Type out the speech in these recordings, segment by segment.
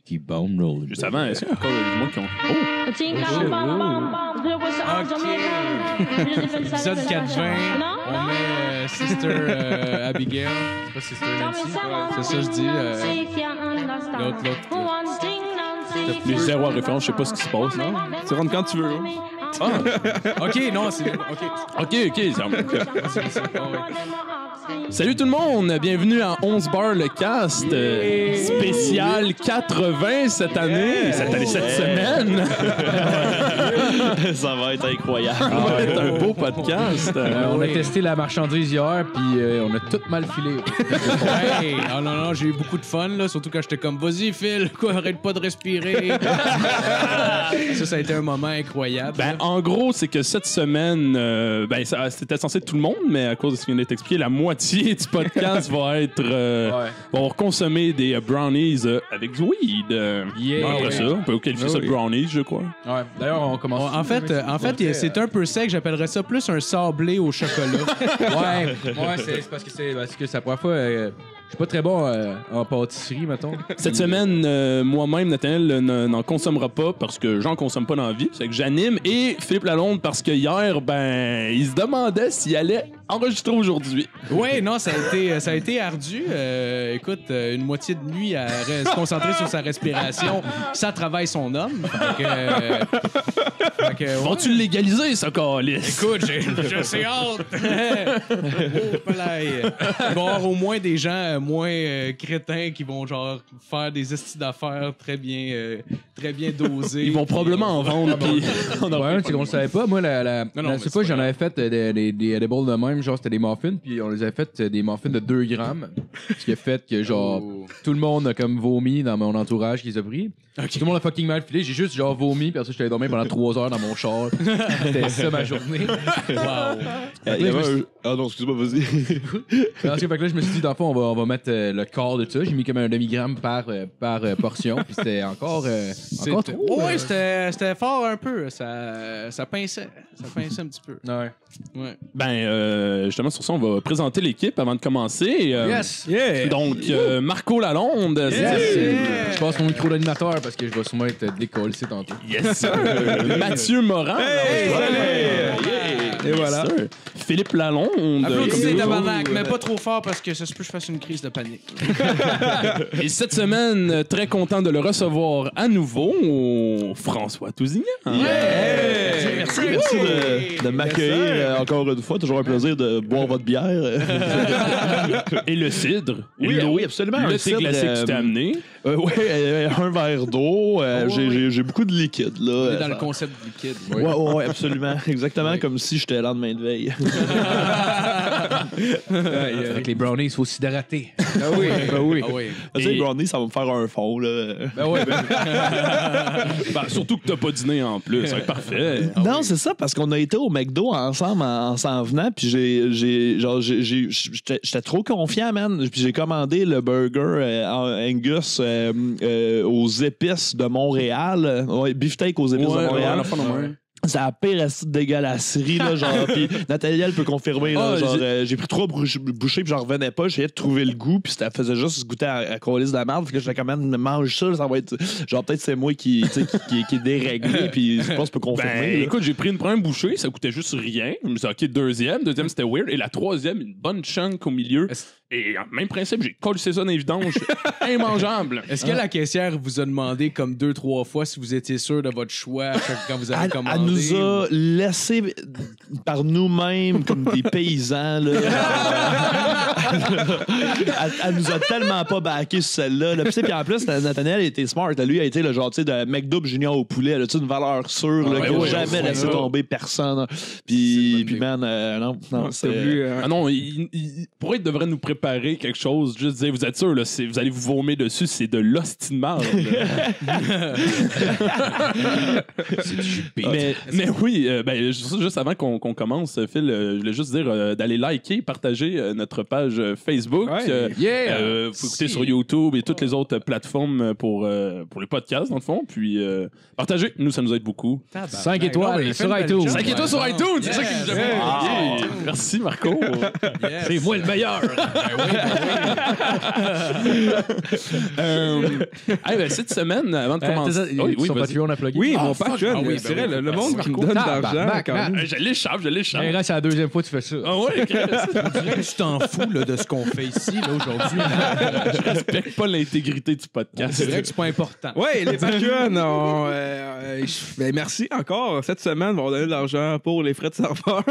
Keep on rolling. Juste avant, est-ce qu'il y a encore des mots qui ont. Oh! Épisode 420, on met Sister Abigail. C'est pas Sister Nancy. C'est ça, je dis. L'autre. Les zéro à référence, je sais pas ce qui se passe, non? Tu rentres quand tu veux. Hein? Ah! OK, non, c'est... OK. OK, ça va. Salut tout le monde, bienvenue à 11 Bar le cast, spécial 80 cette année, cette semaine. Ça va être incroyable. Ça va être un beau podcast. On a testé la marchandise hier, puis on a tout mal filé. Hey, non, j'ai eu beaucoup de fun, là, surtout quand j'étais comme, vas-y, Phil, quoi, arrête pas de respirer. Ça a été un moment incroyable. Ben, en gros, c'est que cette semaine, c'était censé être tout le monde, mais à cause de ce qui vient d'être expliqué, la moitié du podcast va être va consommer des brownies avec du weed. Après ça, on peut qualifier ça de brownies, je crois. Ouais. D'ailleurs, on commence. En fait, c'est un peu sec. J'appellerais ça plus un sablé au chocolat. ouais, c'est parce que c'est la première fois. Je suis pas très bon en pâtisserie, mettons. Cette semaine, moi-même, Nathaniel n'en consommera pas parce que j'en consomme pas dans la vie. C'est que j'anime. Et Philippe Lalonde parce que hier, il se demandait s'il allait enregistrer aujourd'hui. Oui, non, ça a été ardu. Écoute, une moitié de nuit à se concentrer sur sa respiration. Ça travaille son homme. Vont-tu le légaliser, ça, calice? Écoute, j'ai hâte. Il va y avoir au moins des gens moins crétins qui vont genre faire des estis d'affaires très bien dosés. Ils vont probablement en vendre. Puis ouais, c'est qu'on le savait pas. Moi, c'est pas, j'en avais fait des edibles de même. Genre, c'était des muffins, puis on les avait fait des muffins de 2 grammes. Ce qui a fait que, genre, tout le monde a comme vomi dans mon entourage qui les a pris. Okay. Tout le monde a fucking mal filé. J'ai juste, genre, vomi, puis après ça, je suis allé dormir pendant 3 heures dans mon char. C'était ça ma journée. Wow. Ah non, excuse-moi, vas-y. Parce que, fait que là, je me suis dit, dans le fond, on va mettre le quart de ça. J'ai mis comme un demi-gramme par portion, puis c'était encore trop. Ouais, c'était fort un peu. Ça pinçait. Ça pinçait un petit peu. Ouais. Justement, sur ça, on va présenter l'équipe avant de commencer. Yes! Yeah. Donc, Marco Lalonde. Je passe mon micro d'animateur parce que je vais sûrement être décollé tantôt. Yes, sir! Mathieu Morin. Et voilà. Yes, Philippe Lalonde. Applaudissez tabarnak, mais pas trop fort parce que ça se peut que je fasse une crise de panique. Et cette semaine, très content de le recevoir à nouveau, François Tousignan. Merci de m'accueillir encore une fois. Toujours un plaisir de boire votre bière. Et le cidre. Oui, absolument. Le thé glacé que tu t'es amené. Oui, un verre d'eau. J'ai beaucoup de liquide. Là. On est dans le concept du liquide. Oui, absolument. Exactement comme si j'étais lendemain de veille. Avec les brownies, il faut s'hydrater. Ah oui. Ah oui. Tu sais, les brownies, ça va me faire un fond. Là. Surtout que t'as pas dîné en plus. Ça va être parfait. Non, c'est ça, parce qu'on a été au McDo ensemble en s'en venant, puis j'étais trop confiant, man. Puis j'ai commandé le burger Angus aux épices de Montréal. Beefsteak aux épices de Montréal. C'est la pire acide dégueulasserie, là, genre, pis Nathalie, elle peut confirmer, là, j'ai pris 3 bouchées, puis j'en revenais pas, j'essayais de trouver le goût, puis ça faisait juste se goûter à colis de la merde, fait que j'étais quand même, mange ça va être, genre, peut-être c'est moi qui est déréglé, puis je pense que je peux confirmer. Écoute, j'ai pris une première bouchée, ça coûtait juste rien, je me suis dit, ok, deuxième c'était weird, et la troisième, une bonne chunk au milieu, et même principe, j'ai collé ça dans les vidanges, immangeable. Est-ce que la caissière vous a demandé comme 2-3 fois si vous étiez sûr de votre choix quand vous avez commandé? Elle nous a laissé par nous-mêmes comme des paysans. Là. Elle nous a tellement pas backé sur celle-là. Puis en plus, Nathaniel était smart. Lui a été le genre de McDouble junior au poulet. Là, une valeur sûre qui n'a jamais laissé tomber personne. Puis man, non, c'est plus. Non, pour il devrait nous préparer quelque chose. Juste dire, vous êtes sûr, là, vous allez vous vomir dessus, c'est de l'hostie de marde. C'est du mais oui, juste avant qu'on commence, Phil, je voulais juste dire d'aller liker, partager notre page page Facebook. Faut écouter sur YouTube et toutes les autres plateformes pour les podcasts, dans le fond. Puis partagez. Nous, ça nous aide beaucoup. 5 étoiles sur iTunes. 5 étoiles sur iTunes, c'est ça qui nous aide. Merci, Marco. C'est moi le meilleur. Cette semaine, avant de commencer... Son Patreon a plugué. Oui, mon Patreon, c'est vrai, le monde qui me donne de l'argent. Je l'échappe. C'est la deuxième fois que tu fais ça. Ah ouais, On dirait que tu t'en fous là, de ce qu'on fait ici là, aujourd'hui. je respecte pas l'intégrité du podcast. C'est vrai que c'est pas important. Oui, les Patreons, merci encore. Cette semaine, on va donner de l'argent pour les frais de serveur.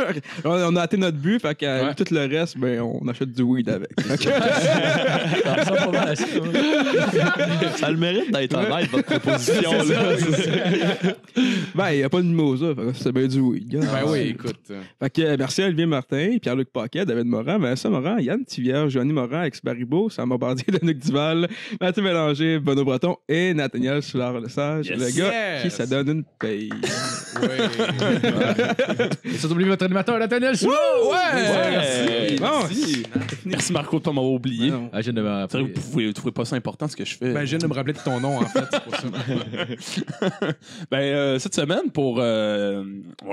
On a atteint notre but, fait que tout le reste, on achète du weed avec. Ça a le mérite d'être honnête, votre proposition. Il n'y a pas de mimosa, c'est bien du weed. Ben oui, écoute. Fait que merci à Olivier Martin, Pierre-Luc Paquet, David Morin, Vincent Morin, Yann Tivierge, Johnny Morin, Alex Baribeau, Sam Bardier, Danick Duval, Mathieu Mélanger, Benoît Breton et Nathaniel Soulard-Lesage, le gars qui ça donne une paye. Et surtout, oubliez votre animateur, Nathaniel Soulard. Merci Marco de pas m'avoir oublié. Vous trouvez pas ça important ce que je fais? Ben, je viens de me rappeler de ton nom, en fait, c'est pour ça. Cette semaine, pour un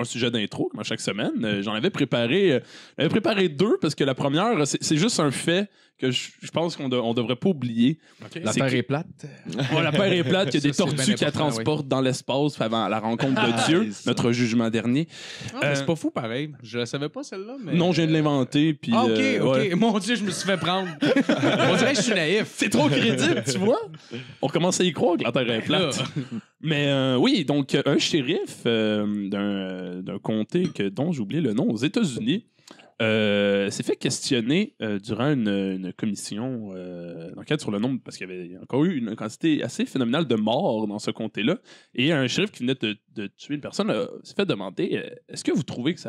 sujet d'intro, comme à chaque semaine, j'en avais préparé 2 parce que la première, c'est juste un fait que je pense qu'on devrait pas oublier. Okay. La Terre est plate. La Terre est plate, qu'il y a des tortues qui la transportent dans l'espace avant la rencontre de Dieu, notre jugement dernier. C'est pas fou pareil. Je la savais pas celle-là. Mais... Non, je viens de l'inventer. Puis, OK. Mon Dieu, je me suis fait prendre. On dirait que je suis naïf. C'est trop crédible, tu vois. On commence à y croire que la Terre est plate. Mais oui, donc un shérif d'un comté dont j'ai oublié le nom aux États-Unis s'est fait questionner durant une commission d'enquête sur le nombre, parce qu'il y avait encore eu une quantité assez phénoménale de morts dans ce comté-là. Et un shérif qui venait de tuer une personne s'est fait demander est-ce que vous trouvez que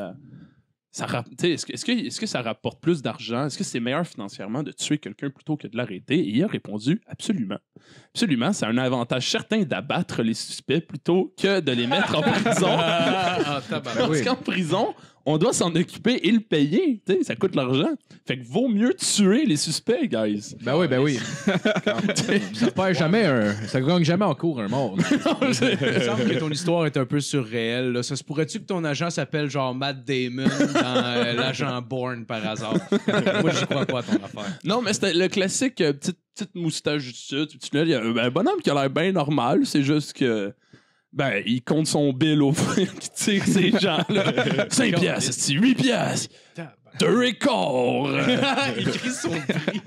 est-ce que ça rapporte plus d'argent? Est-ce que c'est meilleur financièrement de tuer quelqu'un plutôt que de l'arrêter? Et il a répondu absolument. Absolument, c'est un avantage certain d'abattre les suspects plutôt que de les mettre en prison. Parce qu'en prison, on doit s'en occuper et le payer. T'sais, ça coûte l'argent. Fait que vaut mieux tuer les suspects, guys. Ben oui. Ça perd jamais ça gagne jamais en cours un mort. Il me semble que ton histoire est un peu surréelle. Là. Ça se pourrait-tu que ton agent s'appelle genre Matt Damon dans l'agent Bourne par hasard? Moi, j'y crois pas à ton affaire. Non, mais c'était le classique petite moustache du sud. Il y a un bonhomme qui a l'air bien normal. C'est juste que... il compte son bill au frère qui tire ces gens-là. 5 piastres, c'est 8 piastres. 2 et quart. Il crie son prix.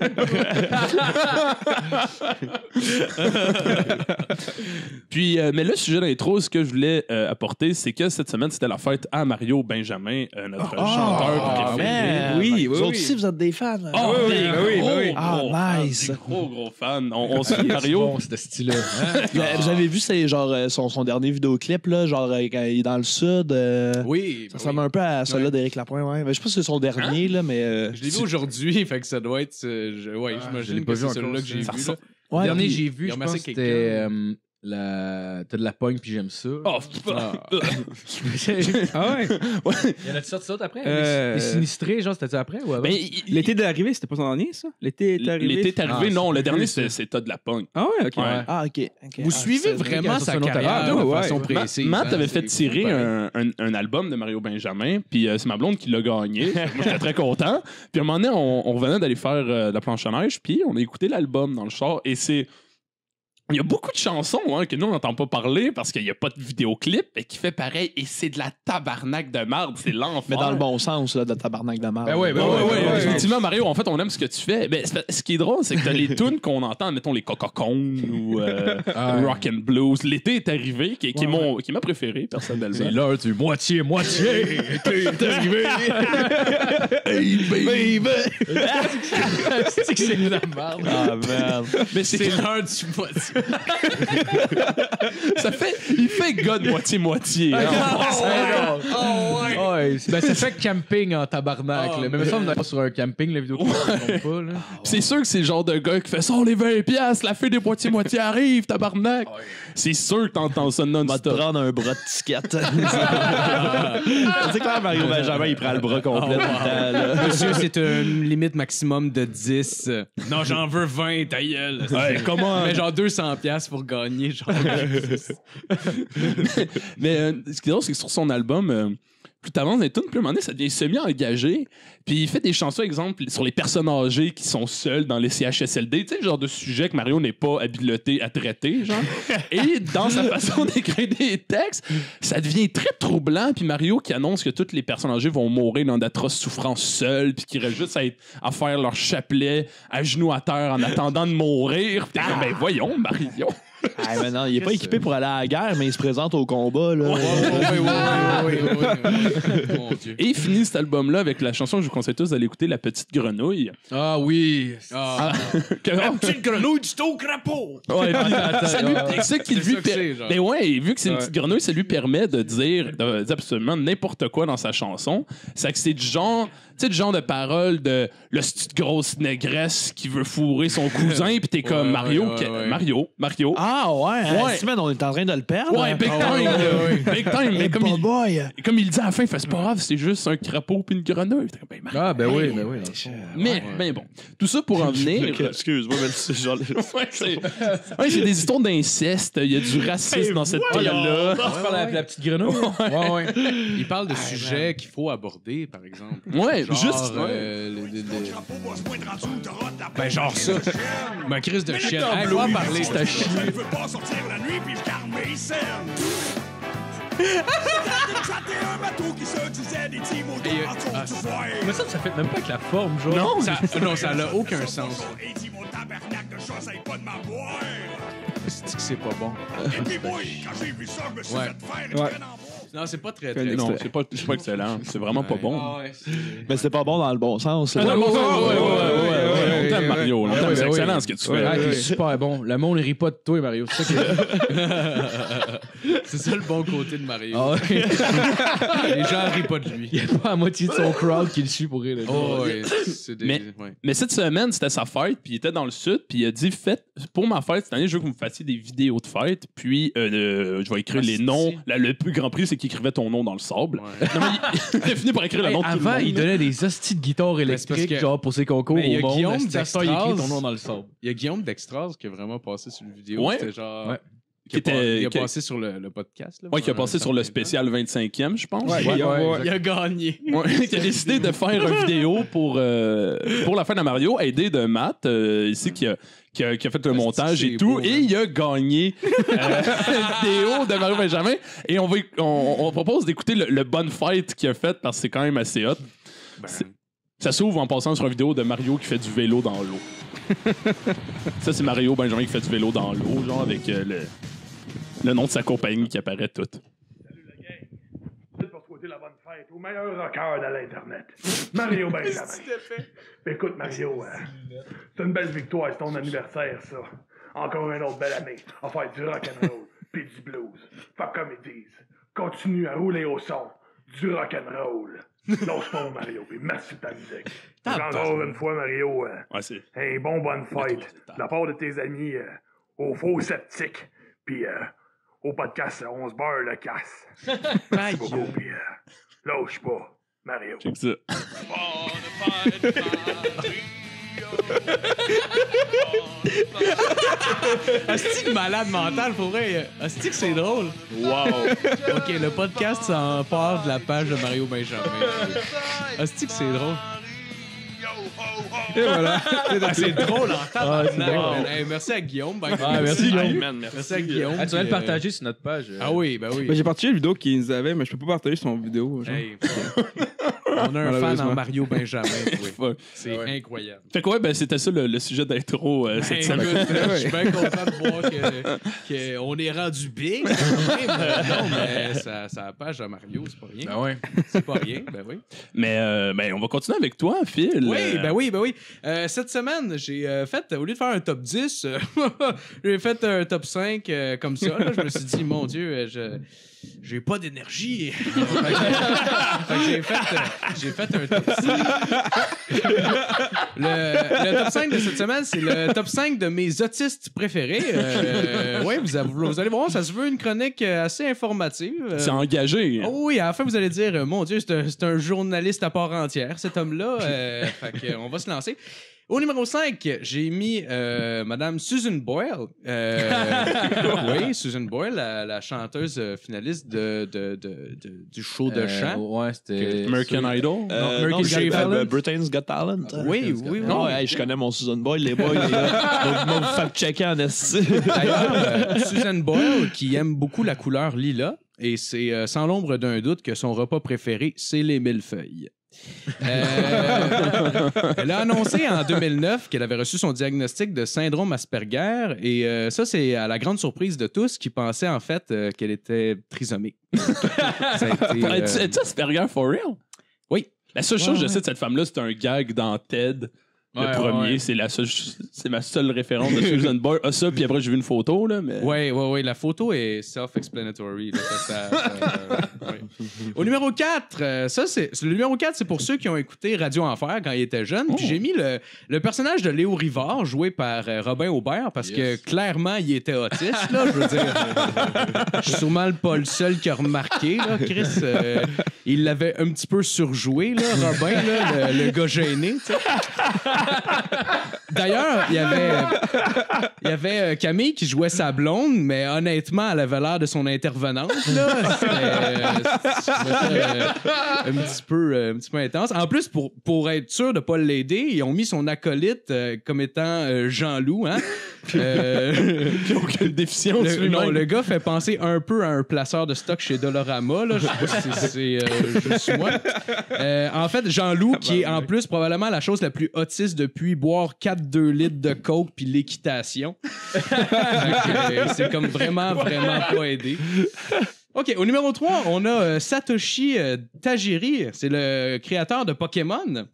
Puis, mais le sujet d'intro, ce que je voulais apporter, c'est que cette semaine, c'était la fête à Mario Benjamin, notre chanteur préféré. Oui. Vous aussi, vous êtes des fans. Oui. Nice. Gros fan. On suit Mario. Bon, ce style-là. Vous avez vu son dernier vidéoclip, là, genre quand il est dans le sud. Oui. Ça ressemble un peu à celui-là d'Éric Lapointe, ouais. Mais je sais pas si c'est son dernier, là, mais. Je l'ai vu aujourd'hui, fait que ça doit être. J'imagine que c'est celui-là que j'ai vu. Le dernier que j'ai vu, je pense que c'était t'as de la pogne puis j'aime ça. Ah ouais? Il y en a-tu sorti ça après? Les sinistrés, genre, c'était-tu après ou avant? L'été de l'arrivée, c'était pas son dernier, ça? L'été est arrivé, non. Le dernier, c'est T'as de la pogne. Ah ouais, OK. Ouais. Ah, OK. Vous suivez vraiment sa carrière de façon précise. Matt avait fait tirer un album de Mario Benjamin, puis c'est ma blonde qui l'a gagné. Moi, j'étais très content. Puis à un moment donné, on revenait d'aller faire de la planche à neige, puis on a écouté l'album dans le char, et c'est... Il y a beaucoup de chansons que nous, on n'entend pas parler parce qu'il n'y a pas de vidéoclip et qui fait pareil. Et c'est de la tabarnak de marde. C'est l'enfer. Mais dans le bon sens, là, de tabarnak de marde. Ben oui. Effectivement, Mario, en fait, on aime ce que tu fais. Mais ce qui est drôle, c'est que t'as les tunes qu'on entend, mettons les Coca-Cones ou Rock and Blues. L'été est arrivé, qui est ma préférée, personnellement. C'est l'heure du moitié-moitié. L'été est arrivé. Hey, baby. C'est que c'est de la merde. Ah, merde. Mais c'est l'heure du moitié. Il fait gars de moitié-moitié. Ouais, ça fait camping en tabarnak. Mais il me semble qu'on est sur un camping, la vidéo. Pas, là. C'est sûr que c'est le genre de gars qui fait ça, les 20$, la fée des moitié-moitié arrive, tabarnak. C'est sûr que t'entends ça Va te non-stop. prendre un bras de ticket. C'est clair, Mario Benjamin, il prend le bras complet tout le temps. Là. Monsieur, c'est une limite maximum de 10. Non, j'en veux 20, ta gueule. Ouais, comment? Mais genre 200$ pour gagner. Genre. Mais ce qui est drôle, c'est que sur son album, plus t'avances dans les tunes, plus à un moment donné, ça devient semi-engagé. Puis il fait des chansons, exemple, sur les personnes âgées qui sont seules dans les CHSLD. Tu sais, le genre de sujet que Mario n'est pas habilité à traiter, genre. Et dans sa façon d'écrire des textes, ça devient très troublant. Puis Mario qui annonce que toutes les personnes âgées vont mourir dans d'atroces souffrances seules, puis qu'il reste juste à faire leur chapelet à genoux à terre en attendant de mourir. Puis t'es comme, ben voyons, Mario. Ah, mais non, il est pas équipé pour aller à la guerre, mais il se présente au combat. Là. Oui. Mon Dieu. Et il finit cet album-là avec la chanson que je vous conseille tous d'aller écouter, La Petite Grenouille. Ah oui. Ah. La petite grenouille du taux crapaud. Ouais, puis ça lui, ça qui lui ça que c'est, genre. mais ouais, vu que c'est une petite grenouille, ça lui permet de dire absolument n'importe quoi dans sa chanson. C'est que c'est du genre, tu sais, du genre de parole de le petite grosse négresse qui veut fourrer son cousin, puis t'es comme Mario. Mario. Ah ouais, Ouais. Simon, on est en train de le perdre. Ouais, big time, là. Big time. Mais comme il dit à la fin, il fait c'est pas grave, c'est juste un crapaud puis une grenouille. T'es comme, ben, Mario. Ah, ben oui, dans le fond. Mais, ben bon. Tout ça pour en venir. Excuse-moi, mais c'est genre. Ouais, c'est des histoires d'inceste. Il y a du racisme dans cette télé-là. Tu parles de la petite grenouille? Ouais. Il parle de sujets qu'il faut aborder, par exemple. Ouais, Genre, juste. Ben, genre ça. Ma crise de chienne. Hey, va parler, c'est à chier. Je veux pas sortir la nuit puis le carmer scène. un bateau qui se disait des petits mots Mais ça fait même pas avec la forme, genre. Non, ça n'a aucun sens. Et dis mon tabarnak de chat, essaye pas de m'avoir. C'est que c'est pas bon. Et puis moi, quand j'ai vu ça, je me suis Ouais. fait faire une peine en bois. Non, c'est pas très Non, c'est pas excellent. C'est vraiment pas bon. Mais c'est pas bon dans le bon sens. là. On t'aime, Mario. là. C'est excellent ce que tu fais. Ah, t'es super bon. Le monde ne rit pas de toi, Mario. C'est ça que... C'est ça le bon côté de Mario. Ah ouais. Les gens rient pas de lui. Il n'y a pas la moitié de son crowd qui le suit pour rire. Oh, ouais. C'est des... Mais cette semaine, c'était sa fête, puis il était dans le sud, puis il a dit pour ma fête cette année, je veux que vous me fassiez des vidéos de fête, puis je vais écrire les noms. Le plus grand prix, c'est qu'il écrivait ton nom dans le sable. Ouais. Non, mais il a fini par écrire le nom de tout le monde. Avant, il donnait des hosties de guitare électriques, que- genre pour ses concours Mais il y a au monde. Guillaume Asti, à ce temps, il écrit ton d'Extras. nom dans le sable. Il y a Guillaume d'Extras qui a vraiment passé sur le vidéo. Ouais. C'était genre... Ouais. Il a passé sur le podcast. Là, Ouais, qui a passé sur le spécial 25e, je pense. Il a gagné. Ouais, qui a décidé de faire une vidéo pour la fin de Mario, aidé de Matt, ici, qui a fait le montage et tout. beau, Et il a gagné une vidéo de Mario Benjamin. Et on propose d'écouter le bonne fight qu'il a fait parce que c'est quand même assez hot. Ça s'ouvre en passant sur une vidéo de Mario qui fait du vélo dans l'eau. Ça, c'est Mario Benjamin qui fait du vélo dans l'eau, genre avec le nom de sa compagnie qui apparaît tout. Salut la gang. C'est pour souhaiter la bonne fête au meilleur rocker de l'Internet, Mario Benjamin. Écoute, Mario, c'est une belle victoire, c'est ton anniversaire, ça. Encore une autre belle année à faire du rock'n'roll pis du blues. Fait comme ils disent, continue à rouler au son du rock'n'roll. Lâche pas, Mario, pis merci de ta musique. Encore une fois, Mario, Ouais, c'est. un bonne fête de la part de tes amis au Faux Sceptique, puis au podcast On se beurre le casse. Merci beaucoup, puis lâche pas, Mario. Check ça. Asti de malade mental, pour vrai. Asti que c'est drôle. Wow! OK, le podcast s'en part de la page de Mario Benjamin. Asti que c'est drôle. Et voilà. C'est drôle en tabarnak. drôle. Hey, merci à Guillaume. merci, Guillaume. Merci à Guillaume. Ah, tu vas le puis, partager sur notre page. Ah oui, ben oui. Ben, j'ai partagé la vidéo qu'il nous avait, mais je peux pas partager son vidéo. Genre. Hey, on a un fan Malheureusement. en Mario Benjamin. Oui. Ouais. C'est incroyable. Fait que ouais, ben c'était ça le sujet d'intro cette semaine. Je suis bien content de voir qu'on est rendu big. Non, mais ça la page à Mario, c'est pas rien. Ben ouais. C'est pas rien, ben oui. Mais ben, on va continuer avec toi, Phil. Oui, ben oui. Cette semaine, j'ai fait, au lieu de faire un top 10, j'ai fait un top 5 comme ça. Là. Je me suis dit, mon Dieu, j'ai pas d'énergie. Fait que j'ai fait un top 5. Le top 5 de cette semaine, c'est le top 5 de mes autistes préférés. Ouais, vous allez voir, ça se veut une chronique assez informative. C'est engagé. Oh oui, à la fin, vous allez dire, mon Dieu, c'est un journaliste à part entière, cet homme-là. Fait que, on va se lancer. Au numéro 5, j'ai mis Madame Susan Boyle. Oui, Susan Boyle, la chanteuse finaliste du show de chant. Ouais, c'était American Idol. Non, j'ai Britain's Got Talent. Oui. Non, je connais mon Susan Boyle, les boys. Vous fact-checker en esti. D'ailleurs, Susan Boyle, qui aime beaucoup la couleur lilas, et c'est sans l'ombre d'un doute que son repas préféré, c'est les millefeuilles. Elle a annoncé en 2009 qu'elle avait reçu son diagnostic de syndrome Asperger et ça, c'est à la grande surprise de tous qui pensaient en fait qu'elle était trisomique. Es-tu Asperger for real? Oui. La seule chose que je sais de cette femme-là, c'est un gag dans TED. Le premier, c'est ma seule référence de Susan Boyle. Ah, ça, puis après, j'ai vu une photo, là, mais... Oui, la photo est self-explanatory. Ouais. Au numéro 4, le numéro 4, c'est pour ceux qui ont écouté Radio Enfer quand ils étaient jeunes. Puis j'ai mis le personnage de Léo Rivard, joué par Robin Aubert, parce que clairement, il était autiste, là, je veux dire. Je suis sûrement pas le seul qui a remarqué, là, Chris. Il l'avait un petit peu surjoué, là, Robin, là, le gars gêné, tu sais. D'ailleurs, il y avait Camille qui jouait sa blonde, mais honnêtement, elle avait l'air de son intervenante. Là. C'était un petit peu intense. En plus, pour être sûr de ne pas l'aider, ils ont mis son acolyte comme étant Jean-Loup. Hein? Il n'y a aucune déficience. Non, le gars fait penser un peu à un placeur de stock chez Dollarama. Là. Je sais pas si c'est juste moi. En fait, Jean-Loup, qui est en plus probablement la chose la plus autiste depuis boire 4-2 litres de coke puis l'équitation. C'est comme vraiment pas aidé. OK, au numéro 3, on a Satoshi Tajiri. C'est le créateur de Pokémon.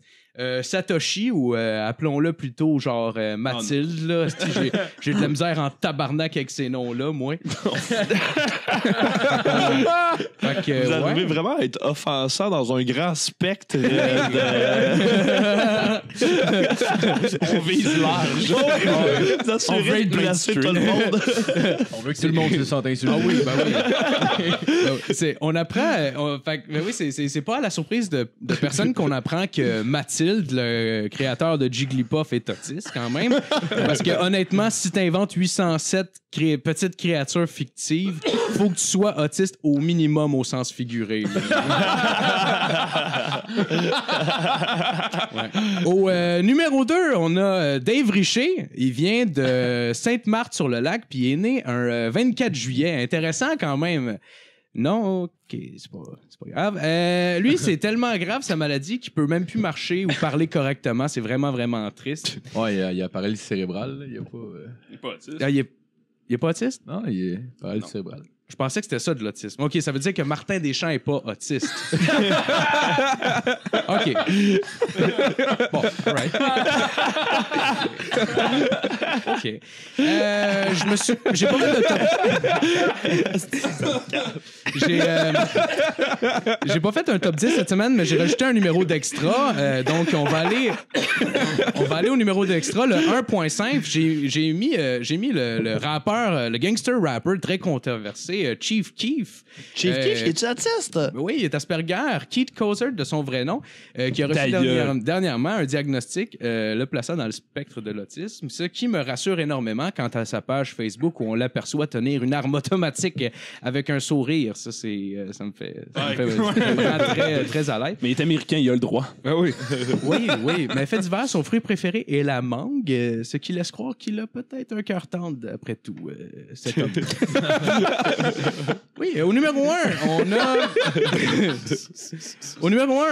Satoshi, ou appelons-le plutôt genre Mathilde, là. J'ai de la misère en tabarnak avec ces noms-là, moi. Vous arrivez vraiment à être offensant dans un grand spectre On vise large. Vous assurez de placer tout le monde. On veut que tout le monde se sente insulté. Ah oui, ben oui. On apprend... oui, c'est pas à la surprise de personne qu'on apprend que Mathilde, le créateur de Jigglypuff, est autiste quand même. Parce que honnêtement, si t'inventes 807 petites créatures fictives, faut que tu sois autiste au minimum au sens figuré. Ouais. Au numéro 2, on a Dave Richer. Il vient de Sainte-Marthe-sur-le-Lac, puis il est né un 24 juillet. Intéressant quand même. Non, OK, c'est pas grave. Lui, c'est tellement grave, sa maladie, qu'il peut même plus marcher ou parler correctement. C'est vraiment, vraiment triste. Ouais, il y a paralysie cérébrale. Là. Il est pas... Il est pas autiste. Il est pas autiste? Non, il est paralysie cérébrale. Je pensais que c'était ça de l'autisme. OK, ça veut dire que Martin Deschamps est pas autiste. OK. Bon, all right. OK. J'ai pas fait de top... J'ai pas fait un top 10 cette semaine, mais j'ai rajouté un numéro d'extra. Donc, on va aller au numéro d'extra, le 1.5. J'ai mis le rappeur, le gangster rapper très controversé, Chief Keef. Chief Keef, est-tu autiste? Oui, il est Asperger. Keith Cozart, de son vrai nom, qui a reçu dernièrement un diagnostic le plaçant dans le spectre de l'autisme, ce qui me rassure énormément quant à sa page Facebook où on l'aperçoit tenir une arme automatique avec un sourire. Ça me fait très, très à l'aise. Mais il est américain, il a le droit. Ah oui. oui. Mais fait divers, son fruit préféré est la mangue, ce qui laisse croire qu'il a peut-être un cœur tendre, après tout, cet homme. Oui, au numéro 1,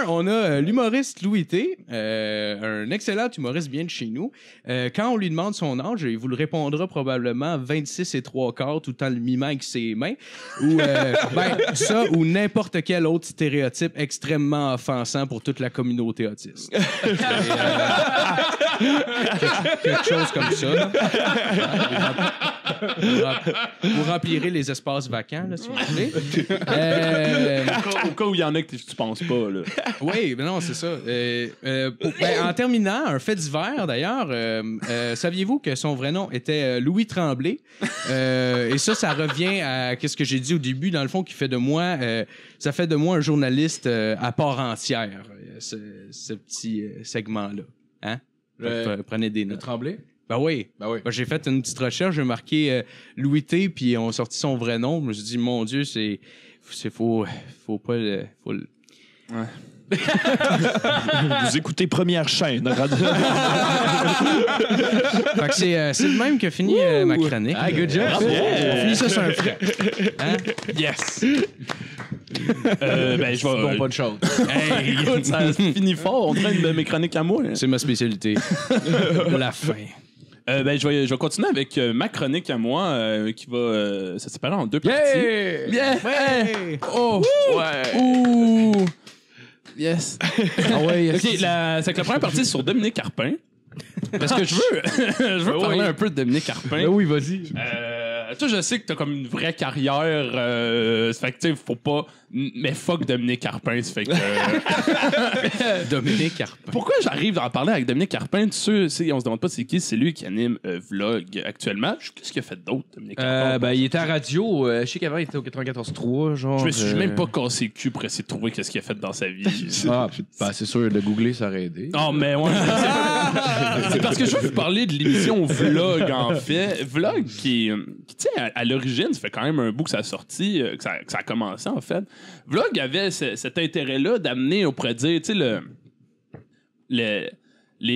on a l'humoriste Louis T, un excellent humoriste bien de chez nous. Quand on lui demande son âge, il vous le répondra probablement 26 3/4 tout en le mimant avec ses mains. Ou ça ou n'importe quel autre stéréotype extrêmement offensant pour toute la communauté autiste. Quelque chose comme ça. Vous remplirez les espaces vacants, là, si vous voulez. Au cas où il y en a que tu penses pas. Là. Oui, mais non, c'est ça. En terminant, un fait divers, d'ailleurs, saviez-vous que son vrai nom était Louis Tremblay? Et ça revient à ce que j'ai dit au début, dans le fond, qui fait de moi... ça fait de moi un journaliste à part entière, ce petit segment-là. Hein? Prenez des notes. Tremblay? Ben oui. Ben, j'ai fait une petite recherche, j'ai marqué Louis T, puis on a sorti son vrai nom. Je me suis dit, mon Dieu, faut pas le... Ouais. Vous écoutez Première Chaîne. Fait que c'est le même que finit ma chronique. Ah, good job. On finit ça sur un frais. Hein? Yes! Je vais... Bon, bonne chose. Hey, écoute, ça finit fort. On dirait une de mes chroniques à moi. Hein. C'est ma spécialité. La fin. Je vais continuer avec ma chronique à moi qui va se séparer en deux parties. Yeah! Oh! Ouais! Ouh! Yes! Ah ouais, yes. OK, c'est que la première partie est sur Dominique Carpin. Parce que je veux parler un peu de Dominique Carpin. Ben oui, vas-y. Toi, je sais que t'as comme une vraie carrière. Ça fait que, tu sais, faut pas... Mais fuck Dominique Carpin, ça fait que... Dominique Carpin. Pourquoi j'arrive à en parler avec Dominique Carpin? On se demande pas c'est qui, c'est lui qui anime Vlog actuellement. Qu'est-ce qu'il a fait d'autre, Dominique Carpin? Il était à radio. Je sais qu'avant, il était au 94.3, genre. Je me suis même pas cassé le cul pour essayer de trouver qu'est-ce qu'il a fait dans sa vie. C'est sûr, de googler, ça aurait aidé. Oh, mais ouais. C'est parce que je veux vous parler de l'émission Vlog, en fait. Vlog qui tu sais, à l'origine, ça fait quand même un bout que ça a sorti, que ça a commencé, en fait. Vlog avait cet intérêt-là d'amener, on pourrait dire, tu sais,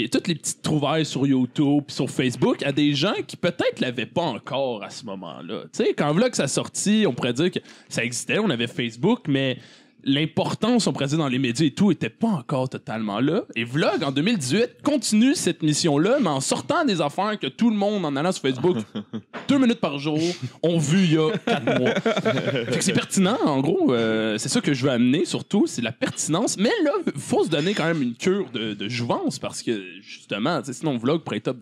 toutes les petites trouvailles sur YouTube puis sur Facebook à des gens qui peut-être l'avaient pas encore à ce moment-là. Tu sais, quand Vlog ça sorti, on pourrait dire que ça existait, on avait Facebook, mais l'importance, on pourrait dire, dans les médias et tout, était pas encore totalement là. Et Vlog, en 2018, continue cette mission-là, mais en sortant des affaires que tout le monde, en allant sur Facebook 2 minutes par jour, ont vu il y a 4 mois. Fait que c'est pertinent, en gros. C'est ça que je veux amener, surtout, c'est la pertinence. Mais là, il faut se donner quand même une cure de jouvence, parce que, justement, sinon, Vlog pourrait être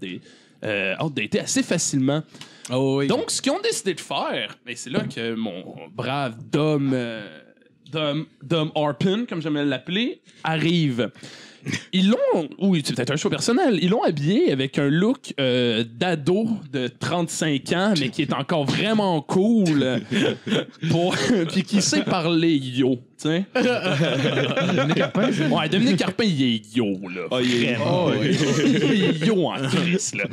outdaté assez facilement. Oh, oui. Donc, ce qu'ils ont décidé de faire, c'est là que mon brave Dom Harpin, comme j'aime l'appeler, arrive. Ils l'ont, c'est peut-être un choix personnel, ils l'ont habillé avec un look d'ado de 35 ans, mais qui est encore vraiment cool, puis qui sait parler yo, tu sais. Dominique Carpin, ouais, Dominique Carpin, il est yo, là. Oh, il est yo en crise, là.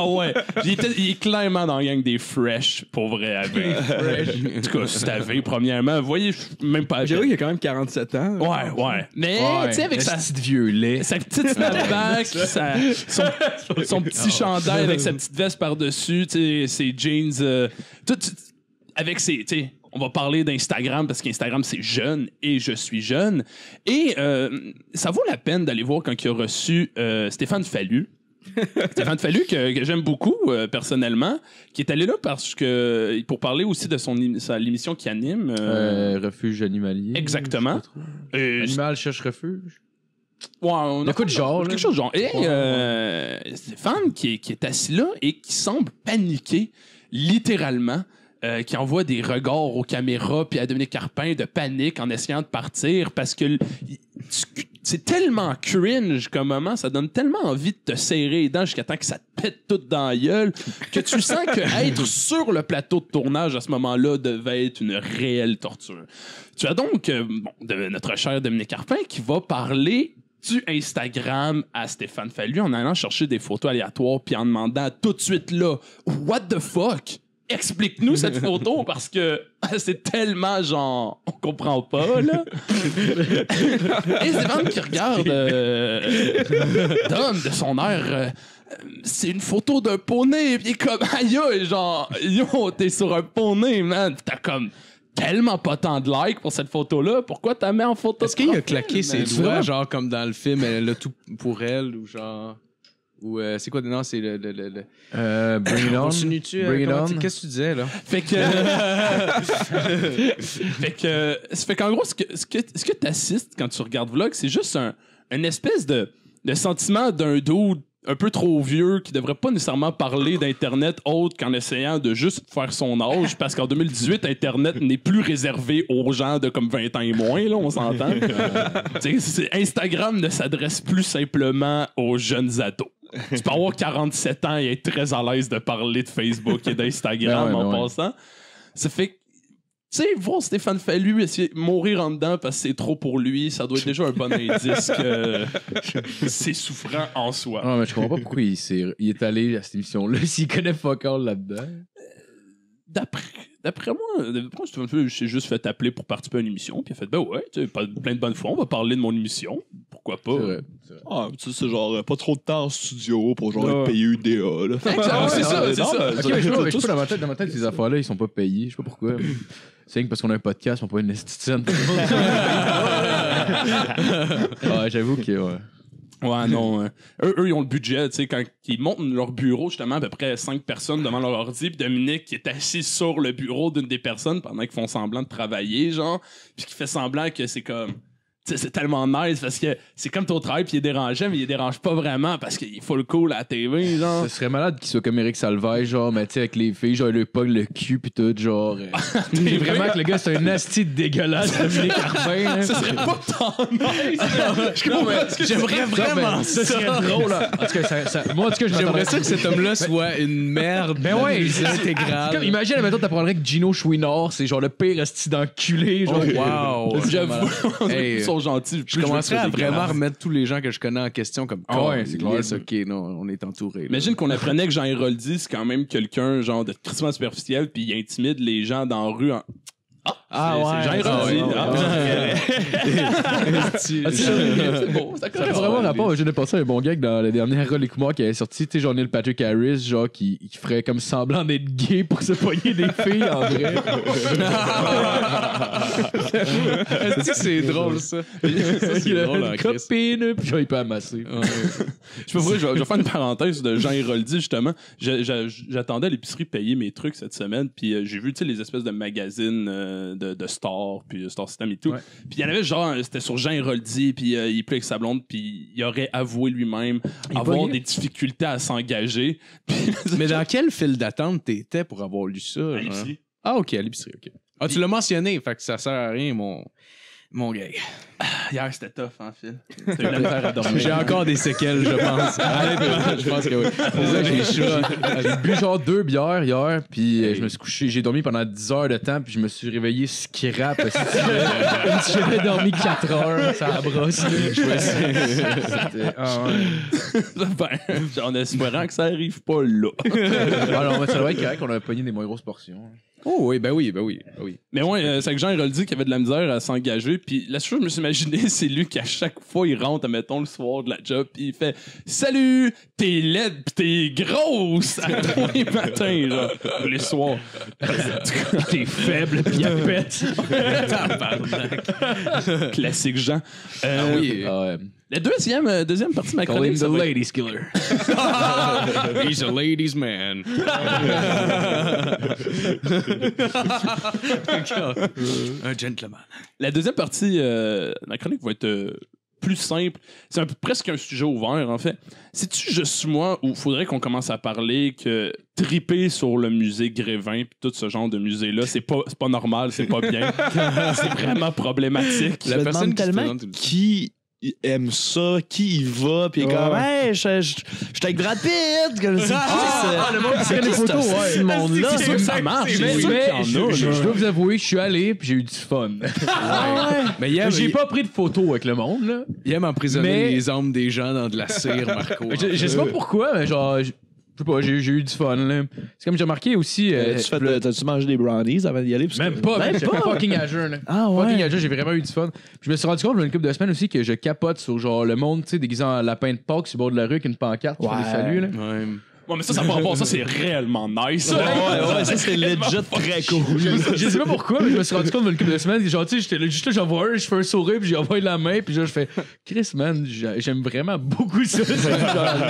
Ouais. Il est clairement dans la gang des Fresh, pour vrai, avec. En tout cas, si t'avais, premièrement, vous voyez, je suis même pas... J'avoue qu'il a quand même 47 ans. Ouais. Mais, tu sais, avec sa vieux lait. Sa petite snapback, son petit chandail avec sa petite veste par-dessus, ses jeans, tout avec ses, tu sais, on va parler d'Instagram parce qu'Instagram c'est jeune et je suis jeune et ça vaut la peine d'aller voir quand il a reçu Stéphane Fallu. Stéphane Fallu que j'aime beaucoup personnellement, qui est allé là parce que pour parler aussi de l'émission qu'il anime Refuge animalier. Exactement. Animal cherche refuge. Ouais, on a quelque chose de genre. Et Stéphane qui est assis là et qui semble paniquer littéralement, qui envoie des regards aux caméras puis à Dominique Carpin de panique en essayant de partir parce que c'est tellement cringe comme moment, ça donne tellement envie de te serrer les dents jusqu'à temps que ça te pète tout dans la gueule que tu sens que être sur le plateau de tournage à ce moment-là devait être une réelle torture. Tu as donc de notre cher Dominique Carpin qui va parler du Instagram à Stéphane Fallu en allant chercher des photos aléatoires puis en demandant tout de suite là « What the fuck? » Explique-nous cette photo parce que c'est tellement genre on comprend pas là. Et Stéphane qui regarde Dom de son air c'est une photo d'un poney puis il est comme aïe genre yo t'es sur un poney man, t'as comme tellement pas tant de likes pour cette photon-là. Pourquoi t'as mis en photo? Est-ce qu'il a claqué ses doigts, genre comme dans le film, elle a tout pour elle, ou genre... Ou c'est quoi? Non, c'est le... Bring it on. Continue-tu? Qu'est-ce que tu disais, là? Fait qu'en gros, ce que t'assistes quand tu regardes Vlog, c'est juste une espèce de sentiment d'un dude un peu trop vieux qui devrait pas nécessairement parler d'Internet autre qu'en essayant de juste faire son âge, parce qu'en 2018, Internet n'est plus réservé aux gens de comme 20 ans et moins, là, on s'entend. Instagram ne s'adresse plus simplement aux jeunes ados. Tu peux avoir 47 ans et être très à l'aise de parler de Facebook et d'Instagram passant. Ça fait que, tu sais, voir Stéphane Fallu essayer de mourir en dedans parce que c'est trop pour lui, ça doit être déjà un bon indice que c'est souffrant en soi. Non, mais je comprends pas pourquoi il est allé à cette émission-là s'il connaît fuck all là-dedans. D'après moi, Stéphane Fallu s'est juste fait appeler pour participer à une émission, puis il a fait, ben ouais, tu sais, plein de bonnes fois, on va parler de mon émission. Pourquoi pas? C'est vrai. Ah, tu sais, c'est genre pas trop de temps en studio pour genre être payé UDA, là. C'est ça. Ok, mais je sais pas, dans ma tête, ces affaires-là, ils sont pas payés. Je sais pas pourquoi. C'est parce qu'on a un podcast, on peut une esthéticienne. Ouais, j'avoue que, ouais. Ouais, non. Eux, ils ont le budget, tu sais, quand ils montent leur bureau, justement, à peu près 5 personnes devant leur ordi, puis Dominique qui est assis sur le bureau d'une des personnes pendant qu'ils font semblant de travailler, genre, puis qui fait semblant que c'est comme... T'sais, c'est tellement nice parce que c'est comme ton travail, puis il est dérangeant, mais il dérange pas vraiment parce qu'il faut le cool à la TV, genre. Ce serait malade qu'il soit comme Eric Salvaille, genre, mais tu sais, avec les filles, genre, le pogne le cul, pis tout, genre. C'est vraiment que le gars, c'est un asti dégueulasse, Dominique Carpin. Ça serait pas tant nice. J'aimerais vraiment ça. Serait drôle, là. En tout cas, moi, en tout cas, j'aimerais ça que cet homme-là soit une merde. Ben ouais, c'est intégral. Comme, imagine, maintenant, t'apprendrais que Gino Chouinard, c'est genre le pire asti d'enculé, genre. Wow. J'avoue. Gentil. Je commencerais à vraiment remettre tous les gens que je connais en question comme ouais, c'est clair. Yes, ok, non, on est entouré. Imagine qu'on apprenait que Jean Héroldi, c'est quand même quelqu'un genre de tristement superficiel, puis il intimide les gens dans la rue en... Ah ouais. C'est Jean Héroldi. C'est bon, ça fait vraiment rapport. J'ai pensé à un bon gag dans le dernier Rolly Kumar qui avait sorti, tu sais, genre Neil Patrick Harris, genre qui ferait comme semblant d'être gay pour se pogner des filles en vrai. Est-ce que c'est drôle ça? Il a une copine, puis genre il peut amasser. Je vais faire une parenthèse de Jean Héroldi, justement. J'attendais à l'épicerie payer mes trucs cette semaine, puis j'ai vu, tu sais, les espèces de magazines de Star, puis Star System et tout. Ouais. Puis il y en avait genre, c'était sur Jean Héroldi, puis il pleut avec sa blonde, puis il aurait avoué lui-même avoir des difficultés à s'engager. Mais dans quel fil d'attente t'étais pour avoir lu ça? À l'épicerie. Ah, ok, à l'épicerie, ok. Ah, tu l'as mentionné, fait que ça sert à rien, mon gars. Hier, c'était tough, hein, Phil. T'as eu la misère à dormir. J'ai encore des séquelles, je pense. Je pense que oui. J'ai bu genre 2 bières hier, puis je me suis couché. J'ai dormi pendant 10 heures de temps, puis je me suis réveillé scrap. Comme si j'avais dormi 4 heures, ça a brossé. En espérant que ça arrive pas là. Alors, ça doit être correct qu'on a pogné des moins grosses portions. Oh oui, ben oui. Mais ouais, c'est que Jean Héroldi qui avait de la misère à s'engager, puis la chose que je me suis imaginé, c'est lui qui à chaque fois il rentre, mettons, le soir de la job, puis il fait « Salut, t'es laide pis t'es grosse! » à tous les matins, genre, les soirs. T'es faible pis il pète. Classique Jean. Oui. La deuxième partie de ma chronique, the ladies killer. He's a ladies man. Un gentleman. La deuxième partie de ma chronique va être plus simple. C'est presque un sujet ouvert, en fait. C'est-tu juste moi ou faudrait qu'on commence à parler que triper sur le musée Grévin pis tout ce genre de musée-là, c'est pas normal, c'est pas bien. C'est vraiment problématique. La personne tellement qui aime ça, qui y va, puis comme hey, je suis avec Brad Pitt, comme ça. Le monde qui des photos, ce monde-là, c'est sûr que ça marche. Mais je dois vous avouer, je suis allé puis j'ai eu du fun. Mais j'ai pas pris de photos avec le monde là. Il aime emprisonner les âmes des gens dans de la cire, Marco. Je sais pas pourquoi, mais genre je sais pas, j'ai eu du fun là. C'est comme j'ai remarqué aussi. T'as-tu mangé des brownies avant d'y aller? Même pas, j'ai fait fucking à jeun. Ah ouais. Fucking à jeun, j'ai vraiment eu du fun. Puis je me suis rendu compte, il y a une couple de semaines aussi, que je capote sur genre le monde, tu sais, déguisé en lapin de Pâques sur le bord de la rue avec une pancarte qui fait des saluts là. Ouais. Ouais, mais ça par rapport à ça, c'est réellement nice. Ouais, ça, c'est legit très cool. Je sais pas pourquoi, mais je me suis rendu compte d'une couple de semaines, genre, tu sais, j'étais là, juste là, j'en vois un, je fais un sourire, puis j'envoie la main, puis là, je fais, Chris, man, j'aime vraiment beaucoup ça.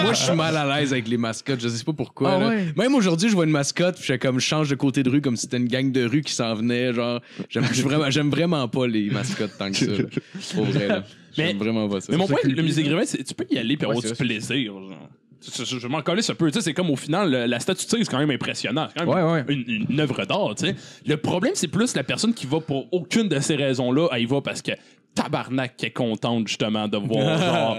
Moi, je suis mal à l'aise avec les mascottes, je sais pas pourquoi. Ah là. ouais. Même aujourd'hui, je vois une mascotte, puis je change de côté de rue comme si c'était une gang de rue qui s'en venait, genre, j'aime vraiment pas les mascottes tant que ça. Là. Pour vrai, là. J'aime vraiment pas ça. Mais mon point, le musée Grévin, tu peux y aller puis avoir du plaisir, genre. Je m'en calisse un peu. C'est comme au final, la statue de tigre, c'est quand même impressionnant. C'est quand même une œuvre d'art. T'sais. Le problème, c'est plus la personne qui va pour aucune de ces raisons-là, elle y va parce que tabarnak qui est contente justement de voir genre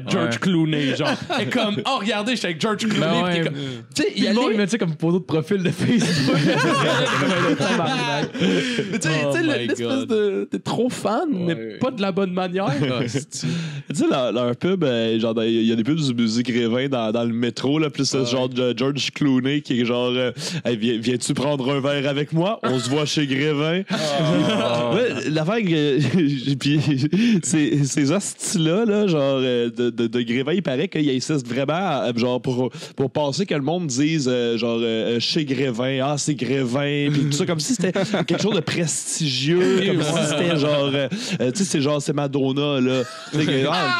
George Clooney genre et comme regardez j'étais avec George Clooney tu sais il y a il met comme photo de profil de Facebook. tu sais l'espèce de t'es trop fan mais pas de la bonne manière. Tu sais leur pub genre il y a des pubs de musique Révin dans le métro là puis c'est genre de George Clooney qui est genre hey, viens-tu prendre un verre avec moi, on se voit chez Grévin. L'affaire puis ces hosties-là, là, genre, de Grévin, il paraît qu'il insiste vraiment, genre, pour passer que le monde dise, genre, chez Grévin, c'est Grévin, puis tout ça, comme si c'était quelque chose de prestigieux, comme si c'était genre, tu sais, c'est Madonna, là,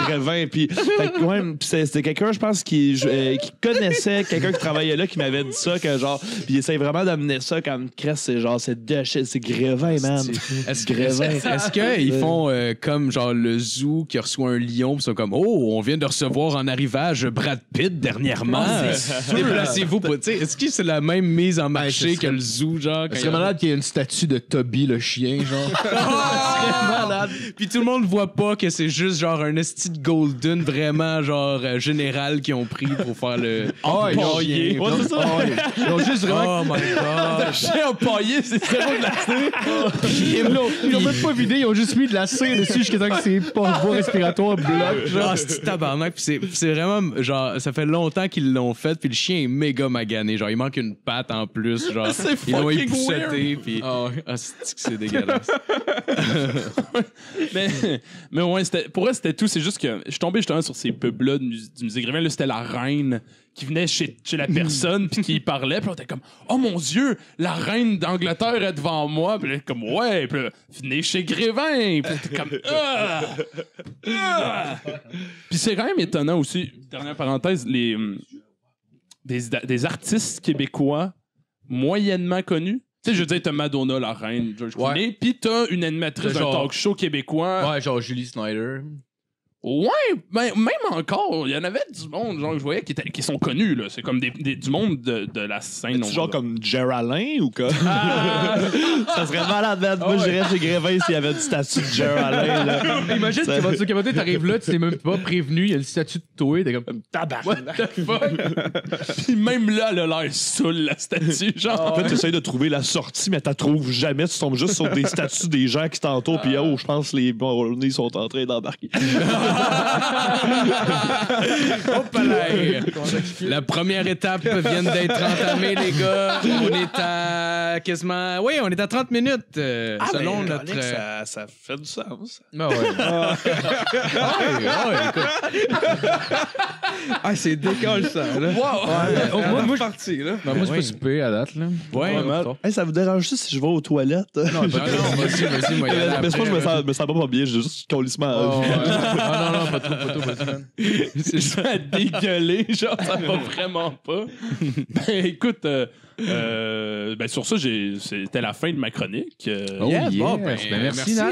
Grévin, puis c'était quelqu'un, je pense, qui connaissait quelqu'un qui travaillait là, qui m'avait dit ça, que genre, puis il essaie vraiment d'amener ça comme cresse, c'est genre, c'est Grévin, man. Est-ce qu'ils font comme genre le zoo qui reçoit un lion pis ils sont comme on vient de recevoir en arrivage Brad Pitt dernièrement. Déplacez-vous pour est-ce que c'est la même mise en marché que le zoo genre c'est malade qu'il y ait une statue de Toby le chien genre. C'est malade. Puis tout le monde voit pas que c'est juste genre un esti de golden vraiment genre général qu'ils ont pris pour faire le empaillé. Ils ont juste vraiment my god. Le chien empaillé c'est zéro de la cire. Ils l'ont même pas vidé, ils ont juste mis de la cire dessus jusqu'à temps que ses voies respiratoires bloquent. Genre, c'est tabarnak. Puis c'est vraiment, genre, ça fait longtemps qu'ils l'ont fait. Puis le chien est méga magané. Genre, il manque une patte en plus. Genre, ils l'ont épousseté. Puis, c'est dégueulasse. mais ouais, pour elle, c'était tout. C'est juste que je suis tombé justement sur ces pubs-là du Musée Grévin. Là, c'était la reine qui venait chez la personne puis qui parlait. Puis on était comme, oh mon Dieu, la reine d'Angleterre est devant moi. Puis là, comme, ouais. Puis là, venez chez Grévin. Puis t'es comme, Puis c'est quand même étonnant aussi, dernière parenthèse, des artistes québécois moyennement connus. Tu sais, je veux dire, t'as Madonna, la reine, George Clooney, pis t'as une animatrice d'un talk show québécois. Ouais, genre Julie Snyder. Ouais, ben, même encore, il y en avait du monde, genre, je voyais, qui sont connus, là. C'est comme du monde de la scène. C'est genre comme Geraldine ou quoi? Ça serait malade, man. Moi, j'irais chez Grévin s'il y avait une statue de Geraldine, là. Imagine que tu t'arrives là, tu t'es même pas prévenu, il y a une statue de toi, t'es comme tabac. What the fuck? Puis même là, elle a l'air saoule, la statue, genre. En fait, tu essaies de trouver la sortie, mais t'as trouves jamais. Tu tombes juste sur des statues des gens qui t'entourent, puis je pense que les bons sont en train d'embarquer. La première étape vient d'être entamée, les gars. On est à quasiment... Oui, on est à 30 minutes, selon notre... Ça fait du sens. C'est décolle, ça. Là. Wow. Moi, je suis parti, là. Moi, je peux souper à date, là. Ouais, ça vous dérange si je vais aux toilettes? Non, vas-y, moi. Mais moi, je me sens pas bien. J'ai juste colissement. Non, pas trop, c'est juste à dégueuler, genre, ça va vraiment pas. Ben, écoute, sur ça, c'était la fin de ma chronique. Merci, Nat.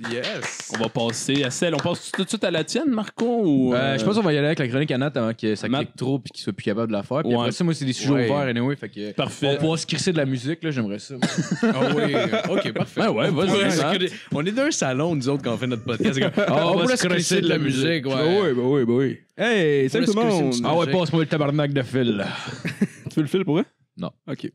Yes. On va passer à celle. On passe tout de suite à la tienne, Marco? Ou, je pense qu'on va y aller avec la chronique à Nat avant que ça clique trop et qu'il soit plus capable de la faire. Puis après ça, moi, c'est des sujets ouverts anyway. Fait que parfait. On va pouvoir se crisser de la musique, là, j'aimerais ça. Oui. OK, parfait. Vas-y. On est d'un salon, nous autres, quand on fait notre podcast. On va se crisser de la musique. Oui. Hey, salut tout le monde. Ah ouais, passe-moi le tabarnak de fil, là. Tu veux le fil pour eux? Non. OK.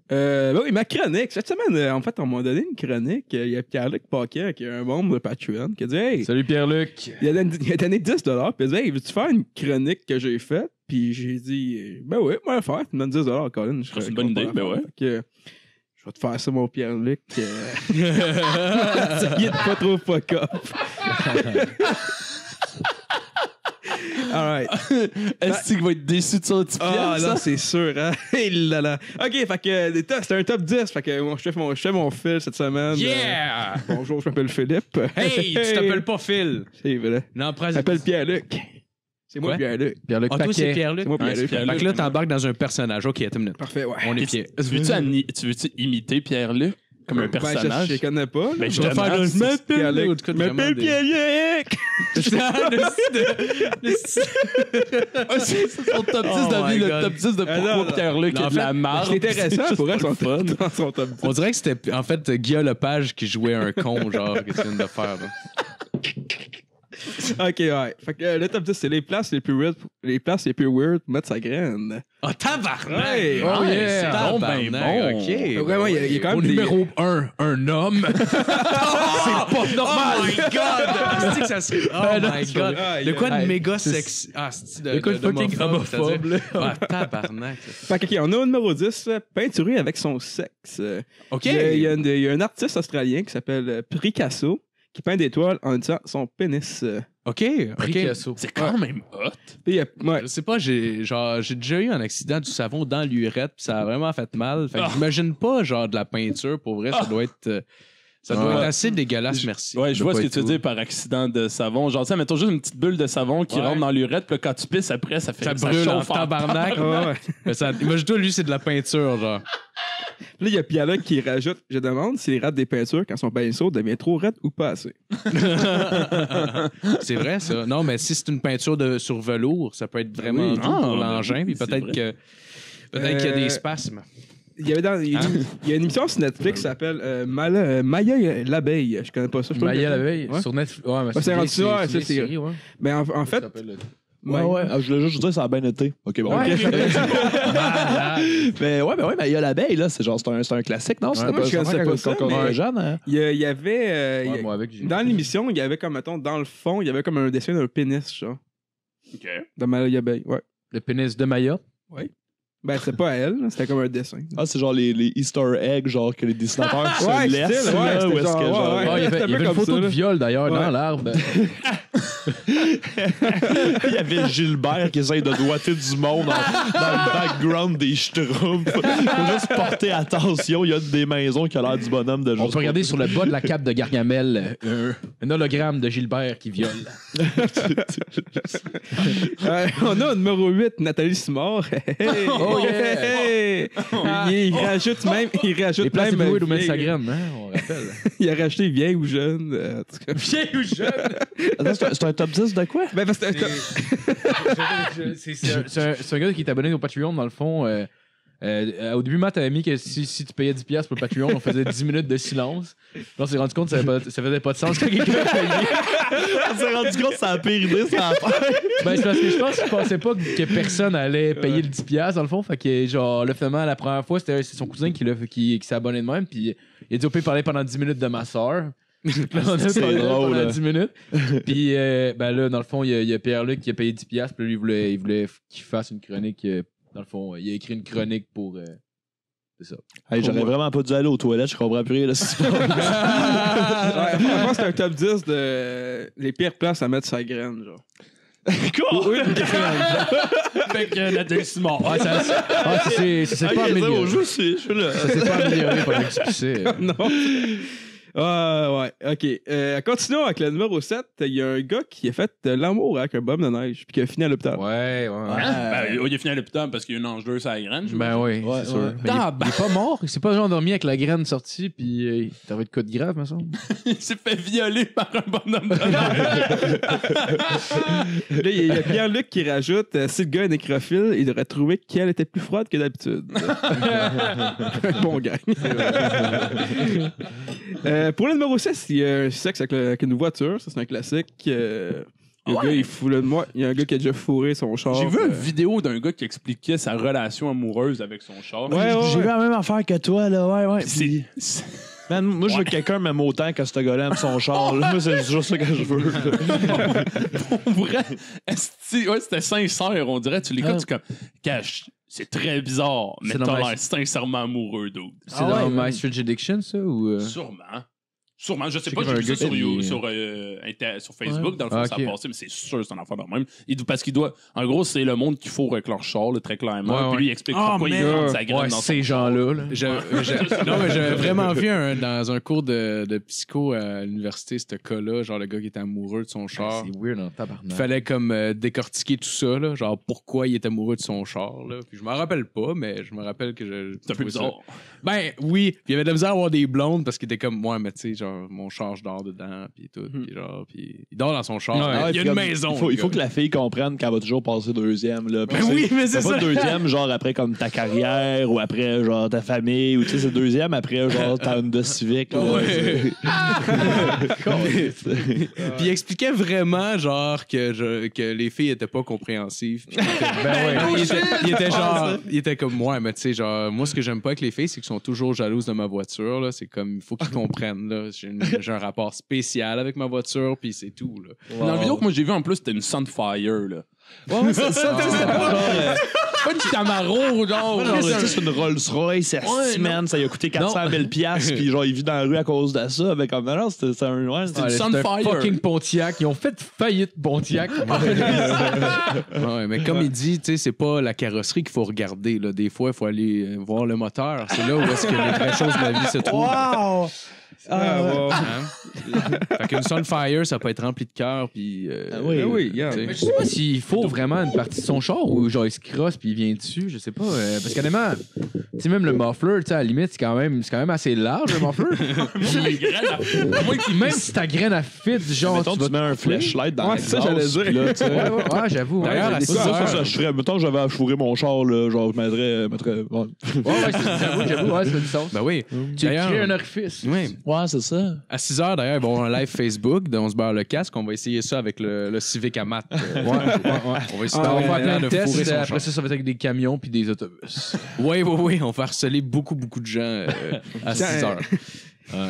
Oui, ma chronique. Cette semaine, en fait, on m'a donné une chronique. Il y a Pierre-Luc Paquet, qui est un membre de Patreon, qui a dit hey. Salut Pierre-Luc. Il a donné 10$. Puis il a dit hey, veux-tu faire une chronique que j'ai faite? Puis j'ai dit ben oui, moi, le faire. Tu me donnes 10$, Colin. C'est une bonne idée, ben ouais. Je vais te faire ça, mon Pierre-Luc. Il est pas trop fuck up. Alright. Est-ce qu'il va être déçu de son petit pièce? Ah, là, c'est sûr, hein? OK, fait que c'était un top 10. Fait que je fais mon fil cette semaine. Yeah! Bonjour, je m'appelle Philippe. Hey, tu t'appelles pas Phil. C'est vrai. Non, je m'appelle Pierre-Luc. C'est moi, Pierre-Luc. Pierre-Luc Toi, c'est Pierre-Luc? C'est moi, Pierre-Luc. Fait que là, t'embarques dans un personnage. OK, attends une minute. Parfait, ouais. On est Pierre. Tu veux-tu imiter Pierre-Luc? Comme un personnage? Je les connais pas. Ben, je vais faire je m'appelle Pierre-Luc. C'est son top 10 de vie, le top 10 de pourquoi Pierre-Luc est de la marde. C'est intéressant pour elle, son top 10. On dirait que c'était en fait Guillaume Lepage qui jouait un con, genre, que tu viens de faire. Là. Ok, ouais. Fait que le top 10, c'est les places les plus weird pour mettre sa graine. Oh, tabarnak! Ouais. Oh yeah! Tabarnak, bon. OK. Vraiment, il y a quand Au même numéro 1, un homme. C'est pas normal! Oh my god! C'est que ça serait... Oh my god! De quoi de Hey, méga sexy... Ah, c'est de quoi de fucking homophobe, là. Ah, tabarnak. Fait que, ok, on a au numéro 10, peinturé avec son sexe. OK. Il y a un artiste australien qui s'appelle Picasso qui peint des toiles en utilisant son pénis. OK. Picasso. C'est quand même hot. Puis, ouais. Je sais pas, j'ai déjà eu un accident du savon dans l'urètre, puis ça a vraiment fait mal. Fait que j'imagine pas, genre, de la peinture. Pour vrai, ça doit être... Ça doit être assez dégueulasse, merci. Ouais, je vois ce que tu veux dire par accident de savon. Genre, tu sais, mettons juste une petite bulle de savon qui rentre dans l'urètre, puis là, quand tu pisses après, ça fait Ça brûle en chauffe tabarnak. Ouais. Imagine-toi, lui, c'est de la peinture, genre. Là, il y a Piala qui rajoute, je demande si les rates des peintures, quand son pinceau devient trop raide ou pas assez. C'est vrai, ça. Non, mais si c'est une peinture sur velours, ça peut être vraiment doux pour l'engin, puis peut-être qu'il y a des spasmes. Il y a une émission sur Netflix qui s'appelle Maya l'abeille. Je connais pas ça. Maya l'abeille Ouais. sur Netflix. Ouais, mais c'est rendu ça, ouais, c'est c'est- série, ouais. Mais en fait, Ouais. Ah, je voulais juste dire, ça a bien été. OK, bon. Ouais. OK. mais il y a l'abeille, là. C'est un classique, non? C'était moi, je connaissais pas ça, quand on mais- était jeune, hein? il y avait. Ouais, moi, avec, j'ai- Dans l'émission, il y avait comme, mettons, dans le fond, il y avait comme un dessin d'un pénis, genre. OK. De Maya l'abeille, ouais. Le pénis de Maya. Ben, c'est pas elle, là, c'était comme un dessin. Ah, c'est genre les Easter eggs, genre que les dessinateurs se Ouais, laissent, style, ouais, là, c'était où est-ce que genre, genre... ouais, Ah, il y c'était avait un peu une comme photo ça, de là. viol, d'ailleurs, Ouais. dans l'arbre. Il y avait Gilbert qui essaye de doigter du monde dans le background des Schtroumpfs. Faut juste porter attention, il y a des maisons qui ont l'air du bonhomme de On juste... peut regarder sur le bas de la cape de Gargamel un hologramme de Gilbert qui viole. On a au numéro 8, Nathalie Simard. Oh, yeah. Il rajoute même. Il rajoute Les places même. éblouées d'où mettre sa vieille- graine, hein, on rappelle. Il a rajouté vieille ou jeune. En tout cas. Vieille ou jeune? Attends, c'est un top 10 de quoi? Ben, parce que C'est un gars qui est abonné au Patreon, dans le fond. Au début, Matt avait mis que si tu payais 10$ pour le Patreon, on faisait 10 minutes de silence. Là, on s'est rendu compte que ça faisait pas de sens quand quelqu'un payait. On s'est rendu compte que c'est la pire idée, ça a fait. Ben, c'est parce que je pense qu'il pensait pas que personne allait payer le 10$ dans le fond. Fait que, genre, là, finalement, la première fois, c'est son cousin qui s'est abonné de même. Puis il a dit, on peut parler pendant 10 minutes de ma soeur. Là, on a C'est parlé drôle, pendant là. 10 minutes. Puis, ben là, dans le fond, il y a Pierre-Luc qui a payé 10$. Puis là, lui, il voulait qu'il fasse une chronique. Dans le fond, il a écrit une chronique pour. C'est ça. Hey, j'aurais vraiment pas dû aller aux toilettes, je comprends plus rien. Là, c'est pas... franchement, c'est un top 10 de les pires places à mettre sa graine, genre. Quoi? Oui, une graine. Fait que Nathalie Simard. Ouais, ça s'est pas amélioré. je suis là. Ça s'est pas amélioré pendant que tu pissais. Non. Ouais, ok. Continuons avec le numéro 7. Il y a un gars qui a fait de l'amour avec un bonhomme de neige puis qui a fini à l'hôpital. Ouais. Ben, il a fini à l'hôpital parce qu'il y a une ange-2 sur la graine. Ben oui, Ouais, c'est sûr. ouais. Mais il est pas mort. Il s'est pas genre endormi avec la graine sortie, puis il t'avait de quoi de grave, me semble. Il s'est fait violer par un bonhomme de neige. Là, il y a Pierre-Luc qui rajoute si le gars est nécrophile, il devrait trouver qu'elle était plus froide que d'habitude. Bon gang. Pour le numéro 6, il y a un sexe avec une voiture. Ça, c'est un classique. Le gars, il fout le moi. Il y a un gars qui a déjà fourré son char. J'ai vu une vidéo d'un gars qui expliquait sa relation amoureuse avec son char. J'ai vu la même affaire que toi, là. Ouais. C'est. Man, moi, je veux que quelqu'un m'aime autant que ce gars-là aime son char. Là. Moi, c'est juste ça que je veux. Pour vrai, ouais, c'était sincère, on dirait. Tu l'écoutes, tu comme. Cache, c'est très bizarre, mais C'est t'as dans l'air sincèrement amoureux, dude. C'est dans My Strange Addiction, ça, ou... Sûrement, je sais C'est pas, comme j'ai un vu ça gars qui- sur Facebook, dans le fond, Ah, ça ok. a passé, mais c'est sûr c'est un affaire de même. Parce qu'il doit. En gros, c'est le monde qu'il faut avec leur char, là, très clairement. Ouais, Puis lui, il explique Oh, pourquoi il man. rentre sa graine Ouais, dans ces son gens-là, là. Non, mais j'avais vraiment vu dans un cours de psycho à l'université, ce cas-là, genre le gars qui était amoureux de son char. C'est weird en tabarnak. Il fallait comme décortiquer tout ça, là, genre pourquoi il est amoureux de son char. Là. Puis je m'en rappelle pas, mais je me rappelle que je. C'est un peu trouvais ça- bizarre. Ben oui, puis il y avait de la misère à avoir des blondes parce qu'il était comme moi, mais tu sais, genre genre, mon char, je dors dedans, puis tout. Puis il dort dans son char. Ouais, il y a une maison. Il faut que la fille comprenne qu'elle va toujours passer deuxième. Là. Ben oui, mais c'est ça. Pas deuxième, genre après comme ta carrière ou après genre ta famille, ou tu sais, c'est deuxième après genre ta Honda Civic. Ouais. Puis il expliquait vraiment, genre, que les filles étaient pas compréhensives. Il était comme moi, mais tu sais, genre, moi, ce que j'aime pas avec les filles, c'est qu'ils sont toujours jalouses de ma voiture. Là. C'est comme, il faut qu'ils comprennent. Là. J'ai un rapport spécial avec ma voiture, puis c'est tout. Là. Dans la vidéo que moi j'ai vue, en plus, c'était une Sunfire. Là. Ouais, c'est ça. Pas une Camaro, genre. C'est une Rolls-Royce, man, ça lui a coûté 400 000 $, puis genre, il vit dans la rue à cause de ça. Avec comme, non, c'était un. Ouais, c'était une Sunfire. Fucking Pontiac. Ils ont fait faillite Pontiac. Ouais, mais comme il dit, tu sais, c'est pas la carrosserie qu'il faut regarder. Là. Des fois, il faut aller voir le moteur. C'est là où est-ce que les vraies choses de la vie se trouvent. Wow! Fait qu'une Sunfire, ça peut être rempli de cœur, puis... oui, yeah. Mais je sais pas s'il faut vraiment une partie de son char ou genre il se crosse puis il vient dessus, je sais pas. Parce qu'honnêtement, tu sais, même le muffler, tu sais, à la limite, c'est quand même assez large, le muffler. Même si ta graine à fit, genre. Mettons, tu mets un flashlight dans ouais, c'est ça, j'allais dire. Ouais, j'avoue. D'ailleurs, ça, je ferais. Mettons, j'avais à fourrer mon char, là, genre, je mettrais. J'avoue, ouais, ça fait du sens. Ben oui. Tu crées un orifice. Oui. Ouais, c'est ça. À 6h, d'ailleurs, bon, un live Facebook, on se barre le casque. On va essayer ça avec le Civic Amat. On va essayer on va faire plein de fourrer tests. son Après char. ça va être avec des camions puis des autobus. Oui. On va harceler beaucoup de gens à 6h.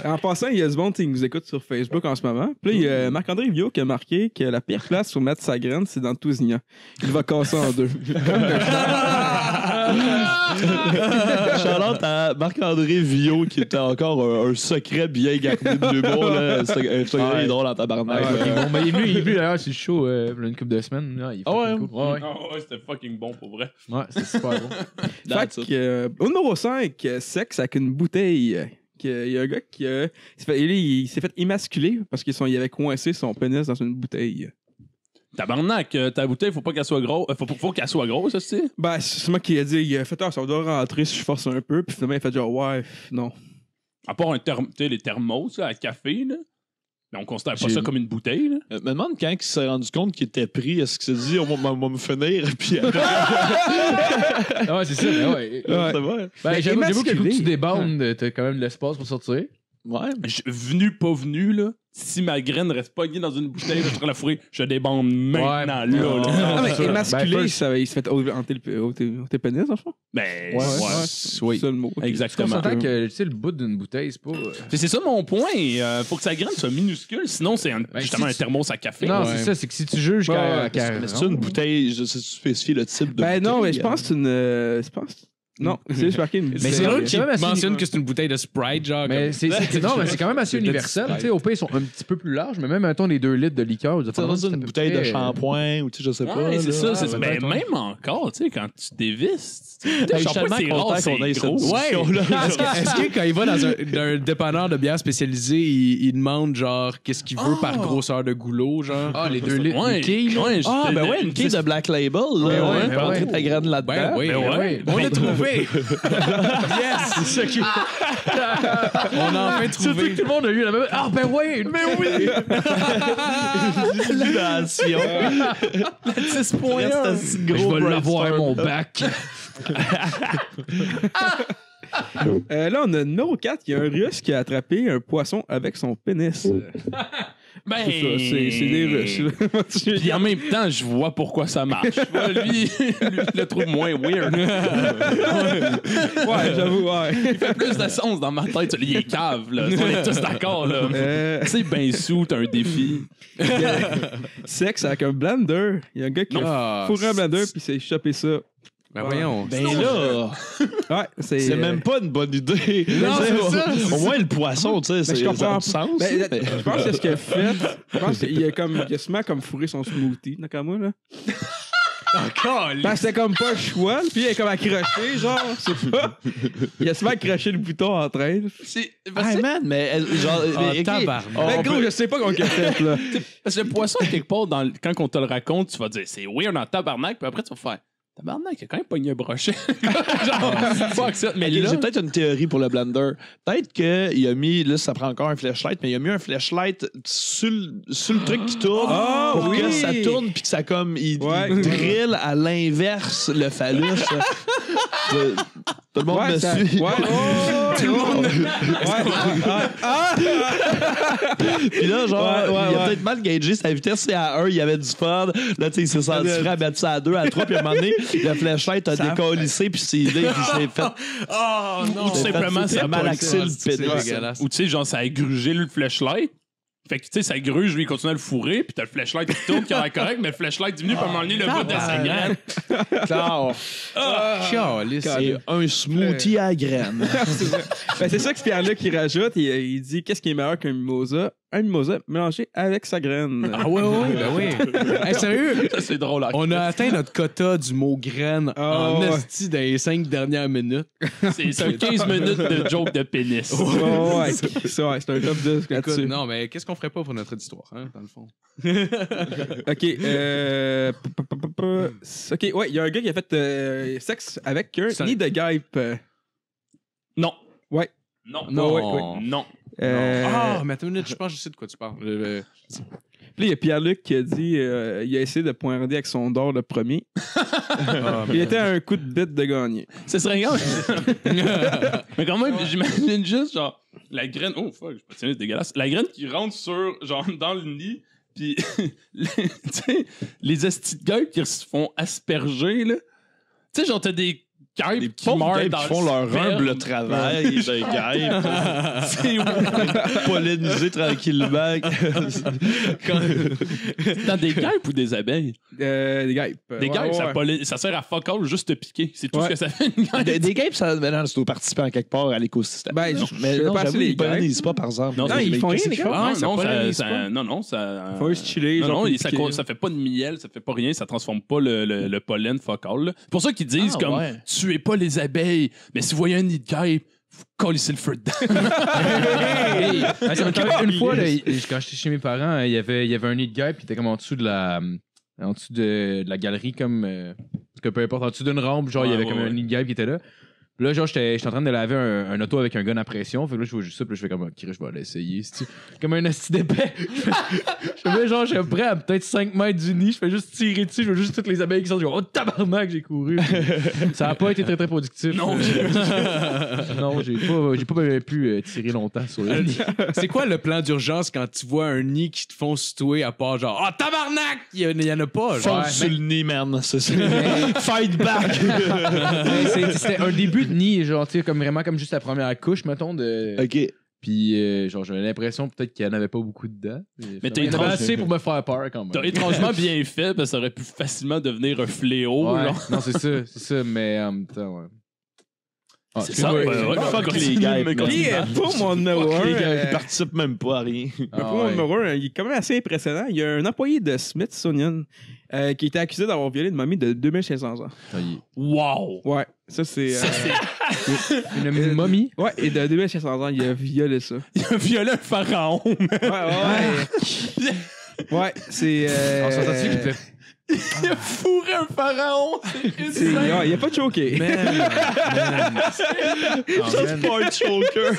En passant, il y a du monde qui nous écoute sur Facebook en ce moment. Puis là, il y a Marc-André Vio qui a marqué que la pire place pour mettre sa graine, c'est dans le Tousignan. Il va casser en deux. Charlotte à Marc-André Vio qui était encore un secret bien gardé de l'humour. Un secret est drôle en tabarnak. Mais il est venu d'ailleurs sur le show il y a une couple de semaines. Il est fucking cool. Ouais, c'était fucking bon pour vrai. Ouais, c'est super bon. Fait que, au numéro 5, sexe avec une bouteille. Il y a un gars qui il s'est fait émasculer parce qu'il avait coincé son pénis dans une bouteille. Tabarnak, ta bouteille, faut pas qu'elle soit grosse. Faut qu'elle soit grosse, ça, tu sais. Ben, c'est moi qui a dit, il a fait, ça doit rentrer si je force un peu. Puis finalement, il a fait genre, ouais, non. À part les thermos là, à café, là. Mais on considère pas ça comme une bouteille, là. Je me demande quand il s'est rendu compte qu'il était pris, est-ce qu'il s'est dit, on va me finir, puis après... Ouais, c'est ça, ouais. C'est vrai. Ben, j'avoue que quand tu débandes, t'as quand même de l'espace pour sortir. Ouais. Venu, pas venu, là. Si ma graine reste pognée dans une bouteille, je serais la fourrée, je débande maintenant, là. Ah, mais émasculé, ben, il se fait hanter le pénis, en fait. Ben, Ouais. oui. C'est le mot. Okay. On Exactement. s'entend que, tu sais, le bout d'une bouteille, c'est pas... C'est ça mon point. Faut que sa graine soit minuscule, sinon c'est justement si un thermos à café. Non, Ouais. c'est ça, c'est que si tu juges qu'à... Mais c'est une bouteille, je sais, tu spécifies le type de Ben bouteille. non, mais je pense que c'est une... je pense... Non, c'est juste marqué une Mais bouteille. c'est là c'est même qu'il assez mentionne unique. que c'est une bouteille de Sprite, genre. Mais c'est quand même assez universel. Tu sais, au pays, ils sont un petit peu plus larges, mais même, mettons, les 2 litres de liqueur. C'est dans une bouteille de shampoing ou tu sais, je sais pas. Ouais, c'est là. ça. Mais peut-être, même encore, tu sais, quand tu dévisses, Hey, je suis tellement content qu'on ait cette discussion-là. Est-ce que quand il va dans un dépanneur de bière spécialisé, il demande genre qu'est-ce qu'il veut par grosseur de goulot, genre? Ah, les 2 litres. Ouais, une quille, là. Ah, ben ouais, une quille de Black Label. Là, ouais, ouais, ben rentrer ouais. ta graine là-dedans. Oui, ouais. On l'a trouvé! Yes! C'est ça qui... On a enfin Surtout trouvé. que tout le monde a eu la même... Ah, ben oui! Mais oui! L'illumination. La 6.1. Je vais l'avoir, mon bac. Là, on a numéro 4, il y a un Russe qui a attrapé un poisson avec son pénis. Ben, C'est ça, c'est des Russes. Puis en même temps, je vois pourquoi ça marche. Lui, je le trouve moins weird. Ouais, j'avoue, ouais. Il fait plus de sens dans ma tête. Il est cave, là. On est tous d'accord, là. C'est ben sous, t'as un défi. Sexe avec un blender. Il y a un gars qui a fourré un blender puis s'est chopé ça. Ben voyons. Ben là, Ouais, c'est même pas une bonne idée. Non, c'est ça. Au moins, le poisson, tu sais, Mais je comprends ça a du sens. Ben, je pense que ce qu'il a fait, je pense qu'il a sûrement comme fourré son smoothie, d'accord, moi, là. Parce que c'était comme pas le choix, puis il a comme accroché, genre, c'est pas. Il a souvent accroché le bouton en train. Hey man, mais genre. tabarnak. Ben gros, je sais pas qu'on a fait, là. Parce que le poisson, quelque part, quand on te le raconte, tu vas dire c'est weird en tabarnak, puis après, tu vas faire Tabarnak, il a quand même pogné un brochet. Genre, fuck ça. Mais là, j'ai peut-être une théorie pour le blender. Peut-être qu'il a mis, là, ça prend encore un flashlight, mais il a mis un flashlight sur le truc qui tourne pour que ça tourne puis que ça comme, il drille à l'inverse le phallus. Tout le monde me suit. Tout le monde. Puis là, genre, il a peut-être mal gagé sa vitesse. C'est à 1, il y avait du fun. Là, tu sais, il s'est senti prêt à mettre ça à 2, à 3. Puis à un moment donné, le flashlight a décollissé. Puis c'est là, il s'est fait. Oh non! Ou simplement, ça a malaxé le pédale. Ou tu sais, genre, ça a grugé le flashlight. Fait que, tu sais, ça gruge, lui, il continue à le fourrer, puis t'as le flashlight qui tourne, qui a l'air correct, mais le flashlight diminue, puis à un moment donné, le bout de sa graine. C'est un smoothie à graines. C'est ça que Pierre-Luc qui rajoute. Il dit qu'est-ce qui est meilleur qu'un mimosa? Un mimosa mélangé avec sa graine. Ah oui. Hey, sérieux? Ça, c'est drôle. On a atteint notre quota du mot graine en esti dans les 5 dernières minutes. C'est un 15 minutes de joke de pénis. C'est un top 2 là-dessus. Non, mais qu'est-ce qu'on ferait pas pour notre auditoire, hein, dans le fond? OK. OK, ouais, il y a un gars qui a fait sexe avec un nid de guêpe. Non. Ouais. Non. Mais attends une minute, je pense que je sais de quoi tu parles. Puis là, il y a Pierre-Luc qui a dit il a essayé de pointer avec son d'or le premier. Il était à un coup de bite de gagner. Ce serait grave. Mais quand même, j'imagine juste, genre, la graine. Oh fuck, c'est dégueulasse. La graine qui rentre dans le nid, pis, tu sais, les astis de guêpes qui se font asperger, là. Tu sais, genre, t'as des guêpes qui meurent dans qui font leur humble travail de guêpes. C'est polliniser tranquillement. Dans des guêpes ou des abeilles? Des guêpes. Des guêpes, ça sert à fuck all juste te piquer. C'est tout ce que ça fait, une guêpe. Des guêpes, c'est aux participants quelque part à l'écosystème. Mais non, j'avoue, ils pollinisent pas, par exemple. Non, ils font rien, les gars. Non, ça... Faut juste chiller. Non, ça fait pas de miel, ça fait pas rien, ça transforme pas le pollen fuck all. C'est pour ça qu'ils disent comme... Tuez pas les abeilles, mais si vous voyez un nid de guêpe, vous collez le feu dedans. Une fois, là, quand j'étais chez mes parents, il y avait un nid de guêpe qui était comme en dessous de la galerie, comme que peu importe, en dessous d'une rampe, genre il y avait comme un nid de guêpe qui était là. Puis là, genre, j'étais en train de laver un auto avec un gun à pression. Fait que là, je vois juste ça, puis là, je fais comme, je vais l'essayer. Comme un asti d'épais. Je fais genre, je suis prêt à peut-être 5 mètres du nid. Je fais juste tirer dessus. Je vois juste toutes les abeilles qui sortent. Je dis, oh tabarnak, j'ai couru. Ça a pas été très, très productif. Non, j'ai pas pu tirer longtemps sur le nid. C'est quoi le plan d'urgence quand tu vois un nid qui te font situer à part genre, oh tabarnak, il y en a pas. Fonce sur le nid, man. C'est ça. Fight back. C'était un début de nid, genre, tu sais, comme vraiment comme juste la première couche, mettons, de. OK. Puis, genre, j'avais l'impression peut-être qu'il n'y en avait pas beaucoup dedans. Mais t'as assez pour me faire peur quand même. T'as étrangement bien fait, parce que ça aurait pu facilement devenir un fléau. Ouais. Genre. Non, c'est ça, mais en même temps, ouais. Ah, c'est ça, fuck les guêpes. Pour mon numéro 1, ils participent même pas à rien. pour mon numéro 1, il est quand même assez impressionnant. Il y a un employé de Smithsonian qui était accusé d'avoir violé une momie de 2500 ans. Wow! Ouais, ça c'est... Une momie? Ouais, et de 2500 ans, il a violé ça. Il a violé un pharaon, Ouais, c'est... On s'entend-tu qu'il fait... Il a fourré un pharaon! Il a pas choqué. C'est pas un choker.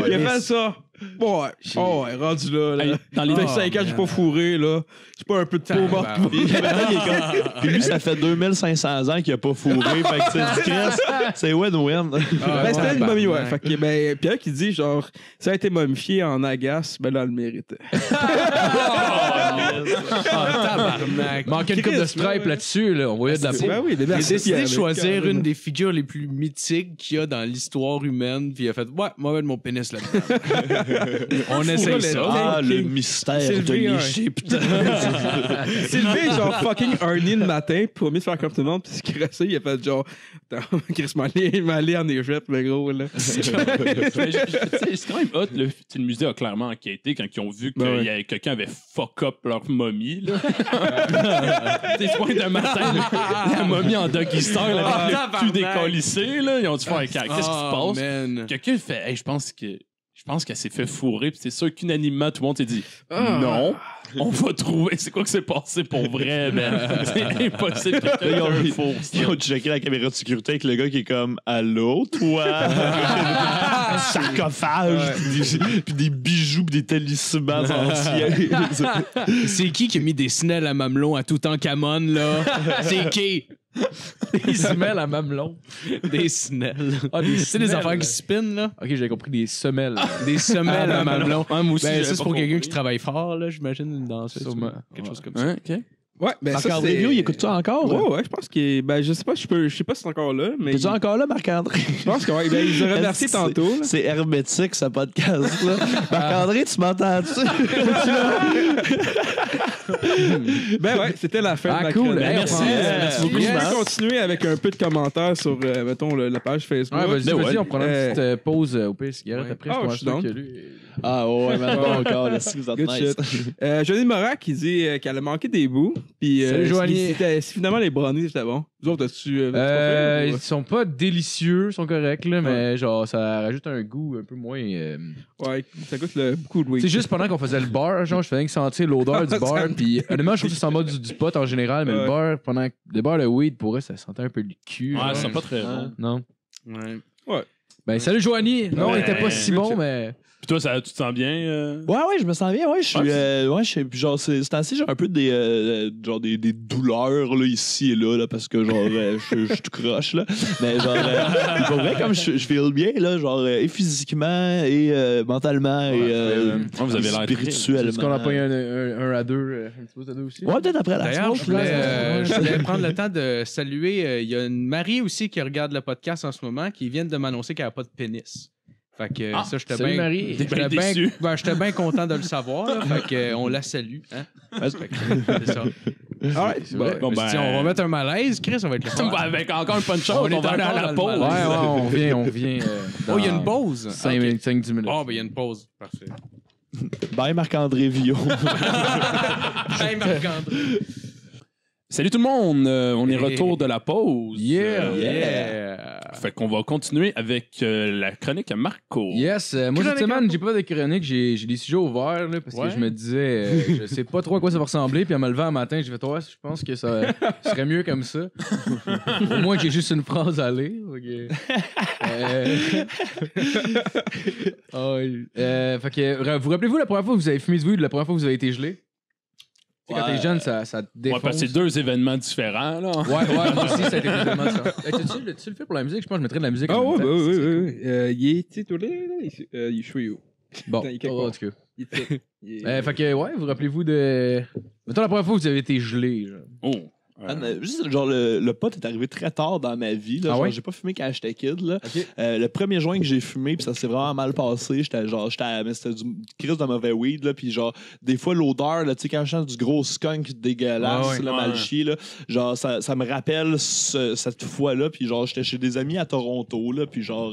Il a fait ça. Ouais, rendu là. Hey, dans les 5 ans, j'ai pas fourré, là. J'ai pas un peu de peau morte. Puis lui, ça fait 2500 ans qu'il a pas fourré. Fait que c'est discret. C'est win-win. C'était une momie, ouais. Fait que, ben, Pierre qui dit, genre, ça a été momifié en agace, ben là, elle le mérite. Tabarnak. Manquait une coupe de stripe là-dessus, là. On voyait de la peau. Ben oui, il a décidé de choisir une des figures les plus mythiques qu'il y a dans l'histoire humaine, puis il a fait, ouais, moi, mon pénis là-dedans. On essaye ça. Ah, le mystère de l'Égypte. C'est levé, genre, fucking Arnie le matin pour mieux faire comme tout le monde, puis ce qui restait, il a fait genre, Chris m'allait en Égypte, le gros, là. C'est quand même hot, le musée a clairement enquêté quand ils ont vu que quelqu'un avait fuck up leur momie, là. T'es point de matin, la momie en doggy style avec le cul décollissé, là. Ils ont dû faire, qu'est-ce qui se passe? Quelqu'un fait, hey, je pense que Je pense qu'elle s'est fait fourrer, puis c'est sûr qu'unanimement, tout le monde s'est dit non, on va trouver c'est quoi que s'est passé pour vrai, man. C'est impossible que quelqu'un ait un four. Ils ont checké la caméra de sécurité avec le gars qui est comme allô, toi? Un sarcophage, puis des bijoux, puis des talismans anciens. C'est qui a mis des snelles à mamelon à Toutankhamon, là? C'est qui? Des semelles à mamelon. Des snelles. Ah, des C'est des affaires qui spinent, là? Ok, j'ai compris, des semelles. Des semelles à mamelon. Ouais, moi aussi, Ben, j'avais ça, c'est pas pour quelqu'un compris. qui travaille fort, là, j'imagine, une danseuse. Sûrement. Quelque chose comme ça. Hein, ok. Ouais, ben ça, Marc-André c'est... Vieux, il écoute ça encore? Ouais, je pense qu'il est... Ben, je sais pas si c'est encore là, mais... T'es-tu encore là, Marc-André? Je pense qu'il nous a remercié tantôt, là. C'est hermétique, ce podcast-là. Marc-André, tu m'entends-tu? Ben ouais, c'était la fin de ma cool. chronique. Merci. Merci beaucoup. Je vais continuer avec un peu de commentaires sur, mettons, la page Facebook. Ouais, vas-y, on prend une Euh, petite pause au pays cigarette ouais. après. Ah, Je je pense suis pas down. que lui. Ah ouais, mais bon encore, là, si vous êtes Good nice. shit. Johnny Morin qui dit qu'elle a manqué des bouts. Puis, Salut, Joanie. si finalement les brownies c'était bon. Vous autres, as-tu Ils sont pas délicieux, ils sont corrects, là, mais genre, ça rajoute un goût un peu moins. Ouais, ça coûte beaucoup de weed. C'est juste pendant qu'on faisait le beurre, genre, je faisais que sentir l'odeur du beurre. Puis, honnêtement, je trouve que ça sent pas du pot en général, mais le beurre, pendant le beurre de weed, pour eux, ça sentait un peu le cul. Ouais, genre. c'est pas très bon. Non. Ouais. Ben, salut, Joanie. Non, il était pas si bon, mais. Puis toi, tu te sens bien? Ouais, je me sens bien. Ouais, je suis. Genre, c'est ainsi, j'ai un peu des douleurs là, ici et là, parce que genre, je suis tout croche, là. Mais genre, pour vrai, comme je feel bien, là, genre, et physiquement, et mentalement, vous avez l'air spirituellement. Est-ce qu'on a pas eu un à deux, un petit peu à deux aussi? Ouais, peut-être après la D'ailleurs, smoke, là. je voulais prendre le temps de saluer. Il y a une Marie aussi qui regarde le podcast en ce moment qui vient de m'annoncer qu'elle n'a pas de pénis. Fait que ça, j'étais salut, bien. Marie. J'étais bien content de le savoir. Là, fait que on la salue. Hein? Fait que c'est ça. Bon, ben, Si on va mettre un malaise, Chris, on va être le fun. avec encore une punch On on est va aller à encore la dans le pause. Ouais, on vient. Oh, il y a une pause. 5-10 minutes. Oh, ben il y a une pause. Parfait. Bye, Marc-André Villot. Hey, Marc-André. Salut tout le monde, on est retour de la pause. Yeah. Fait qu'on va continuer avec la chronique à Marco. Yes, moi cette semaine, j'ai pas de chronique, j'ai des sujets ouverts là, parce que je me disais, je sais pas trop à quoi ça va ressembler, puis en me levant un matin, j'ai fait, ouais, je pense que ça serait mieux comme ça. Au moins que j'ai juste une phrase à lire. Okay. Fait que, vous rappelez-vous la première fois que vous avez fumé du weed, la première fois que vous avez été gelé? Tu sais, quand t'es jeune, ça te défonce. Ouais, parce que c'est deux événements différents, là. Ouais, moi aussi, ça a été vraiment ça. Tu le fais pour la musique? Je pense que je mettrais de la musique. Ah en ouais, même temps. oui. Il est titulé, là. Il est chouillou. Bon, Il est quelque en part. tout cas. Il est- Fait que, ouais, vous rappelez-vous de. Mettons la première fois que vous avez été gelé, genre. Oh. Juste, genre, le pot est arrivé très tard dans ma vie. Là. Ah Genre, ouais? j'ai pas fumé quand j'étais kid. Là. Ok. Le premier joint que j'ai fumé, puis ça s'est vraiment mal passé. Mais c'était du crise de mauvais weed. Là, puis genre, des fois, l'odeur, là, tu sais, quand je sens du gros skunk dégueulasse, Ah ouais. là, mal chié, là, genre, ça me rappelle cette fois-là. Puis genre, j'étais chez des amis à Toronto, là, puis genre,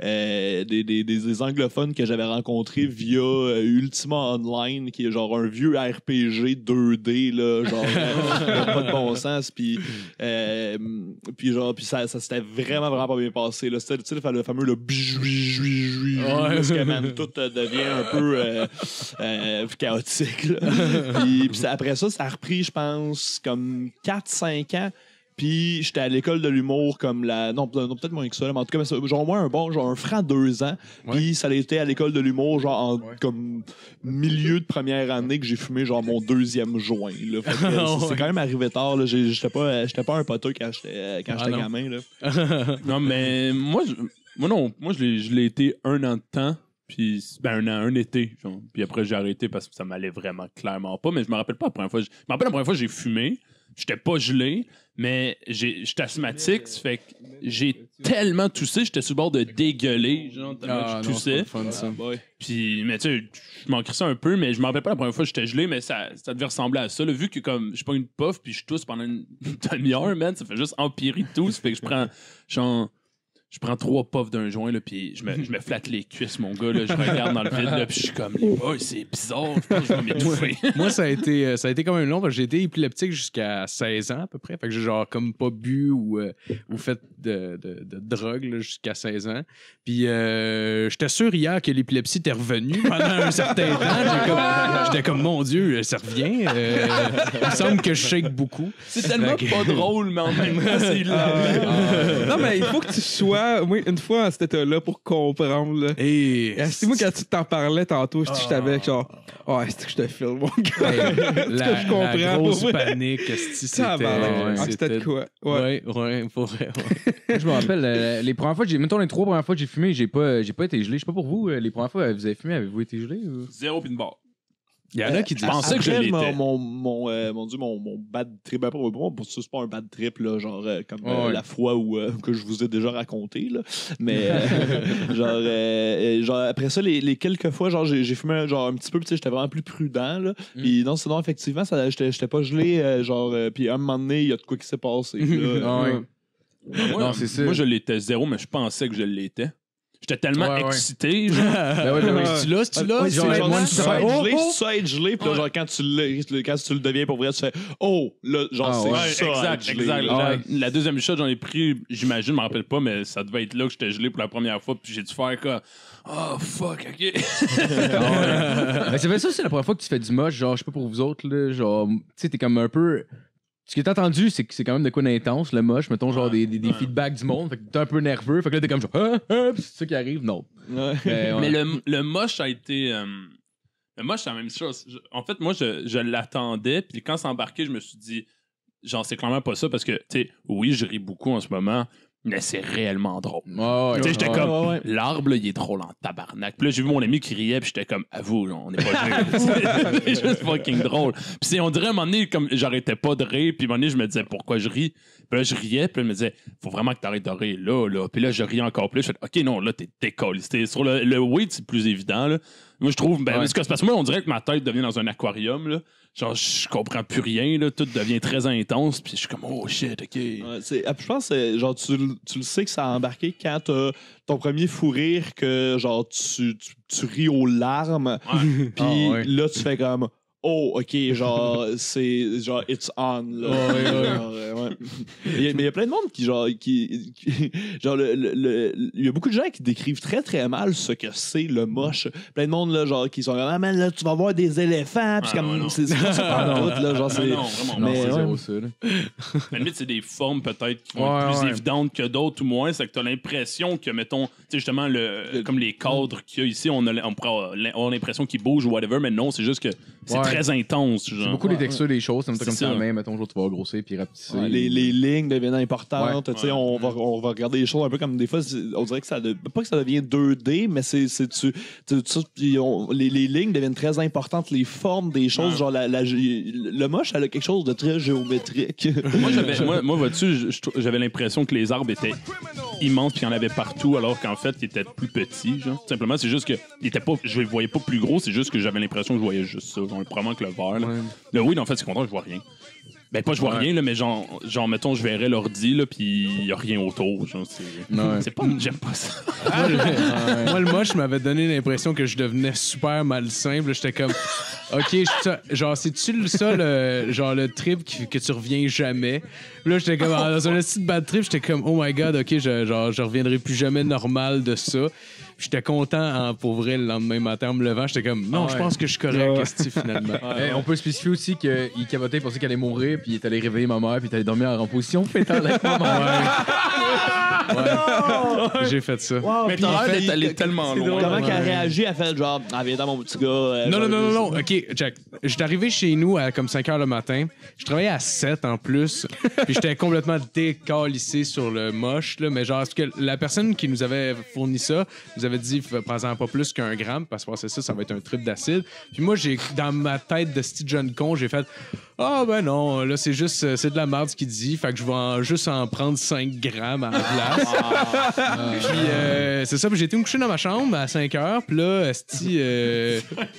des anglophones que j'avais rencontrés via Ultima Online, qui est genre un vieux RPG 2D, là, genre, pas de bon sens. Puis ça s'était vraiment pas bien passé. Là. C'était, tu sais, le fameux le parce que même tout devient un peu chaotique. Là. puis après ça a repris, je pense, comme 4-5 ans. Puis j'étais à l'école de l'humour comme non, peut-être moins que ça, mais en tout cas, genre moi un franc 2 ans. Puis ça a été à l'école de l'humour, genre comme milieu de première année que j'ai fumé genre mon 2e joint. Là. Fait que, c'est quand même arrivé tard. Là. J'étais pas un poteux quand j'étais gamin. Là. Non, mais moi, je l'ai été 1 an de temps. Puis, un été. Genre. Puis après, j'ai arrêté parce que ça m'allait vraiment clairement pas. Mais je me rappelle pas la première fois. Je me rappelle la première fois que j'ai fumé. J'étais pas gelé, mais j'étais asthmatique. Ça fait que j'ai tellement toussé, j'étais sur le bord de dégueuler. Genre, tellement je toussais. Puis, mais tu sais, je m'en crissais un peu, mais je me rappelle pas la première fois que j'étais gelé, mais ça devait ressembler à ça. Là, vu que comme je prends une puff puis je tousse pendant une demi-heure, man, ça fait juste empirer tout. Ça fait que je prends genre. je prends 3 puffs d'un joint, là, puis je me flatte les cuisses, mon gars. Là, je regarde dans le vide, là, puis je suis comme, oh, c'est bizarre, je pense que je vais m'étouffer. Moi, ça a été quand même long, parce que j'ai été épileptique jusqu'à 16 ans à peu près. Fait que j'ai genre comme pas bu ou fait de drogue là, jusqu'à 16 ans. Puis j'étais sûr hier que l'épilepsie était revenue pendant un certain temps. J'étais comme, mon Dieu, ça revient. Il me semble que je shake beaucoup. C'est tellement pas drôle, mais en même temps, c'est Non, mais il faut que tu sois moi, une fois à cet état-là pour comprendre. Là. C'est moi quand tu t'en parlais tantôt, je t'avais genre, c'est que je te filme, mon gars. La grosse panique, c'était de quoi? Ouais, pour vrai. Je me rappelle, les premières fois, mettons les 3 premières fois que j'ai fumé, j'ai pas été gelé. Je sais pas pour vous, les premières fois, vous avez fumé, avez-vous été gelé? Ou? 0 pis une barre. Il y en a qui disent. Je pensais que je l'étais. Mon bad trip, pour ça, c'est pas un bad trip, là, genre, comme la fois où, que je vous ai déjà raconté, là. Mais, genre, après ça, les quelques fois, genre, j'ai fumé genre, un petit peu, j'étais vraiment plus prudent, là. Puis non, sinon, effectivement, j'étais pas gelé, genre, puis à un moment donné, il y a de quoi qui s'est passé, là. Non, c'est ça. Moi, je l'étais 0, mais je pensais que je l'étais. J'étais tellement excité, genre. Tu l'as, être gelé, puis là, genre, quand tu le deviens pour vrai, tu fais, là, genre, c'est ça. Exact. La deuxième shot, j'en ai pris, j'imagine, je me rappelle pas, mais ça devait être là que j'étais gelé pour la première fois, puis j'ai dû faire quoi. Oh, fuck, OK. Mais c'est ça, c'est la première fois que tu fais du moche, genre, je sais pas pour vous autres, là, genre, tu sais, t'es comme un peu. Ce qui est entendu, c'est que c'est quand même de quoi d'intense, le moche, mettons, genre des feedbacks du monde. Fait que t'es un peu nerveux. Fait que là, t'es comme genre, c'est ça qui arrive. Non. Mais le moche a été. Le moche, c'est la même chose. En fait, moi, je l'attendais. Puis quand c'est embarqué, je me suis dit, genre, c'est clairement pas ça parce que, tu sais, oui, je ris beaucoup en ce moment. Mais c'est réellement drôle. J'étais comme, l'arbre, là, il est drôle en tabarnak. Puis là, j'ai vu mon ami qui riait, puis j'étais comme, avoue, on n'est pas gelé. C'est juste fucking drôle. Puis on dirait, à un moment donné, comme j'arrêtais pas de rire, puis à un moment donné, je me disais, pourquoi je ris? Puis là, je riais, puis là, je me disais, faut vraiment que t'arrêtes de rire là. Puis là, je riais encore plus. Je fais, OK, non, là, t'es décollé. Sur le weed, c'est plus évident, là. Moi, je trouve, parce que moi, on dirait que ma tête devient dans un aquarium, là. Genre, je comprends plus rien, là. Tout devient très intense, puis je suis comme, oh shit, OK. Je pense genre, tu le sais que ça a embarqué quand t'as ton premier fou rire que, genre, tu ris aux larmes, puis là, tu fais comme, oh, OK, genre, c'est, genre, it's on, là. Mais il y a plein de monde qui genre, il y a beaucoup de gens qui décrivent très, très mal ce que c'est le moche. Plein de monde, là, genre, qui sont comme, ah, man, là, tu vas voir des éléphants, puis comme, c'est pas ça par tout, là, genre, c'est. Non, vraiment, non, c'est zéro ça, là. Mais limite, c'est des formes, peut-être, qui vont être plus évidentes que d'autres, ou moins. C'est que t'as l'impression que, mettons, tu sais, justement, comme les cadres qu'il y a ici, on pourrait avoir l'impression qu'ils bougent ou whatever, mais non, c'est juste que c'est très intense, genre. C'est beaucoup les textures des choses, c'est comme ça même, mettons, tu vas grossir puis rapetisser. Les lignes deviennent importantes, tu sais, on va regarder les choses un peu comme des fois, on dirait que pas que ça devient 2D, mais les lignes deviennent très importantes, les formes des choses, genre le moche, elle a quelque chose de très géométrique. Moi, vois-tu, j'avais l'impression que les arbres étaient immenses puis qu'il y en avait partout, alors qu'en fait, ils étaient plus petits, genre. Simplement, c'est juste que je les voyais pas plus gros, c'est juste que j'avais l'impression que je voyais juste ça, genre, probablement que le vert, là. Le weed, en fait, c'est content, je vois rien. Ben, pas je vois rien, là, mais genre, mettons, je verrais l'ordi, là, pis il y a rien autour. Genre, c'est pas... J'aime pas ça. Moi, le moche m'avait donné l'impression que je devenais super malsain. J'étais comme, OK, genre, c'est-tu ça, le trip que tu reviens jamais? Là, j'étais comme, dans un petit bad trip, j'étais comme, oh my God, OK, je reviendrai plus jamais normal de ça. J'étais content, pour vrai, le lendemain matin, en me levant, j'étais comme, non, je pense que je suis correct, finalement. On peut spécifier aussi qu'il capotait, il pensait qu'elle allait mourir, puis il est allé réveiller ma mère, puis il est allé dormir en position fétale avec ma mère. J'ai fait ça. Wow, mais t'as l'air d'être allé tellement loin. Comment qu'elle a réagi? Elle a fait genre, viens dans mon petit gars. Non. OK, Jack. J'étais arrivé chez nous à comme 5 h le matin. Je travaillais à 7 en plus. Puis j'étais complètement décalissé sur le moche. Là, mais genre, est-ce que la personne qui nous avait fourni ça nous avait dit, prends-en pas plus qu'1 gramme, parce que c'est ça va être un trip d'acide. Puis moi, dans ma tête de petit jeune con, j'ai fait, ben non, là, c'est de la merde ce qu'il dit. Fait que je vais juste en prendre 5 grammes à la place. Puis c'est ça, puis j'ai été me coucher dans ma chambre à 5 h. Puis là,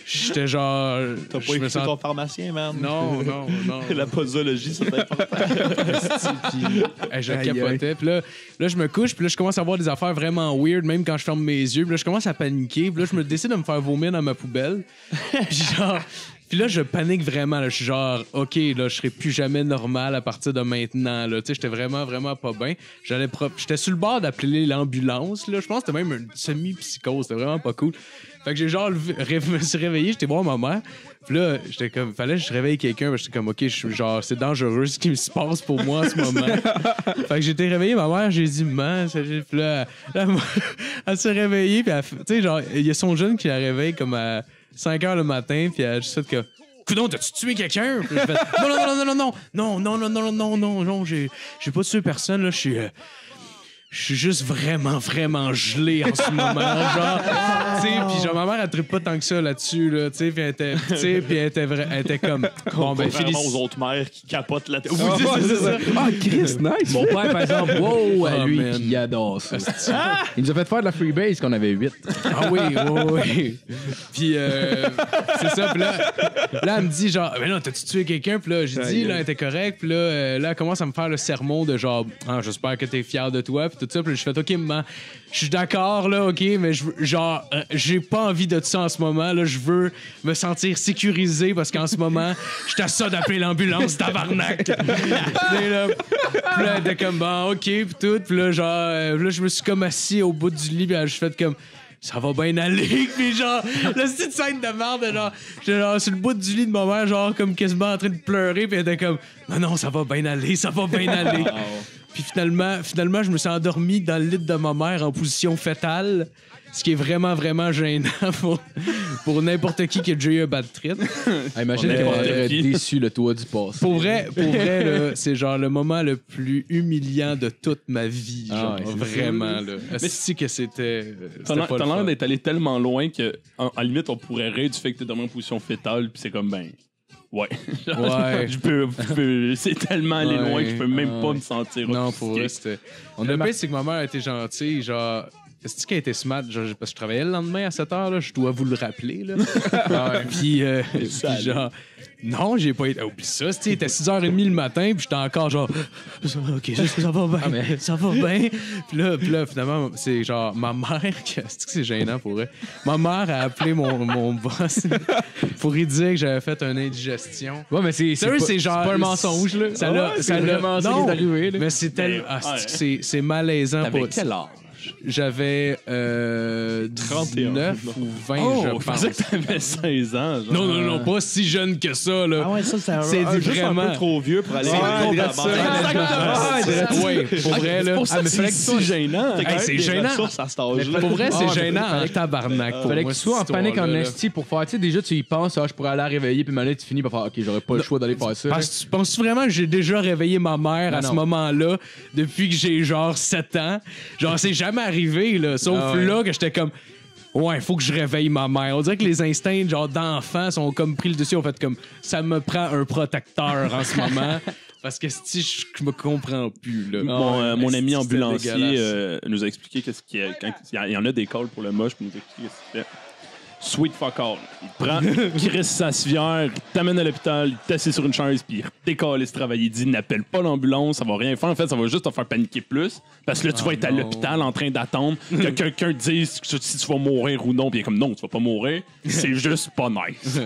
j'étais genre. T'as pas écouté C'est ton pharmacien, man. Non. La posologie, c'est important. Je capotais. Puis là, je me couche, puis là, je commence à voir des affaires vraiment weird, même quand je ferme mes yeux. Puis là, je commence à paniquer. Puis là, je me décide de me faire vomir dans ma poubelle. Puis là, je panique vraiment. Là. Je suis genre, OK, là, je serai plus jamais normal à partir de maintenant. Là. Tu sais, j'étais vraiment, vraiment pas bien. J'étais sur le bord d'appeler l'ambulance. Là. Je pense que c'était même une semi-psychose. C'était vraiment pas cool. Fait que j'ai genre me suis réveillé, j'étais voir ma mère. Puis là, j'étais comme, fallait que je réveille quelqu'un. J'étais comme, OK, genre, c'est dangereux ce qui se passe pour moi en ce moment. Fait que j'étais réveillé, ma mère, j'ai dit, maman, puis là, elle s'est réveillée. Puis tu sais, genre, il y a son jeune qui la réveille comme à 5 h le matin, puis elle a juste fait que, coudonc, t'as-tu tué quelqu'un? Puis j'ai fait, non, j'ai pas tué personne, là, je suis juste vraiment, vraiment gelé en ce moment, genre, tu sais, puis genre, ma mère, elle trippe pas tant que ça là-dessus, là, tu sais, puis elle était comme, bon, ben, Contrairement aux autres mères qui capotent là-dessus. Oui, c'est ça. Ah, Chris, nice! Mon père, par exemple, lui, man. il adore ça. Il nous a fait faire de la freebase quand on avait 8. Ah oui. Puis c'est ça. Puis là, elle me dit genre, mais non, t'as-tu tué quelqu'un? Puis là, j'ai dit, là, elle était correcte. Puis là, elle commence à me faire le sermon de genre, j'espère que t'es fier de toi. Puis tout ça. Puis je fais, OK, maman, je suis d'accord, là, OK, mais j'ai pas envie de ça en ce moment. Là, je veux me sentir sécurisé parce qu'en ce moment, je t'assure d'appeler l'ambulance, tabarnak. Puis là, elle était comme, bon, OK, puis tout. Puis là, genre, là, je me suis comme assis au bout du lit. Puis je fais comme, ça va bien aller. Puis genre, la petite scène de merde, genre, j'étais genre sur le bout du lit de ma mère, genre, comme quasiment en train de pleurer. Puis elle était comme, non, ça va bien aller, ça va bien aller. Puis finalement, je me suis endormi dans le lit de ma mère en position fétale, ce qui est vraiment, vraiment gênant pour n'importe qui a déjà eu un bad trip. Imagine qu'elle aurait déçu le toit du passé. Pour vrai là, c'est genre le moment le plus humiliant de toute ma vie. Genre, vraiment, là. C'est que c'était T'as l'air d'être allé tellement loin que, en limite, on pourrait rire du fait que t'es dans une position fétale, puis c'est comme, ben... Ouais. Je peux c'est tellement allé loin que je peux même pas me sentir non, offusqué. pour vrai, c'était... Le pire, c'est que ma mère était gentille, genre... Est-ce qu'elle était smart? Genre, parce que je travaillais le lendemain à 7h, là, je dois vous le rappeler. Là. Puis genre... Non, j'ai pas été... Oublie ça, il était 6h30 le matin, puis j'étais encore genre... OK, ça va bien, ça va bien. Puis là, finalement, c'est genre ma mère... C'est que c'est gênant pour elle. Ma mère a appelé mon boss pour lui dire que j'avais fait une indigestion. Ouais, mais c'est pas un mensonge, là. Ça l'a vraiment ça qui est arrivé, là. Mais c'est tellement... c'est malaisant. T'avais quel âge? J'avais 19 ou 20, je pense. Je pensais que t'avais 16 ans. Genre. Non, pas si jeune que ça. Là. Ah ouais, ça, c'est vraiment un peu trop vieux pour aller à Oui, pour vrai, là. C'est pour ça que c'est si gênant. C'est gênant. Pour vrai, c'est gênant en tabarnak. Fallait que tu sois en panique en esti pour faire, tu sais, déjà, tu y penses, je pourrais aller la réveiller, puis maintenant, tu finis par faire, OK, j'aurais pas le choix d'aller faire ça. Penses-tu vraiment que j'ai déjà réveillé ma mère à ce moment-là, depuis que j'ai genre 7 ans? Genre, c'est jamais arrivé, là. Sauf là que j'étais comme, ouais, faut que je réveille ma mère. On dirait que les instincts, genre, d'enfant sont comme pris le dessus. En fait, comme, ça me prend un protecteur en ce moment. Parce que si je me comprends plus, là. Mon ami ambulancier nous a expliqué qu'est-ce qu'il y a. Quand il y en a des calls pour le moche, puis nous a expliqué qu'est-ce qu'il fait. Sweet fuck all. Il te prend, il reste sa civière, il t'amène à l'hôpital, il t'assied sur une chaise, puis il décolle ce travail. Il dit n'appelle pas l'ambulance, ça va rien faire. En fait, ça va juste te faire paniquer plus. Parce que là, tu vas être à l'hôpital en train d'attendre que quelqu'un te dise si tu vas mourir ou non. Puis il est comme non, tu vas pas mourir. C'est juste pas nice.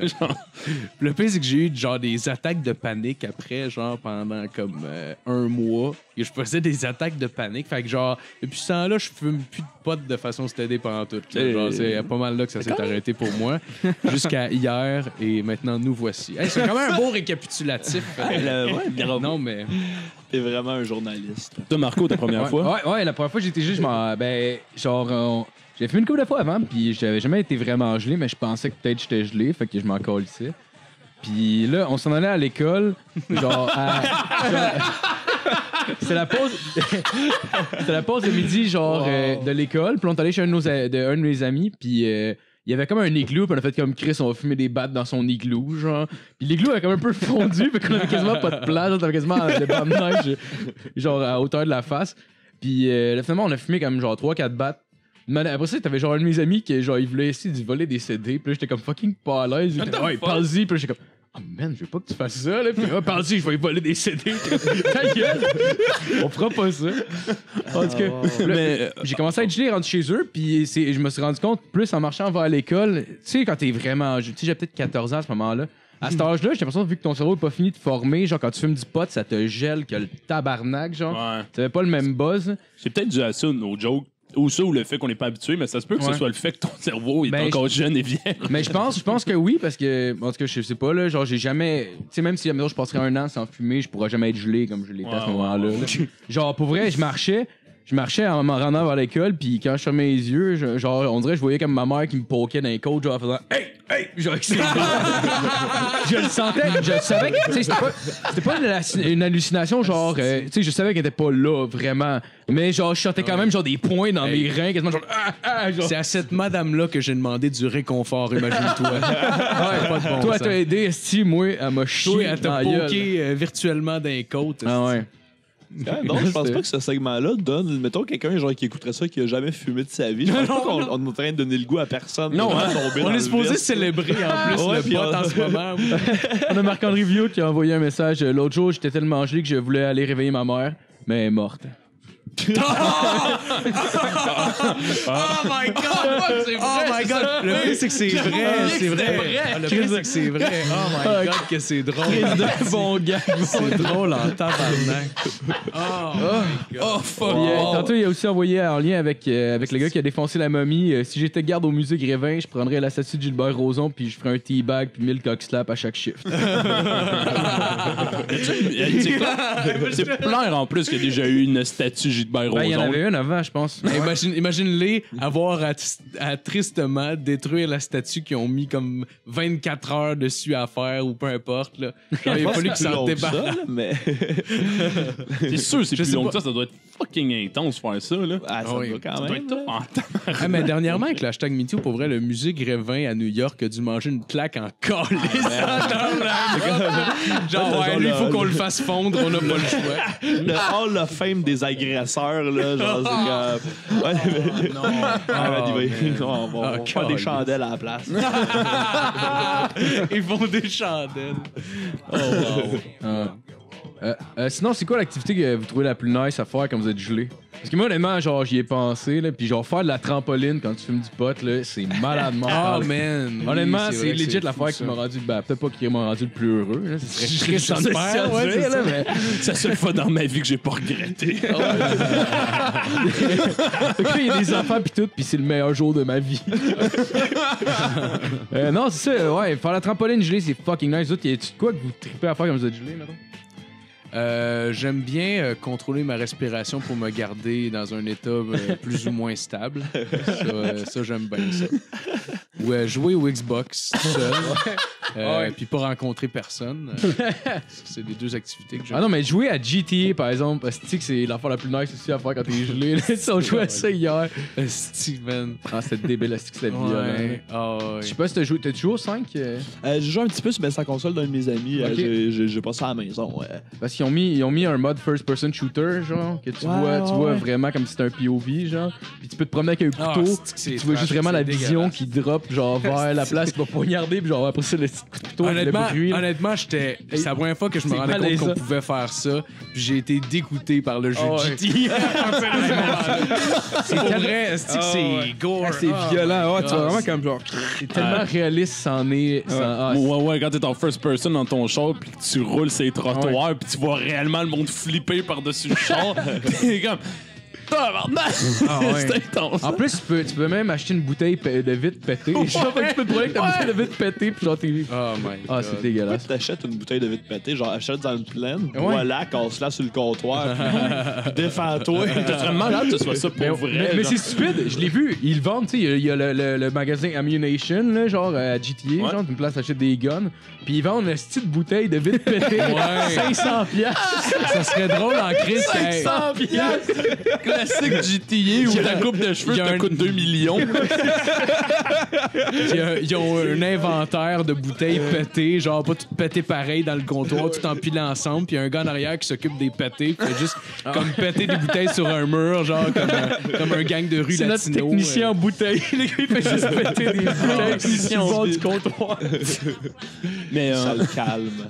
Le pire, c'est que j'ai eu genre des attaques de panique après, genre pendant comme un mois. Et je faisais des attaques de panique. Fait que genre, depuis ce temps-là, je fume plus de pot de façon stédée pendant tout. Genre, c'est pas mal là que ça s'est arrêté pour moi. Jusqu'à hier, et maintenant, nous voici. Hey, c'est quand même un beau récapitulatif. Non, mais... T'es vraiment un journaliste. Toi, Marco, ta première fois? Ouais, la première fois que j'ai été gelé, j'ai fait une couple de fois avant, puis j'avais jamais été vraiment gelé, mais je pensais que peut-être j'étais gelé, fait que je m'en colissais. Puis là, on s'en allait à l'école, genre c'était la pause de midi, genre, de l'école. Puis on est allé chez un de mes amis, puis il y avait comme un igloo, puis on a fait comme Chris, on va fumer des battes dans son igloo, genre. Puis l'igloo avait comme un peu fondu, fait qu'on avait quasiment pas de place, on avait quasiment des bandes de neige, genre à hauteur de la face. Puis finalement, on a fumé comme genre 3-4 battes. Mais après ça, t'avais genre un de mes amis qui, genre, il voulait essayer de voler des CD, puis là, j'étais comme fucking pas à l'aise. Ouais, parle-y, puis là, j'étais comme. Oh man, je veux pas que tu fasses ça, là. Puis, pensez, je vais y voler des CD. Ta gueule! On fera pas ça. En tout cas, mais j'ai commencé à être gelé rendu chez eux, puis je me suis rendu compte, plus en marchant vers l'école, tu sais, quand t'es vraiment. Tu sais, j'ai peut-être 14 ans à ce moment-là. À cet âge-là, j'ai l'impression, vu que ton cerveau n'est pas fini de former, genre quand tu fumes du pot, ça te gèle que le tabarnak, genre. Ouais. T'avais pas le même buzz. C'est peut-être dû à ça, nos jokes. Ou ça, ou le fait qu'on n'est pas habitué, mais ça se peut que ce soit le fait que ton cerveau est encore jeune et vieil. Mais je pense que oui, parce que, en tout cas, je sais pas, là, genre, j'ai jamais. Tu sais, même si je passerais un an sans fumer, je pourrais jamais être gelé comme je l'étais à ce moment-là. Genre, pour vrai, je marchais en m'en rendant vers l'école, puis quand je fermais les yeux, genre, on dirait que je voyais comme ma mère qui me poquait dans les côtes, genre, en faisant hey! Genre, je le sentais, je savais que, tu sais, c'était pas une hallucination, genre, tu sais, je savais qu'elle était pas là, vraiment. Mais genre, je sentais quand même, genre, des points dans mes reins, quasiment, genre, genre. C'est à cette madame-là que j'ai demandé du réconfort, imagine-toi. Pas de bon toi, t'as aidé, esti, moi, elle m'a chié. Elle t'a poké virtuellement dans les côtes. Ah ouais. Non, je pense pas que ce segment-là donne, mettons, quelqu'un genre qui écouterait ça qui a jamais fumé de sa vie. Je pense pas qu'on est en train de donner le goût à personne. Non, on est supposé célébrer en plus le pot en ce moment. On a Marc-André Vieux qui a envoyé un message l'autre jour. J'étais tellement gelé que je voulais aller réveiller ma mère, mais elle est morte. Oh my god! C'est vrai! Oh my god! Le pire, c'est que c'est vrai! C'est vrai! Le pire, c'est que c'est vrai! Oh my god, que c'est drôle! Bon gars! C'est drôle en tabarnak! Oh fuck! Tantôt, il a aussi envoyé en lien avec le gars qui a défoncé la momie. Si j'étais garde au musée Grévin, je prendrais la statue de Gilbert Rozon puis je ferais un teabag puis 1000 cockslaps à chaque shift. C'est plein en plus qu'il y a déjà eu une statue Gilbert Rozon. Il y en avait une avant, je pense. Imagine-les avoir à tristement détruire la statue qu'ils ont mis comme 24 heures dessus à faire ou peu importe. Là. Genre, il a fallu que ça se débarrasse. Mais... C'est sûr, c'est plus long que ça. Ça doit être fucking intense faire ça. Là. Ah, ça doit quand même. Mais dernièrement, avec l'hashtag MeToo, pour vrai, le musée Grévin à New York a dû manger une claque en calice. Genre, lui, il faut qu'on le fasse fondre, on n'a pas le choix. Le Hall of Fame des agresseurs, là, genre, c'est comme... on va faire des chandelles à la place. Ils font des chandelles. Oh, wow. Sinon, c'est quoi l'activité que vous trouvez la plus nice à faire quand vous êtes gelé? Parce que moi, honnêtement, genre, j'y ai pensé, là, puis genre, faire de la trampoline quand tu fumes du pot, là, c'est malade mental. Oh, man. Honnêtement, c'est legit l'affaire qui m'a rendu, peut-être pas qui m'a rendu le plus heureux, là. Ce serait triste à faire, mais c'est la seule fois dans ma vie que j'ai pas regretté. Il y a des enfants pis tout, pis c'est le meilleur jour de ma vie. Non, c'est ça, ouais, faire la trampoline gelée, c'est fucking nice. Y a-tu de quoi que vous trippez à faire quand vous êtes gelé, maintenant? J'aime bien contrôler ma respiration pour me garder dans un état plus ou moins stable. Ça j'aime bien ça. Ou jouer au Xbox tout seul. Puis pas rencontrer personne. C'est les deux activités que j'aime. Ah non, mais jouer à GTA, par exemple, c'est l'affaire la plus nice aussi à faire quand t'es gelé. On jouait à ça hier. Steven. Ah, c'était débile, c'était violent. Je sais pas si t'as joué au 5? J'ai joué un petit peu sur sa console d'un de mes amis. J'ai passé à la maison. Parce qu'ils ont mis un mode first-person shooter, genre, que tu vois vraiment comme si c'était un POV, genre. Puis tu peux te promener avec un couteau. Puis tu vois juste vraiment la vision qui drop, genre, vers la place qui va poignarder. Puis genre, après ça, le couteau, honnêtement, c'est la première fois que je me rendais compte qu'on pouvait faire ça. Puis j'ai été dégoûté par le jeu de GTA. C'est vrai, c'est gore. C'est violent. Tu vois vraiment comme genre. C'est tellement réaliste, c'en est. Ouais, quand t'es en first person dans ton char, puis que tu roules ces trottoirs, puis tu vois réellement le monde flipper par-dessus le char. T'es comme... C'est intense. En plus, tu peux même acheter une bouteille de vitre pétée. Je sais pas que tu peux te brûler avec ta bouteille de vitre pétée, puis genre t'es... Oh my god. C'est dégueulasse. Tu t'achètes une bouteille de vitre pétée, genre achète dans une plaine, voilà, casse-la sur le comptoir, puis défends-toi. T'es vraiment malade que ce soit ça pour vrai. Mais c'est stupide, je l'ai vu. Ils le vendent, tu sais, il y a le magasin Ammunition, là, genre à GTA, genre, une place t'achètes des guns, puis ils vendent une petite bouteille de vitre pétée. 500$. Ça serait drôle en crise. 500$. Classique GTA où ta coupe de cheveux te coûte 2 millions. Ils ont un inventaire de bouteilles pétées, genre pas toutes pétées pareil dans le comptoir, tout empilé ensemble, puis il y a un gars en arrière qui s'occupe des pétés, puis fait juste comme péter des bouteilles sur un mur, genre comme un gang de rue c'est latino. C'est notre technicien en bouteille. Le gars, il fait juste péter des bouteilles sur le bord du comptoir. Mais Ça le calme.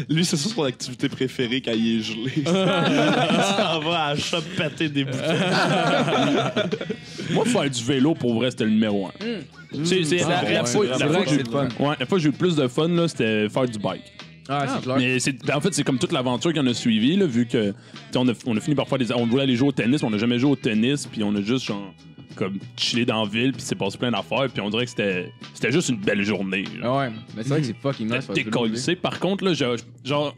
Lui, c'est ça son activité préférée quand il est gelé. Il s'en va à la shop péter des bouteilles. moi, faire du vélo, pour vrai, c'était le numéro 1. C'est la fois que j'ai eu le plus de fun, là, c'était faire du bike. Ah, c'est clair. Mais en fait, c'est comme toute l'aventure qu'on a suivie, là, vu que on a fini par faire on voulait aller jouer au tennis, mais on n'a jamais joué au tennis, puis on a juste genre comme chillé dans la ville, puis c'est passé plein d'affaires, puis on dirait que c'était juste une belle journée. Ah ouais, mais c'est vrai que c'est fucking nice. Décollé. Par contre, là, genre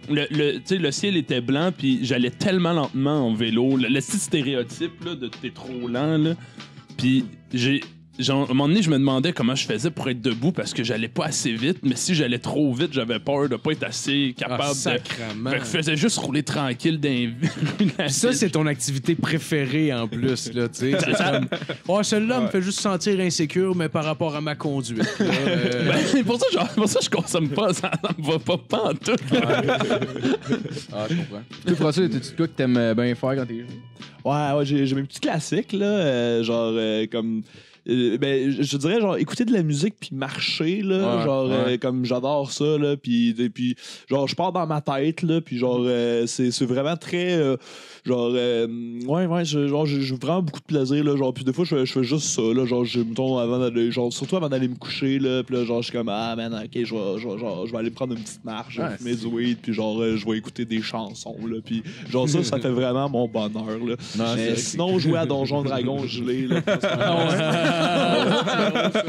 le ciel était blanc, puis j'allais tellement lentement en vélo. Le petit stéréotype là, de t'es trop lent, là. Puis à un moment donné, je me demandais comment je faisais pour être debout parce que j'allais pas assez vite, mais si j'allais trop vite, j'avais peur de pas être assez capable sacrement. Fait que je faisais juste rouler tranquille dans la Ça, c'est ton activité préférée en plus, là, tu sais. C'est comme, celle-là me fait juste sentir insécure, mais par rapport à ma conduite. Là, pour ça, je consomme pas, ça me va pas en tout. Ah, je comprends. Toi, François, t'as-tu de quoi que t'aimes bien faire quand t'es jeune? Ouais, j'ai mes petits classiques, là, comme... ben, je dirais, genre, écouter de la musique puis marcher, là, comme j'adore ça, là, puis genre, je pars dans ma tête, là, puis genre, c'est vraiment très, j'ai vraiment beaucoup de plaisir, là, genre, puis des fois, je fais juste ça, là, genre, surtout avant d'aller me coucher, là, puis là, genre, je suis comme, ah, man, ok, je vais aller prendre une petite marche, fumer du weed, puis genre, je vais écouter des chansons, là, puis genre, ça fait vraiment mon bonheur, là. Non, mais sinon, jouer à Donjon Dragon gelé, là,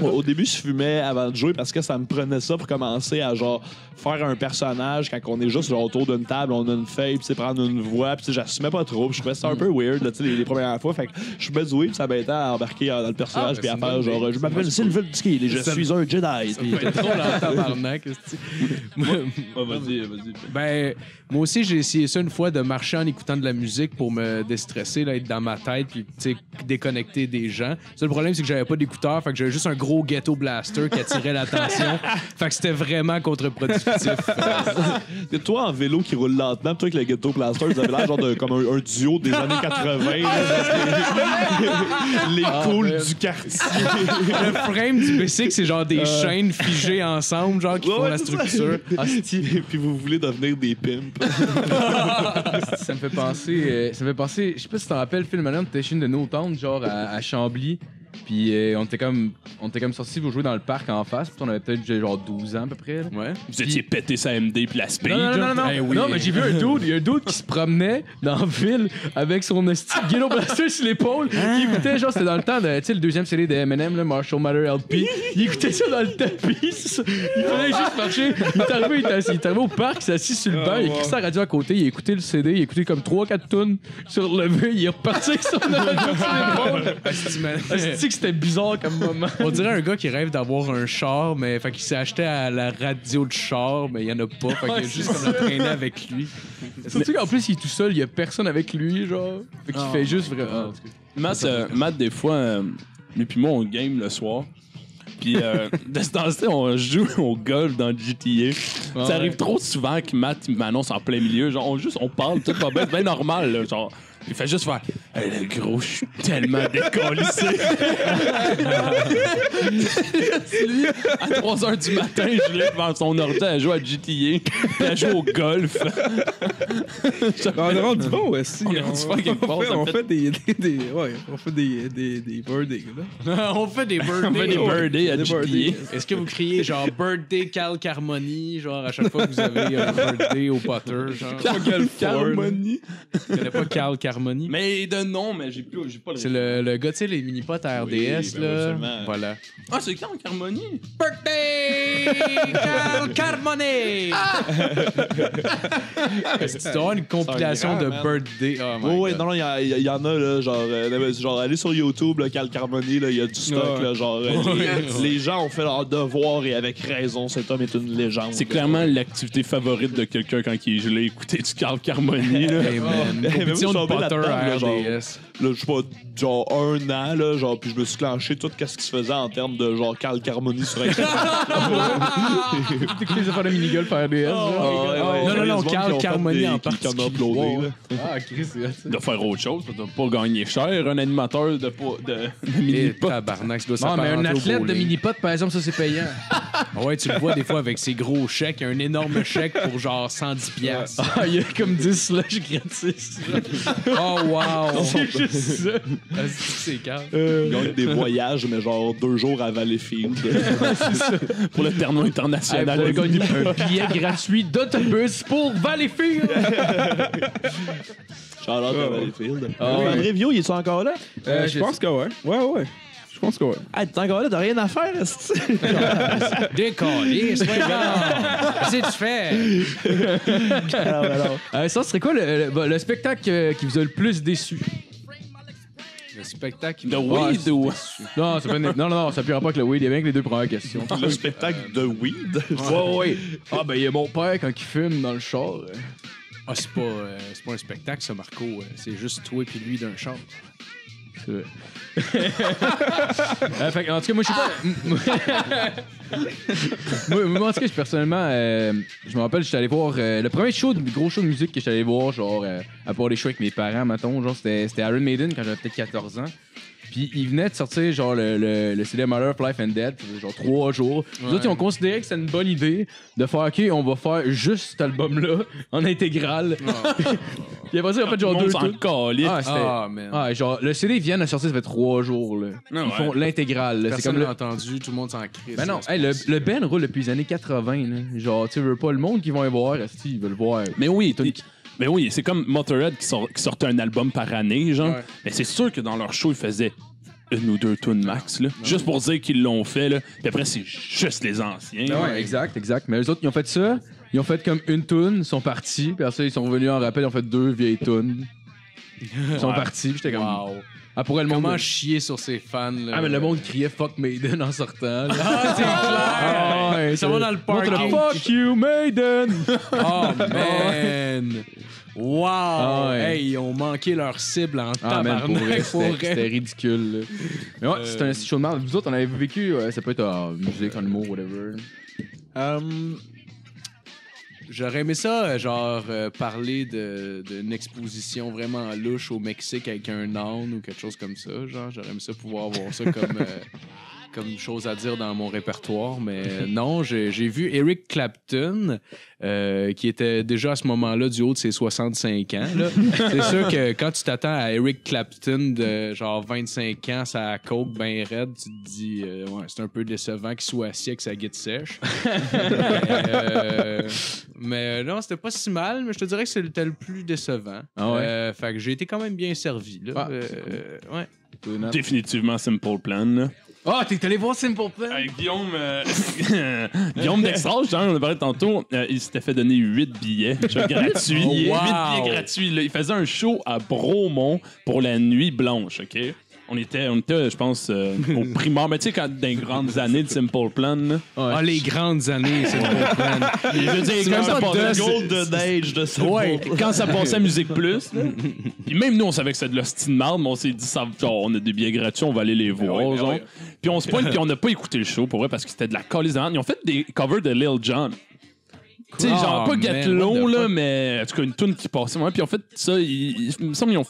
au début, je fumais avant de jouer parce que ça me prenait ça pour commencer à genre faire un personnage quand on est juste genre, autour d'une table, on a une feuille, puis prendre une voix, puis j'assumais pas trop, puis je trouvais ça un peu weird là, les premières fois. Fait que je fumais du weed, puis ça m'aidait à embarquer dans le personnage, puis à faire genre, je m'appelle Sylvain Ski et je suis un Jedi. C'est trop longtemps, tabarnak. Vas-y. Ben, moi aussi, j'ai essayé ça une fois de marcher en écoutant de la musique pour me déstresser, là, être dans ma tête, puis déconnecter des gens. Ça, le problème, c'est que j'avais pas d'écouteurs, fait que j'avais juste un gros ghetto blaster qui attirait l'attention. Fait que c'était vraiment contre-productif. Et toi, en vélo qui roule lentement, toi avec le ghetto blaster, vous avez l'air genre comme un duo des années 80. Les cools du quartier. Le frame du bicycle, c'est genre des chaînes figées ensemble, genre qui font la structure. Puis vous voulez devenir des pimps. Ça me fait penser, je sais pas si tu t'en rappelles, Phil Malone, t'étais chez de No Town, genre à Chambly. Puis on était comme sortis pour jouer dans le parc en face. Puis on avait peut-être genre 12 ans à peu près. Là. Ouais. Vous étiez pété sa MD puis la speed. Non. Non, mais j'ai vu un dude. Il y a un dude qui se promenait dans la ville avec son ghetto blaster sur l'épaule. Il écoutait, genre, c'était dans le temps de, tu sais, le deuxième CD de Eminem, là, Marshall Mathers LP. Il écoutait ça dans le tapis. Il fallait juste marcher. Il est arrivé au parc, il s'est assis sur le banc. Il a écrit sa radio à côté. Il a écouté le CD. Il a écouté comme 3-4 tunes sur le levé. Il est reparti avec son radio sur l'épaule. C'est que c'était bizarre comme moment. On dirait un gars qui rêve d'avoir un char, mais fait qu'il s'est acheté à la radio de char, mais il y en a pas. Fait qu'il a juste comme la traîné avec lui. Surtout qu'en plus, il est tout seul, il y a personne avec lui, genre. Fait qu'il fait juste vraiment. Matt, des fois, lui puis moi, on game le soir. Puis de ce temps-ci, on joue au golf dans GTA. Ça arrive trop souvent que Matt m'annonce en plein milieu. Genre, on parle, tout va bien, c'est bien normal, là, genre. Il fait juste faire hey, le gros, je suis tellement décollissé. Lui, à 3h du matin, je l'ai devant son ordi à jouer à GTA puis à jouer au golf. On est rendu bon aussi. On fait des birthdays, là. On fait des birthdays. On fait des birthdays à GTA. Est-ce que vous criez genre birthday Cal Carmoni, genre à chaque fois que vous avez un birthday au Potter, genre Cal Carmoni. Je connais pas Cal Carmoni. Mais de nom, mais j'ai pas le. C'est le gars, tu sais, les mini-pots à RDS, là. Voilà. Ah, c'est Cal Carmoni. Birthday Cal Carmoni! Est-ce que tu dois avoir une compilation de birthday? Oh ouais, non, il y en a, là, genre, allez sur YouTube, là, Cal Carmoni, il y a du stock, là, genre, les gens ont fait leur devoir et avec raison, cet homme est une légende. C'est clairement l'activité favorite de quelqu'un quand il est gelé, écouter du Cal Carmoni, là. Hey, man, une compétition de là-dedans, là, genre, RDS. là, je sais pas, genre 1 an, là, genre, puis je me suis clenché tout ce qui se faisait en termes de genre Carl Carmoni sur Internet. T'écoutes les affaires de mini-golf par RDS. Non, Carl Carmoni en particulier. Ah, Chris, c'est ça. De faire autre chose, tu pas gagner cher, un animateur de mini-pot. Tabarnak, ça doit Non, mais un s'apparenter au athlète de bowling. mini-pot, par exemple, ça, c'est payant. Ouais, tu le vois des fois avec ses gros chèques, un énorme chèque pour genre 110 piastres. Ah, il y a comme 10 slushs gratis. Oh wow! C'est juste ça. Ah, c'est calme. Ils gagnent des voyages, mais genre 2 jours à Valleyfield. Pour le tournoi international. Pour gagner un billet gratuit d'autobus pour Valleyfield. Charlotte à Valleyfield. Oui. Review, il est encore là? Je pense que ouais. Ouais. Je pense que ouais. Hey, t'es encore là, t'as rien à faire, est-ce que Décollé, c'est pas Qu'est-ce que tu fais? alors. Ça serait quoi le spectacle qui vous a le plus déçu? Le spectacle. De weed ou. Non, non, ça paiera pas que le weed. Il y a bien que les deux premières questions. Le spectacle de weed? Ouais. Ah, ben, il y a mon père quand il fume dans le char. Ah, c'est pas un spectacle, ça, Marco. C'est juste toi et lui d'un char. C'est vrai. Fait, en tout cas, moi, je sais pas. moi, en tout cas, personnellement, je me rappelle, j'étais allé voir le premier gros show de musique que j'étais allé voir, genre, à part les shows avec mes parents, mettons, genre, c'était Iron Maiden quand j'avais peut-être 14 ans. Puis ils venaient de sortir genre le CD Mother of Life and Dead, genre 3 jours. Les autres, ils ont considéré que c'était une bonne idée de faire OK, on va faire juste cet album-là en intégrale. Puis après ça, ils ont fait genre 2 tours. Ah, genre, le CD vient de sortir, ça fait 3 jours. Là. Ils font l'intégrale. Personne C'est comme l'a entendu, tout le monde s'en crie. Ben non, le band roule depuis les années 80. Là. Genre, tu veux pas le monde qui vont y voir, ils veulent voir. Mais oui, c'est comme Motorhead qui sortait un album par année, genre. Ouais. Mais c'est sûr que dans leur show, ils faisaient 1 ou 2 tunes max, là. Juste pour dire qu'ils l'ont fait, là. Puis après, c'est juste les anciens. Ouais, exact. Mais eux autres, ils ont fait ça. Ils ont fait comme une tune, ils sont partis. Puis après ça, ils sont revenus en rappel, ils ont fait 2 vieilles tunes. Ils sont partis, puis j'étais comme. Wow. Ah, pour le monde. Comment chier sur ses fans, là? Ah, mais le monde criait Fuck Maiden en sortant. Là. Ah, c'est clair! ouais, Ça va dans le parking. Fuck you, Maiden! Oh, man! Wow! ouais. Hey, ils ont manqué leur cible en Ah, man, pour vrai, tabarnak. c'était ridicule. Là. Mais ouais, c'était un show de merde. Vous autres, on avait vécu, ça peut être en musique, en humour, whatever. J'aurais aimé ça, genre, parler d'une exposition vraiment louche au Mexique avec un âne ou quelque chose comme ça. Genre, j'aurais aimé ça pouvoir avoir ça comme chose à dire dans mon répertoire. Mais non, j'ai vu Eric Clapton, qui était déjà à ce moment-là du haut de ses 65 ans. Là. C'est sûr que quand tu t'attends à Eric Clapton de genre 25 ans, ça coke ben raide, tu te dis, ouais, c'est un peu décevant qu'il soit assis avec sa guitare sèche. Mais non, c'était pas si mal, mais je te dirais que c'était le plus décevant. Ah ouais? Fait que j'ai été quand même bien servi. Là. Ouais. Définitivement Simple Plan, là. Ah, t'es allé voir Simple Plan? Guillaume Dextrage, on a parlé tantôt, il s'était fait donner 8 billets gratuits. Oh, wow. 8 billets gratuits. Là. Il faisait un show à Bromont pour la Nuit Blanche, OK? On était, je pense, au primaire. Mais tu sais, quand dans les grandes années de Simple Plan, là, Ah, les grandes années, Simple Plan. je veux dire, quand ça passait Golden Age de Simple ouais, Plan. quand ça passait à Musique Plus, là. Puis même nous, on savait que c'était de l'hostie de marde, mais on s'est dit, genre, on a des billets gratuits, on va aller les voir, genre. Puis on se pointe, puis on n'a pas écouté le show, pour vrai, parce que c'était de la calice de merde. Ils ont fait des covers de Lil Jon. Tu sais, genre, pas Get Low, là, mais en tout cas, une tune qui passait. Ouais, puis en fait, ça, il me semble qu'ils ont.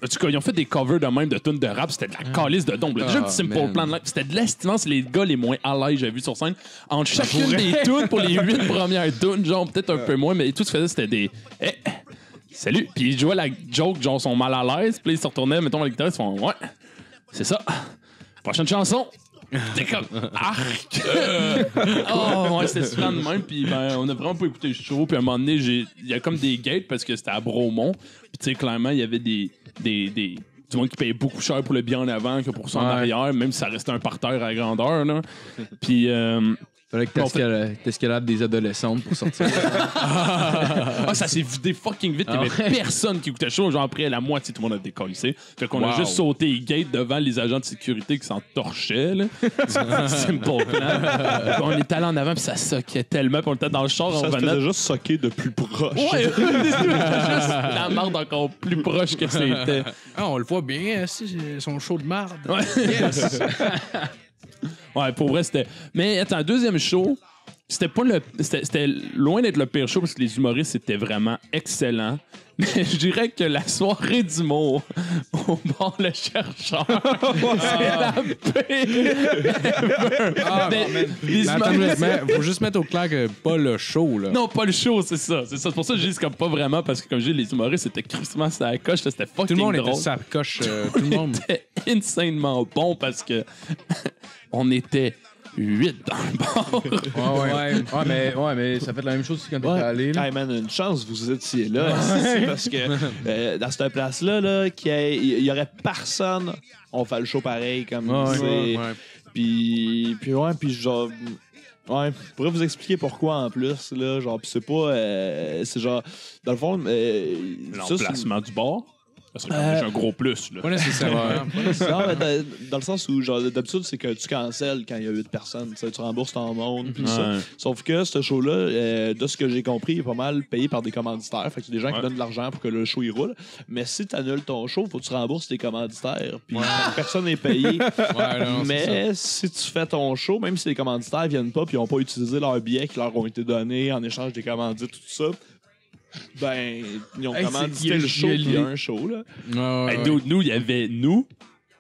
En tout cas, ils ont fait des covers de même de tunes de rap. C'était de la calice de dombe. Déjà, du Simple Plan, c'était de l'estimance. Les gars les moins à l'aise, j'ai vu sur scène. Entre chacune des tunes pour les 8 premières tunes, genre, peut-être un peu moins, mais tout ce qu'ils faisaient, c'était des. Salut. Puis ils jouaient la joke, genre, sont mal à l'aise. Puis ils se retournaient, mettons, à la guitare, ils se font, ouais, c'est ça. Prochaine chanson. T'es comme arc. Oh ouais, c'était souvent de même. Puis ben, on a vraiment pas écouté le show. Puis à un moment donné, il y a comme des gates parce que c'était à Bromont. Puis tu sais, clairement, il y avait du monde qui payait beaucoup cher pour le bien en avant que pour ça en arrière, même si ça restait un parterre à grandeur. Là. Puis Fallait que t'escalades des adolescentes pour sortir. Ça s'est vidé fucking vite. Il y avait personne qui écoutait le show. Genre, après, la moitié, tout le monde a décollissé. Fait qu'on a juste sauté les gates devant les agents de sécurité qui s'en torchaient. Là. Simple plan. On est allé en avant, puis ça soquait tellement. Puis on était dans le char. Ça se faisait juste soquer de plus proche. Ouais, juste la marde encore plus proche que c'était. On le voit bien, son show de marde. Ouais. Yes. Ouais, pour vrai, c'était. Mais attends, deuxième show, c'était loin d'être le pire show parce que les humoristes étaient vraiment excellents. Mais je dirais que la soirée d'humour au bar Le Chercheur, c'est la pire. Mais faut juste mettre au clair que pas le show, là. Non, pas le show, c'est ça. C'est pour ça que je dis comme pas vraiment parce que comme je dis, les humoristes étaient crissement sur la coche, c'était fucking drôle. Tout le monde était sur la coche. Tout le monde était insanement bon parce que on était 8 dans le bar. Ouais, mais ça fait la même chose aussi quand t'es allé. Hey man, une chance vous étiez là. Parce que dans cette place-là, là, il y aurait personne. On fait le show pareil comme Puis genre. Ouais, je pourrais vous expliquer pourquoi en plus. Là, genre, pis c'est pas. C'est genre. Dans le fond. L'emplacement du bar. Ça serait quand même un gros plus. Là. Pas nécessairement. Non, mais dans le sens où, genre, d'habitude, c'est que tu cancelles quand il y a 8 personnes. Tu rembourses ton monde. Pis ça. Sauf que ce show-là, de ce que j'ai compris, il est pas mal payé par des commanditaires. Fait que c'est des gens qui donnent de l'argent pour que le show il roule. Mais si tu annules ton show, faut que tu rembourses tes commanditaires. Puis personne n'est payé. Mais si tu fais ton show, même si les commanditaires viennent pas puis ils n'ont pas utilisé leurs billets qui leur ont été donnés en échange des commandites, tout ça. Ben, ils ont commandité le show, puis il y a un show, là. Nous, il y avait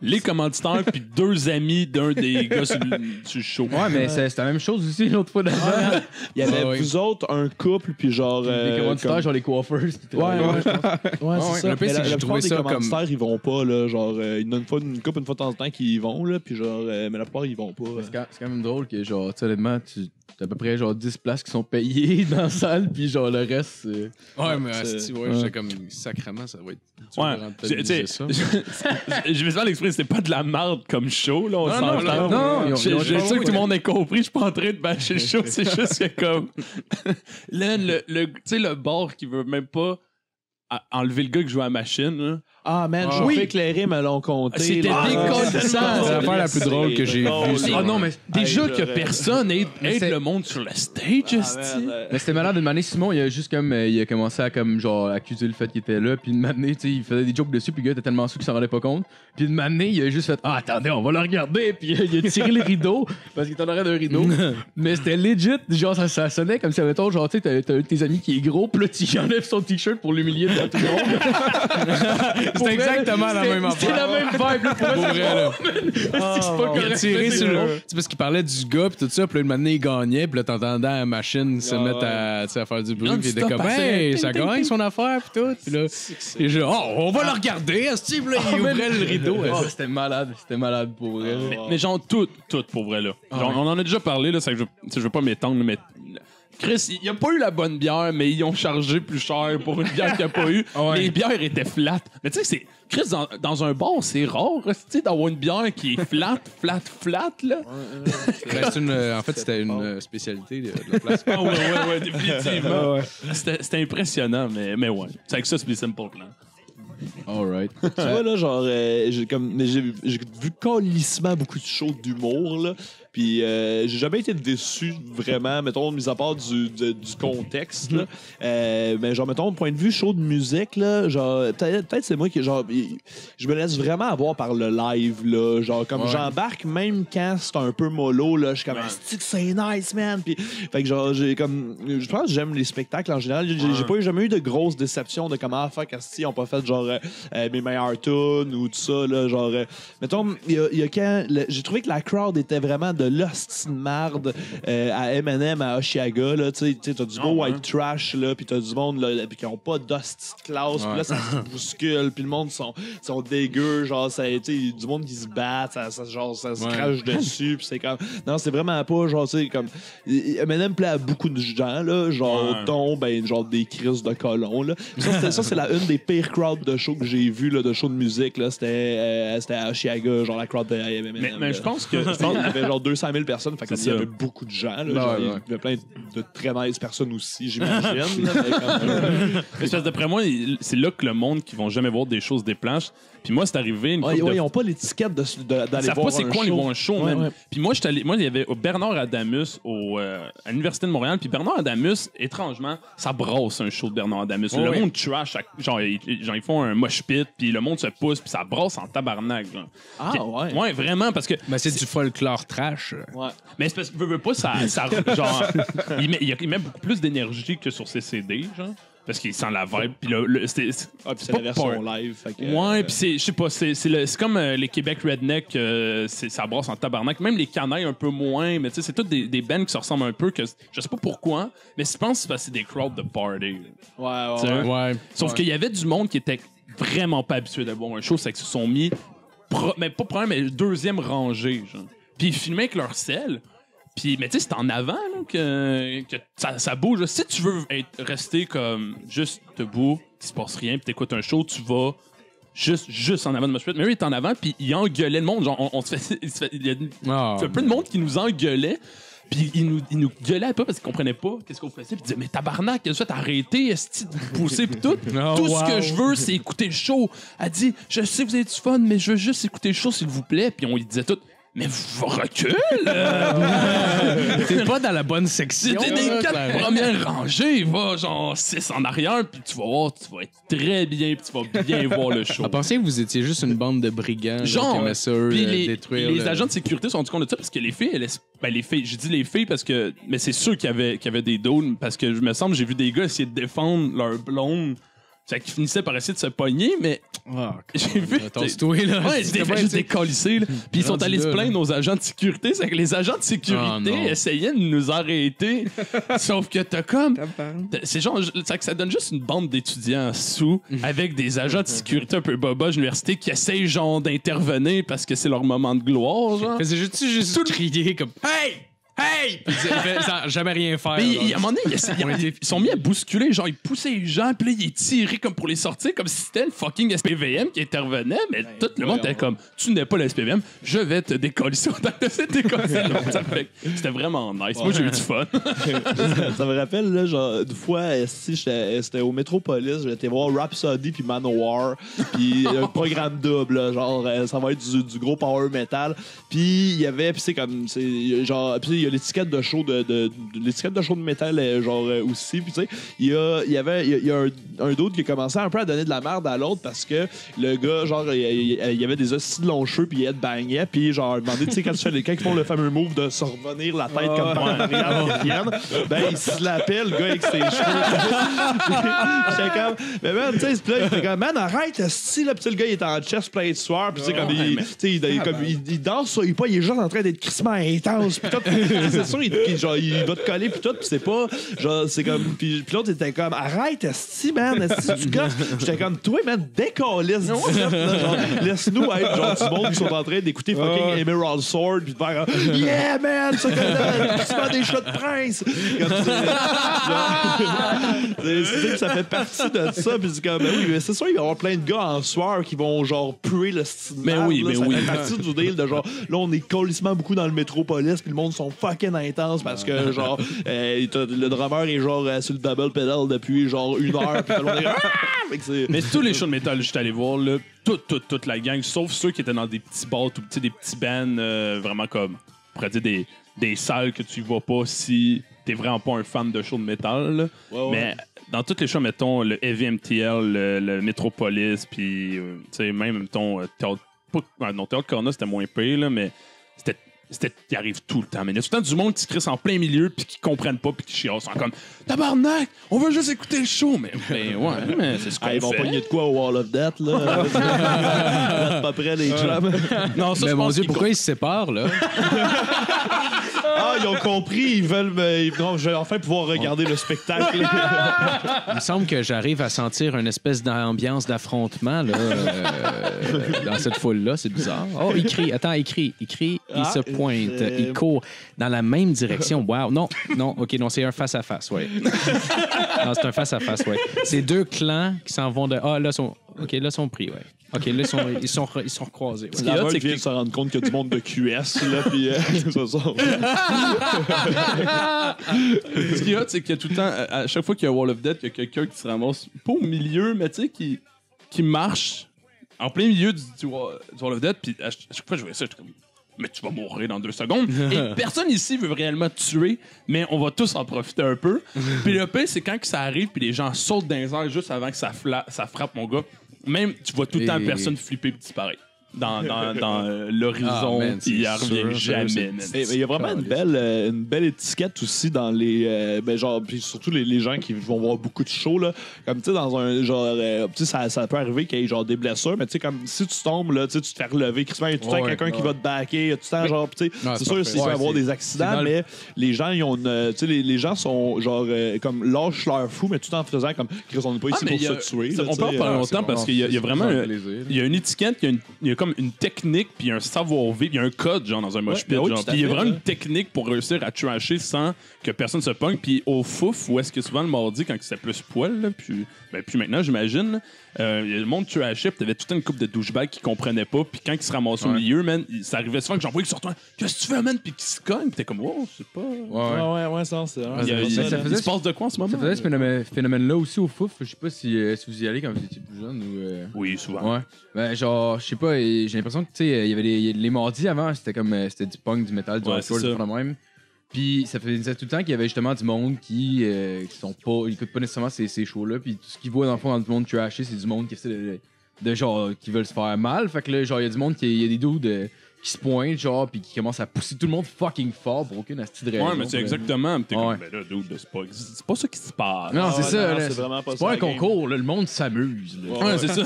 les commanditaires, puis 2 amis d'un des gars sur le show. Ouais, mais c'était la même chose aussi l'autre fois d'avant. Il y avait vous autres, un couple, puis genre... les commanditaires, genre les coiffeurs. Ouais, c'est ça. Le pire, c'est que j'ai trouvé ça comme... Les commanditaires, ils vont pas, là, genre, ils donnent une couple une fois de temps en temps qu'ils y vont, là, puis genre, mais la plupart, ils vont pas. C'est quand même drôle que, genre, honnêtement, t'as à peu près genre 10 places qui sont payées dans la salle, puis genre le reste. Ouais, mais j'étais comme sacrément, ça va être. Je vais faire l'exprès, c'est pas de la merde comme show, là. On s'entend. Non, je suis sûr que tout le monde a compris. Je suis pas en train de bâcher le show. C'est juste que comme. Là, tu sais, le bar qui veut même pas enlever le gars qui joue à la machine, là. Ah, man, je suis éclairé, me l'ont compté. C'était décollissant. C'est l'affaire la plus drôle que j'ai vue. Ah non, mais déjà que personne aide le monde sur le stage, mais c'était malade. Une année, Simon, il a commencé à comme genre accuser le fait qu'il était là. Puis une année, tu sais, il faisait des jokes dessus. Puis le gars était tellement sous qu'il s'en rendait pas compte. Puis une année, il a juste fait attendez, on va le regarder. Puis il a tiré le rideau parce qu'il était en arrière d'un rideau. Mais c'était legit. Genre, ça sonnait comme si, mettons, genre, tu sais, t'as un de tes amis qui est gros. Puis là, tu enlèves son t-shirt pour l'humilier devant tout le monde. C'est exactement la même affaire. C'est la même vibe, là. Pour vrai, là. C'est pas correct. Il a tiré sur le. C'est parce qu'il parlait du gars, pis tout ça, puis là, maintenant, il gagnait, puis là, t'entendais la machine se mettre à faire du bruit, puis il était comme, hey, ça gagne son affaire, puis tout. Puis là, et je, on va le regarder, Steve, là, il ouvrait le rideau. C'était malade pour vrai. Mais genre, tout pour vrai, là. Genre, on en a déjà parlé, là, c'est que je veux pas m'étendre, mais. Chris, il a pas eu la bonne bière, mais ils ont chargé plus cher pour une bière qu'il n'y a pas eu. Les bières étaient flat. Mais tu sais, c'est. Chris, dans un bar, c'est rare, tu sais, d'avoir une bière qui est flat, là. En fait, c'était une spécialité de la place. Ouais, définitivement. C'était impressionnant, mais ouais. C'est avec ça, c'est Simple Plan. Alright. Tu vois, là, genre, j'ai vu calissement beaucoup de shows d'humour, là. Puis j'ai jamais été déçu, vraiment, mettons, mis à part du contexte, là. Mais genre, mettons, point de vue show de musique, là, genre, peut-être c'est moi qui, genre, je me laisse vraiment avoir par le live, là. Genre, comme j'embarque, même quand c'est un peu mollo, là, je suis comme, c'est nice, man. Puis, fait que genre, je pense que j'aime les spectacles en général. J'ai jamais eu de grosses déceptions de comment faire Casti ont pas fait, genre, mes meilleurs tunes ou tout ça, là. Genre, mettons, il y a quand, j'ai trouvé que la crowd était vraiment de l'hostie de marde à M&M à Oshiaga, là, tu sais, t'as du beau white trash, là, pis t'as du monde, là, pis qui ont pas d'hostie de classe, pis là, ça se bouscule, pis le monde sont dégueux, genre, tu sais, du monde qui se bat, ça se crache dessus, pis c'est comme, non, c'est vraiment pas, genre, tu sais, comme, M&M plaît à beaucoup de gens, là, genre, genre, des crises de colons, là. Ça, c'est une des pires crowds de show que j'ai vu, là, de show de musique, là, c'était à Oshiaga, genre, la crowd de M&M. Mais je pense que, il y avait genre 200 000 personnes. Fait qu'il y avait beaucoup de gens. Là, il y avait plein de très nice personnes aussi, j'imagine. Mais d'après moi, c'est là que le monde qui vont jamais voir des choses des planches. Puis moi, c'est arrivé ils n'ont pas l'étiquette d'aller voir un show. Ils savent pas c'est quoi aller voir un show, man. Puis moi, il y avait Bernard Adamus à l'Université de Montréal. Puis Bernard Adamus, étrangement, ça brasse un show de Bernard Adamus. Le monde trash, genre ils font un mosh pit, puis le monde se pousse, puis ça brasse en tabarnak. Genre. Ouais. Ouais, vraiment, parce que... Mais c'est du folklore trash. Ouais. Mais c'est parce que veut pas, ça genre... il met beaucoup plus d'énergie que sur ses CD, genre. Parce qu'il sent la vibe. Puis c'est la version live. Ouais, puis je sais pas, c'est comme les Québec Redneck, ça brasse en tabarnak. Même les Canailles un peu moins, mais tu sais, c'est toutes des bands qui se ressemblent un peu, que je sais pas pourquoi, mais je pense que c'est des crowds de party. Ouais. Sauf qu'il y avait du monde qui était vraiment pas habitué de voir un show, c'est qu'ils se sont mis, mais pas première, mais deuxième rangée, genre. Puis ils filmaient avec leur sel. Puis, mais tu sais, c'est en avant là, que ça bouge. Si tu veux rester comme juste debout, qu'il se passe rien, puis t'écoutes un show, tu vas juste en avant de Mosh Pit. Mais lui, il est en avant, puis il engueulait le monde. Genre, il y a plein de monde qui nous engueulait. Puis il nous gueulait pas parce qu'il comprenait pas qu'est-ce qu'on faisait. Puis il disait, mais tabarnak, qu'est-ce que tu as arrêté, est-ce que tu pousser pis tout? Tout ce que je veux, c'est écouter le show. Elle dit, je sais que vous avez du fun, mais je veux juste écouter le show, s'il vous plaît. Puis on lui disait tout. Mais recule! T'es pas dans la bonne section. T'es des 4 premières rangées, va genre 6 en arrière, puis tu vas voir, tu vas être très bien, puis tu vas bien voir le show. À penser que vous étiez juste une bande de brigands, genre, qui aimaient ça, détruire. Les agents de sécurité se sont rendus compte de ça parce que les filles, je dis les filles parce que, mais c'est sûr qu'il y avait des dônes parce que je me semble j'ai vu des gars essayer de défendre leur blonde. C'est qu'ils finissaient par essayer de se pogner, mais j'ai vu. C'était juste décollissé. Puis ils sont allés se plaindre aux agents de sécurité. C'est que les agents de sécurité essayaient de nous arrêter. Sauf que t'as comme. C'est genre. Ça donne juste une bande d'étudiants sous avec des agents de sécurité un peu boba de l'université qui essayent genre d'intervenir parce que c'est leur moment de gloire. Genre. C'est juste crier comme Hey! Hey! Puis sans jamais rien faire. Mais à un moment donné, ils sont mis à bousculer, genre ils poussaient les gens, puis là ils tiraient comme pour les sortir, comme si c'était le fucking SPVM qui intervenait, mais tout le monde était comme, tu n'es pas le SPVM, je vais te décoller sur ta C'était vraiment nice. Moi j'ai eu du fun. Ça me rappelle, là, genre, une fois, c'était au Metropolis, j'étais voir Rhapsody puis Manowar, puis un programme double, là, genre, ça va être du gros power metal, puis il y avait, puis c'est comme, c'est genre, puis il y a l'étiquette de show l'étiquette de show de métal genre aussi, puis tu sais il y a un d'autre qui a commencé un peu à donner de la merde à l'autre parce que le gars genre il y avait des oscilles de longs cheveux puis il headbangait puis genre demandait, tu sais quand ils font le fameux move de se revenir la tête comme par ben il se l'appelle le gars avec ses cheveux. J'étais comme mais man tu sais là il était comme man arrête esti là, puis le gars il est en chest plate soir puis tu sais comme il danse il est juste en train d'être crissement intense puis c'est sûr, il va te coller pis tout, pis c'est pas genre c'est comme pis l'autre était comme arrête esti man esti tu gosses. J'étais comme toi man décalisse genre laisse-nous être genre du monde qui sont en train d'écouter fucking Emerald Sword pis de faire yeah man ça tu fais des shots de prince comme ça fait partie de ça pis c'est comme ben oui mais c'est sûr il va y avoir plein de gars en soir qui vont genre puer le style mais oui ça fait partie du deal de genre là on est colissement beaucoup dans le métropolis pis le monde sont fucking intenses parce que genre le drummer est genre sur le double pedal depuis genre 1 heure pis mais tous les shows de métal j'étais allé voir là toute la gang sauf ceux qui étaient dans des petits bars tout petits des petits bands vraiment comme on pourrait dire des salles que tu vois pas si t'es vraiment pas un fan de show de métal mais dans toutes les shows mettons le Heavy MTL le Metropolis puis tu sais même mettons Théâtre Corona c'était moins pire là mais il arrive tout le temps. Mais il y a tout le temps du monde qui se crisse en plein milieu puis qui comprennent pas puis qui chiassent. Comme tabarnak, on veut juste écouter le show. Mais c'est ce qu'on fait. Ils vont pogner de quoi au Wall of Death, là? Vous êtes pas prêts, les chums? Non, ça, mais mon Dieu, pourquoi ils se séparent, là? Ils ont compris. Ils veulent. Non, je vais enfin pouvoir regarder le spectacle. Il me semble que j'arrive à sentir une espèce d'ambiance d'affrontement, là, dans cette foule-là. C'est bizarre. Oh, il crie. Attends, il crie. Il se pointe. Il court dans la même direction. Wow. Non. OK, non, c'est un face-à-face, ouais. Non, c'est un face-à-face, ouais. C'est 2 clans qui s'en vont de... Ah, là, sont pris, ouais. OK, là, ils sont recroisés. Ouais. La Meute vient de se rendre compte qu'il y a du monde de QS, là, puis c'est ça. Ce qui est hot, c'est qu'il y a tout le temps, à chaque fois qu'il y a Wall of Death, il y a quelqu'un qui se ramasse pas au milieu, mais tu sais, qui marche en plein milieu du Wall of Death, puis à chaque fois que je voyais ça, j'étais comme... Mais tu vas mourir dans 2 secondes. Et personne ici veut réellement te tuer, mais on va tous en profiter un peu. Puis le pire, c'est quand que ça arrive, puis les gens sautent dans les airs juste avant que ça frappe, mon gars. Même, tu vois tout le temps personne flipper et disparaître. Dans l'horizon, il n'y revient jamais. Il y a vraiment une belle étiquette aussi dans les genre, puis surtout les gens qui vont voir beaucoup de shows là, comme tu sais dans un genre tu sais ça peut arriver qu'il y ait genre des blessures, mais tu sais comme si tu tombes là, tu te fais relever, il y a tout le temps quelqu'un qui va te backer, il y a tout le temps genre tu sais c'est sûr qu'il peut y avoir des accidents, mais les gens ils ont tu sais les gens sont genre comme lâchent leur fou, mais tout en faisant comme on n'est pas ici pour se tuer. On peut en parler longtemps parce qu'il y a vraiment il y a une étiquette, il y a comme une technique puis un savoir-vivre, il y a un code genre dans un mosh pit, puis il y a vraiment une technique pour réussir à trasher sans que personne se pogne. Puis au fouf, où est-ce que souvent le mardi quand c'était plus poil là, puis maintenant j'imagine le monde trashait, puis t'avais toute une couple de douchebags qui comprenaient pas, puis quand ils se ramassaient au milieu, man, ça arrivait souvent que j'en voyais qui sortaient, qu'est-ce que tu fais, man, puis qui se cognent, puis t'es comme wow, c'est pas ouais ça c'est il se passe de quoi en ce moment. Ça faisait ce phénomène-là aussi au fouf. Je sais pas si vous y allez quand vous étiez plus jeune ou oui, souvent. Ouais. Ben genre, je sais pas, j'ai l'impression que tu sais, il y avait les mardis avant, c'était comme c'était du punk, du metal, du hardcore, du de même. Puis ça faisait tout le temps qu'il y avait justement du monde qui sont pas, ils écoutent pas nécessairement ces shows-là, puis tout ce qu'ils voient dans le fond dans du monde trashé, c'est du monde qui essaie de genre qui veulent se faire mal. Fait que là, genre il y a du monde il y a des dudes qui se pointent genre puis qui commencent à pousser tout le monde fucking fort pour aucune astuce de raison. Ouais, mais c'est exactement. T'es comme, ben là, dude, c'est pas ça qui se passe. Non, c'est ça. C'est vraiment pas ça. C'est pas un concours, là, le monde s'amuse. Ouais, c'est ça.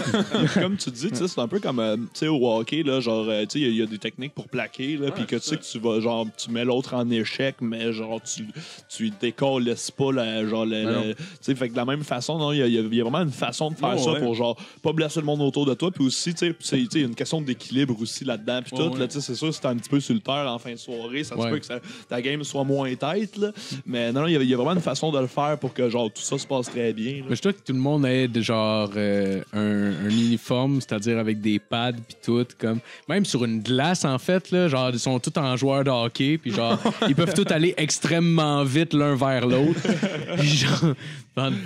Comme tu dis, c'est un peu comme tu sais au hockey là, genre tu sais il y a des techniques pour plaquer là, puis que tu sais que tu vas genre tu mets l'autre en échec, mais genre tu décolles pas là, genre tu sais fait que de la même façon non, il y a vraiment une façon de faire ça pour genre pas blesser le monde autour de toi, puis aussi tu sais il y a une question d'équilibre aussi là-dedans, puis tout là, tu sais c'est sûr si t'es un petit peu sur le terre en fin de soirée, ça se peut que ta game soit moins tête là, mais non il y a vraiment une façon de le faire pour que genre tout ça se passe très bien. Mais je trouve que tout le monde ait genre un uniforme, c'est-à-dire avec des pads puis tout, comme même sur une glace en fait là, genre ils sont tous en joueurs de hockey puis genre ils peuvent tous aller extrêmement vite l'un vers l'autre. Puis genre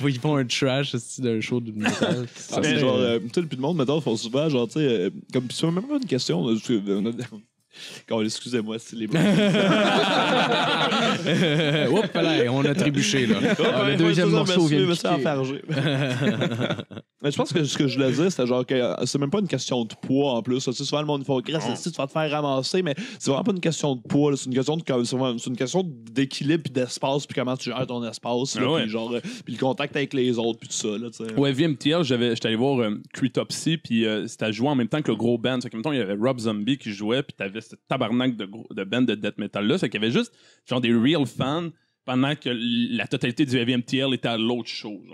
ils font un trash d'un show de métal. Genre tu sais le monde mettons font souvent genre tu sais comme c'est même pas une question excusez-moi si les blagues. Oups, là, on a trébuché là. Le deuxième morceau vient de Mais je pense que ce que je voulais dire, c'était genre que c'est même pas une question de poids en plus. Souvent le monde fait si tu vas te faire ramasser, mais c'est vraiment pas une question de poids. C'est une question d'équilibre puis d'espace puis comment tu gères ton espace. Puis genre puis le contact avec les autres puis tout ça. Là, ouais, VMTL, j'étais allé voir Cretopsy puis c'était à jouer en même temps que le gros band. En même temps, il y avait Rob Zombie qui jouait puis t'avais ce tabarnak de band de death metal là. C'est qu'il y avait juste genre des real fans pendant que la totalité du VMTL était à l'autre chose.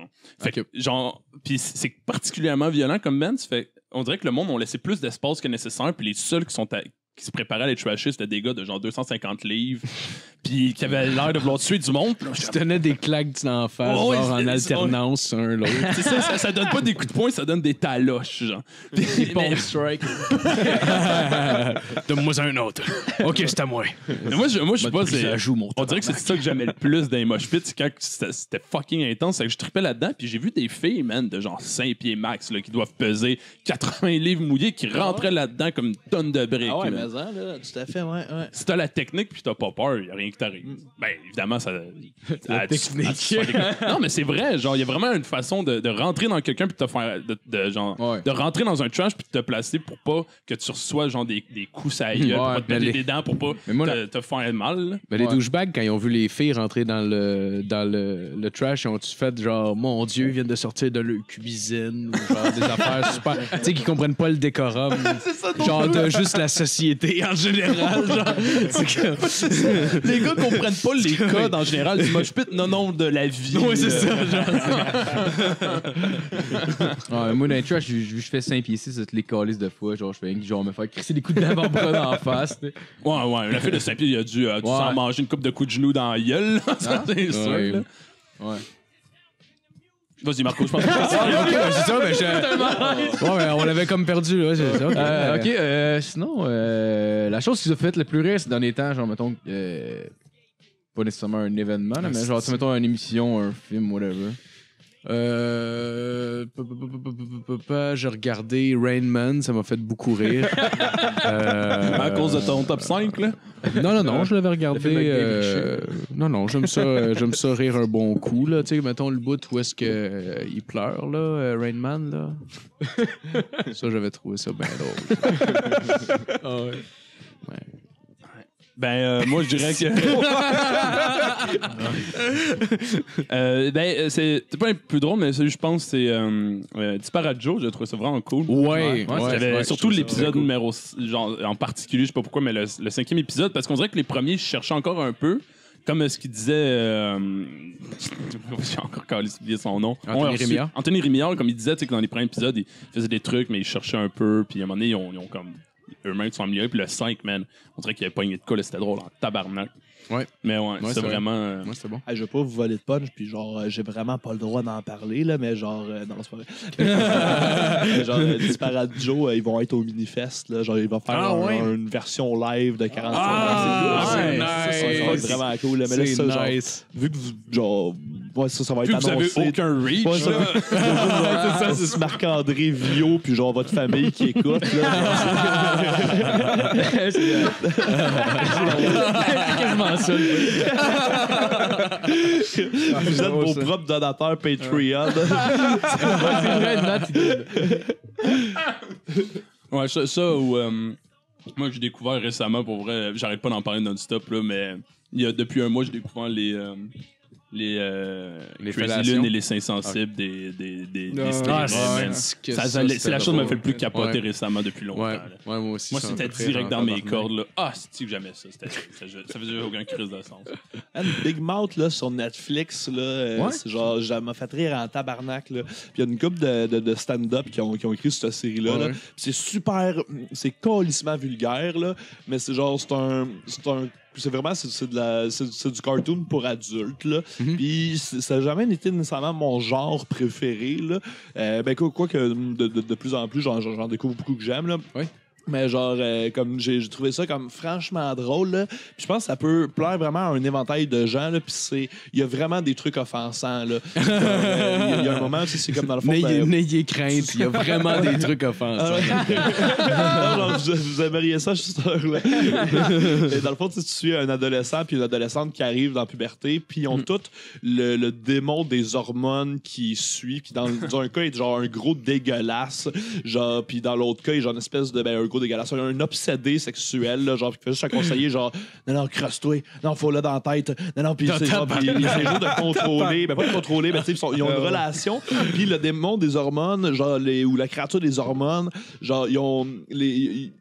Fait que, genre, pis c'est particulièrement violent comme band. Fait on dirait que le monde ont laissé plus d'espace que nécessaire, puis les seuls qui se préparaient à les trasher, c'était des gars de genre 250 livres, puis qui avaient l'air de vouloir tuer du monde. Je tenais des claques d'en face, genre en alternance un l'autre. C'est ça donne pas des coups de poing, ça donne des taloches, genre. Des pump strike. Donne-moi un autre. OK, c'est à moi. Mais moi, je sais pas, on dirait que c'est ça que j'aimais le plus dans les mosh pits, c'est quand c'était fucking intense, c'est que je trippais là-dedans, puis j'ai vu des filles, man, de genre 5 pieds max, là, qui doivent peser 80 livres mouillés, qui rentraient là-dedans comme une tonne de briques. Ah ouais, mais là, tout à fait, ouais. Si t'as la technique puis t'as pas peur, y a rien qui t'arrive. Ben, évidemment, ça... La technique. Non, mais c'est vrai, genre, il y a vraiment une façon de rentrer dans quelqu'un puis de te faire... de rentrer dans un trash puis de te placer pour pas que tu reçois, genre, des coups à la gueule, pour pas te péter des dents, pour pas te faire mal. Mais les douchebags, quand ils ont vu les filles rentrer dans le trash, ils ont-tu fait, genre, mon Dieu, ils viennent de sortir de leur cuisine, ou genre, des affaires super... Tu sais, qu'ils comprennent pas le décorum. Genre, de juste la société en général, genre. Les gars comprennent pas les codes en général du mosh pit, non, de la vie. Oui, c'est ça, genre. Moi, dans les trash, je fais 5 pieds 6, les calices de fois, genre, je fais genre me faire crisser des coups d'avant-bras dans la face. T'sais. Ouais, la fille de 5 pieds, il a dû s'en manger une coupe de coups de genoux dans la gueule, ça, c'est sûr. Ouais. Vas-y, Marco, je pense que c'est ça, mais on l'avait comme perdu, là. C'est ça. Sinon, la chose qui nous a fait le plus rire ces derniers temps, genre, mettons, pas nécessairement un événement, là, mais genre, mettons, une émission, un film, whatever. J'ai regardé Rain Man, ça m'a fait beaucoup rire. à cause de ton top 5, là? Non, je l'avais regardé. Non, j'aime ça rire un bon coup, là. Tu sais, mettons le bout où est-ce que il pleure, là, Rain Man, là. Ça, j'avais trouvé ça bien drôle. Moi, je dirais que. C'est pas un peu drôle, mais celui, je pense, c'est Disparate Joe. J'ai trouvé ça vraiment cool. Ouais, surtout l'épisode numéro. Genre, en particulier, je sais pas pourquoi, mais le 5e épisode, parce qu'on dirait que les premiers, je cherchais encore un peu. Comme ce qu'il disait. J'ai encore oublié son nom. Anthony Rémillard, comme il disait, que dans les premiers épisodes, il faisait des trucs, mais il cherchait un peu. Puis à un moment donné, ils ont comme. Eux-mêmes sont améliorés. Puis le 5, man, on dirait qu'il avait pogné de quoi, là, c'était drôle en tabarnak. Ouais. Mais c'est vraiment. Ouais, c'est bon. Je vais pas vous voler de punch, puis genre, j'ai vraiment pas le droit d'en parler, là, mais genre, non, c'est pas vrai. Genre, Disparate Joe, ils vont être au Minifest, là, genre, ils vont faire une version live de 45 minutes. C'est nice. Ça va être vraiment cool, là, mais là, ça, nice. Genre, vu que vous, genre, ouais, ça va être annoncé. Vous avez aucun reach, là. C'est Marc-André Vio, puis genre, votre famille qui écoute, là. C'est quasiment ça. Vous êtes vos propres donateurs Patreon. C'est vrai, Nat. Ouais, ça ou moi j'ai découvert récemment, pour vrai, j'arrête pas d'en parler non-stop, là, mais depuis un mois, j'ai découvert les Crazy Lune et les seins sensibles des c'est la chose qui m'a fait le plus capoter récemment depuis longtemps. Ouais, moi aussi. Moi, c'était direct dans mes cordes, là. Ah, c'est que j'aimais ça. Ça faisait aucun crise de sens. Big Mouth, là, sur Netflix, là, c'est genre, ça m'a fait rire en tabarnak, là. Puis il y a une couple de stand-up qui ont écrit cette série-là, là. C'est super, c'est calissement vulgaire, là, mais c'est genre, c'est vraiment c'est du cartoon pour adultes, là. Puis ça n'a jamais été nécessairement mon genre préféré, là. Quoi que de plus en plus j'en découvre beaucoup que j'aime, là. Mais genre, comme j'ai trouvé ça comme franchement drôle, là. Puis je pense que ça peut plaire vraiment à un éventail de gens, là. Puis il y a vraiment des trucs offensants, là. Il y a un moment aussi, c'est comme dans le fond. N'ayez crainte, il y a vraiment des trucs offensants. Non, vous aimeriez ça, je suis sûr, là. Et dans le fond, tu suis un adolescent puis une adolescente qui arrive dans la puberté, puis ils ont tous le démon des hormones qui suit. Puis dans un cas, il est genre un gros dégueulasse. Genre, puis dans l'autre cas, il est genre une espèce de un gros dégueulasse, un obsédé sexuel, là, genre, qui fait juste à conseiller, genre, non, crosse-toi, non, faut-le dans la tête, non, puis c'est genre, il essaie juste de contrôler, pas de contrôler, mais tu sais, ils ont une relation, puis le démon des hormones, genre, ou la créature des hormones, genre, ils